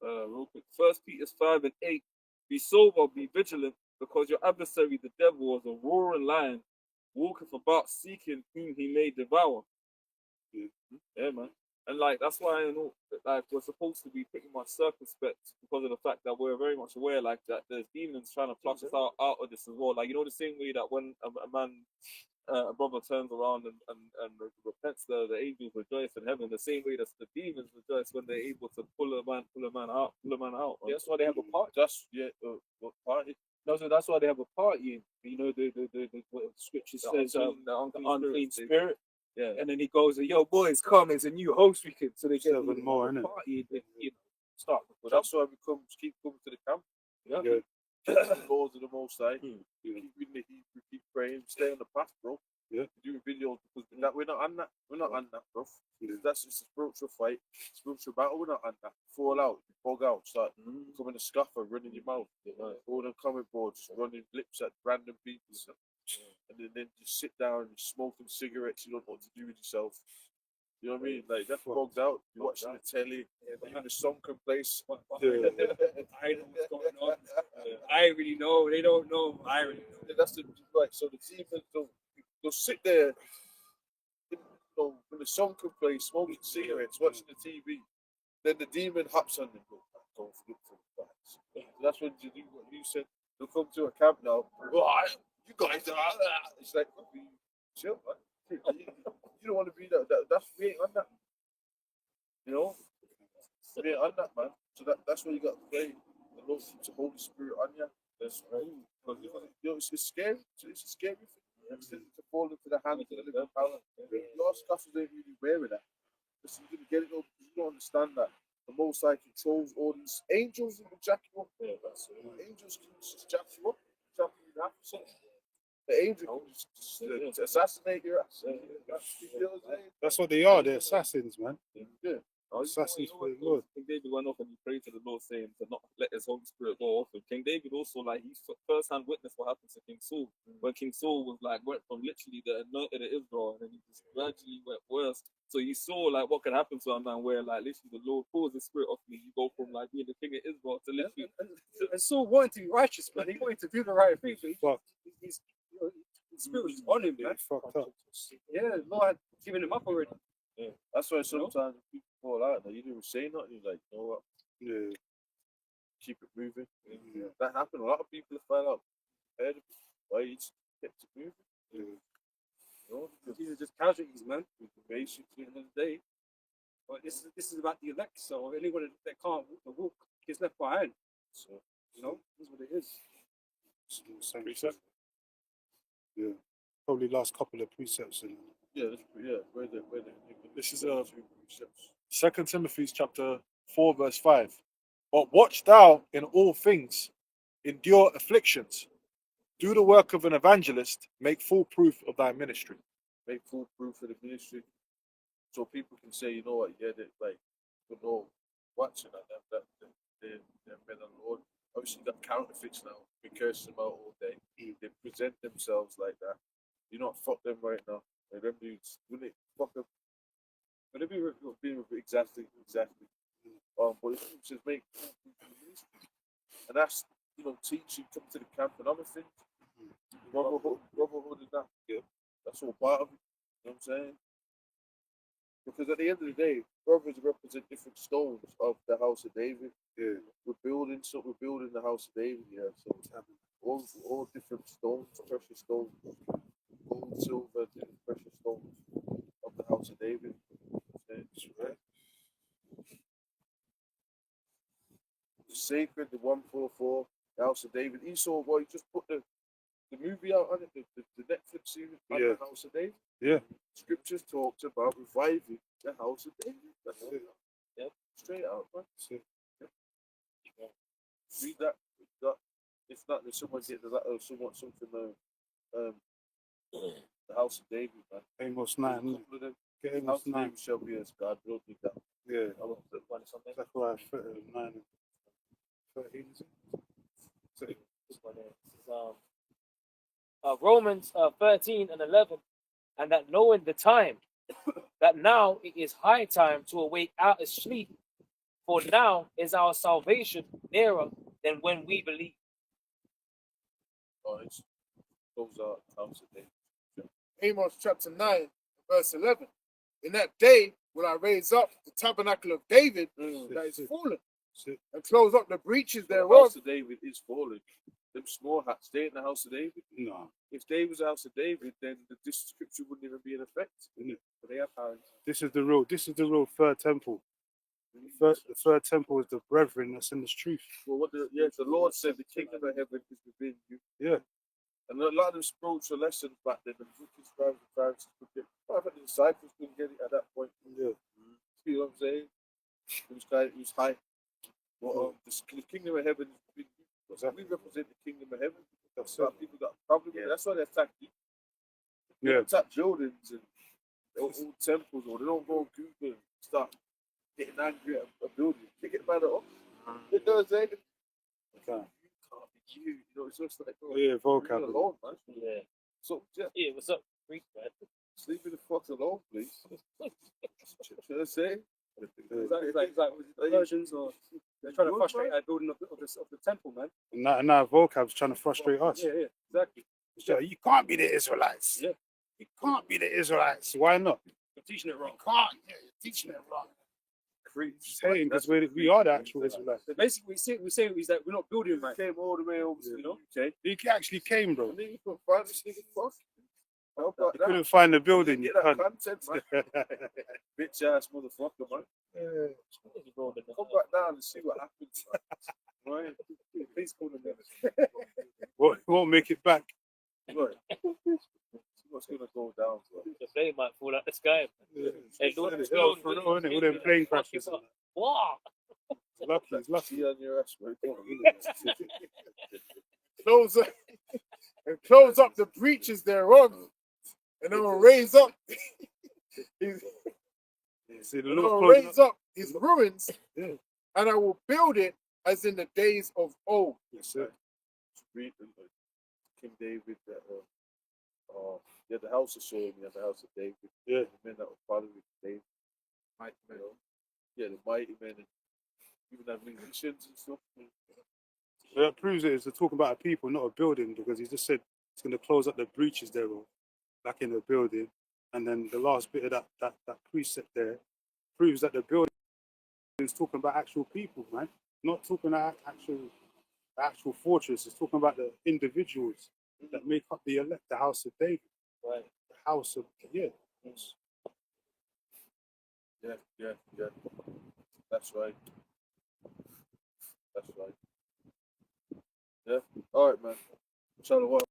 Real quick. 1 Peter 5 and 8. Be sober, be vigilant, because your adversary, the devil, was a roaring lion, walketh about seeking whom he may devour. Yeah, man. And like that's why I know that like we're supposed to be pretty much circumspect because of the fact that we're very much aware like that there's demons trying to flush us out of this as well. Like you know the same way that when a brother turns around and repents, the angels rejoice in heaven. The same way that the demons rejoice when they're able to pull a man out. Yeah, that's why they have a part. Just what party? No, so that's why they have a party. You know the what the scripture says the unclean spirit. Yeah. And then he goes, "Yo, boys, come! There's a new host weekend." So they get Seven more, innit? party. You know, start. Well, that's why we keep coming to the camp. Yeah. Balls of the Most High. Keep reading the Hebrew, keep praying, stay on the path, bro. Yeah. Doing videos because we're not on that. We're not on that, bro. That's just a spiritual fight, spiritual battle. We're not on that. Fall out, bog out, start becoming a scuffer, running your mouth. All the comment boards, running lips at random people. And then just sit down and smoking cigarettes. You don't know what to do with yourself. You know what I mean? Like that's bogged out. You're watching the telly, even the sunken place. I know what's going on. I already know. They don't know. I already know. That's the right. So the demons they'll sit there, you know, in the sunken place, smoking cigarettes, watching the TV. Then the demon hops on them. Go look for the facts. So that's when you do what you said. They'll come to a camp now. You guys are. It's like chill, man. You don't want to be that. That's we ain't on that. You know, we ain't on that, man. So that's why you got to pray. The Lord keeps the Holy Spirit on you. That's right. Because it's scary. It's a scary thing. To fall into the hands of the living power. Your scoffers ain't really wearing that. Listen, you didn't get it up because you don't understand that. The Most High controls all these angels that will jack you up. Angels can just jack you up. Jack you in half. The angel can just assassinate your ass. You know what I'm saying? That's what they are. They're assassins, man. Yeah. Assassins You know for the what, Lord. King David went off and he prayed to the Lord saying to not let his Holy Spirit go off him. King David also, like, he first-hand witnessed what happened to King Saul. When King Saul was like, went from literally the anointed of Israel and then he just gradually went worse. So you saw like what could happen to a man where like literally the Lord pulls the spirit off me. You go from like being the king of Israel to literally And Saul wanted to be righteous, man. He wanted to do the right thing, but Fuck. he's you know, the spirit was on him, man. Fucked up. Yeah, the Lord had given him up already. Yeah. That's why sometimes people fall out. Like, you didn't say nothing. You're like, you know what? Yeah. Keep it moving. Yeah. That happened. A lot of people have fell out. Heard of it. Why you just kept it moving? Yeah. You know, These are just casualties, man. basically, at the end of the day, But this is about the elect, so anyone that can't walk the walk gets left behind. so You know, that's what it is. Precept. Yeah. Probably last couple of precepts. And yeah, where the this is precepts. 2 Timothy chapter 4, verse 5. But watch thou in all things, endure afflictions, do the work of an evangelist, make full proof of thy ministry. Make full proof of the ministry, so people can say, you know what, yeah, that like, you know, watching that they're men of the Lord. Obviously, you got counterfeits now. We curse them out all day. They present themselves like that. You not fuck them right now. Like, them dudes, when they fuck them, but they be exactly. But it says make full proof of the ministry, and that's, you know, teaching, come to the camp and other things. Brotherhood and that. Yeah. That's all part of it. You know what I'm saying? Because at the end of the day, brothers represent different stones of the house of David. Yeah. We're building the house of David here. So it's having all different stones, precious stones, gold, silver, different precious stones of the house of David. It's right. The sacred, the 144, the house of David. Esau, boy, just put the movie out on it, the Netflix series on the house of David. Yeah. Scriptures talks about reviving the house of David. That's it. Yeah. Straight out, man. Yeah. Read that. It's not that someone get that or someone something the house of David, man. Amos 9. Couple of them. Get House Amos of 9. David shall be as God. We don't need that. Yeah. I want to put one or something. Zechariah 9 and 13. So, This one here. This is, Romans 13 and 11, and that knowing the time, that now it is high time to awake out of sleep, for now is our salvation nearer than when we believe. Oh, those are house of David. Amos chapter 9, verse 11. In that day will I raise up the tabernacle of David that is fallen, and close up the breaches The thereof. house of David is fallen. Them small hats stay in the house of David. no. If David was the house of David, then this scripture wouldn't even be in effect. But they have power. This is the real third temple. The third temple is the brethren that's in this truth. Well, the Lord said the kingdom of heaven is within you. Yeah. And a lot of the spiritual lessons back then, the Pharisees and Pharisees could get. I think the disciples couldn't get it at that point. Yeah. You know what I'm saying? It was high. But the kingdom of heaven is within you. We represent the kingdom of heaven. That's why people got a problem. Yeah. That's why they attack you. They attack buildings and old temples, or they don't go on Google and start getting angry at a building. They get mad at us. You know what I'm saying? Okay. You know, it's just like, Oh, yeah, vocab. leave me alone, man. Yeah. So, yeah, Yeah, what's up, freak, man? sleep in the fuck alone, please. Should I say? It's like versions, or they're trying to frustrate our building of the temple, man. And now vocab's trying to frustrate us. Yeah, exactly. So you can't be the Israelites. Yeah. You can't be the Israelites. Why not? You're teaching it wrong. Can't. Yeah, you're teaching it wrong. Saying because we are the actual Israelites. So basically, we say is that we're not building right. Came all the way over to the UK. He actually came, bro. And then you put five niggas fuck. How about You that? couldn't find the building. Get You that can't. content, man. Bitch ass motherfucker, man. Come back down and see what happens. Right? Please call them in. Won't make it back. Right. See what's gonna go down, bro. The plane might fall out the sky. Hey, look, It's all for real, innit? All them plane crashes. Wow. Lucky, it's lucky. See on your ass, bro. Close up and close up the breaches thereon, and I will raise up. See the I Lord will closing raise up his ruins, Yeah. and I will build it as in the days of old. Yes, sir. Read King David that yeah, the house of Saul, yeah, the house of David. Yeah. The men that were following David. Mighty men. Yeah, the mighty men, and even have musicians and stuff. So that proves it is talking about a people, not a building, because he just said it's going to close up the breaches thereof, back in the building. And then the last bit of that precept there proves that the building is talking about actual people, man. Not talking about actual fortress. It's talking about the individuals that make up the elect, the house of David. Right. The house of, yeah. Yeah. That's right. That's right. Yeah. All right, man. Shalom.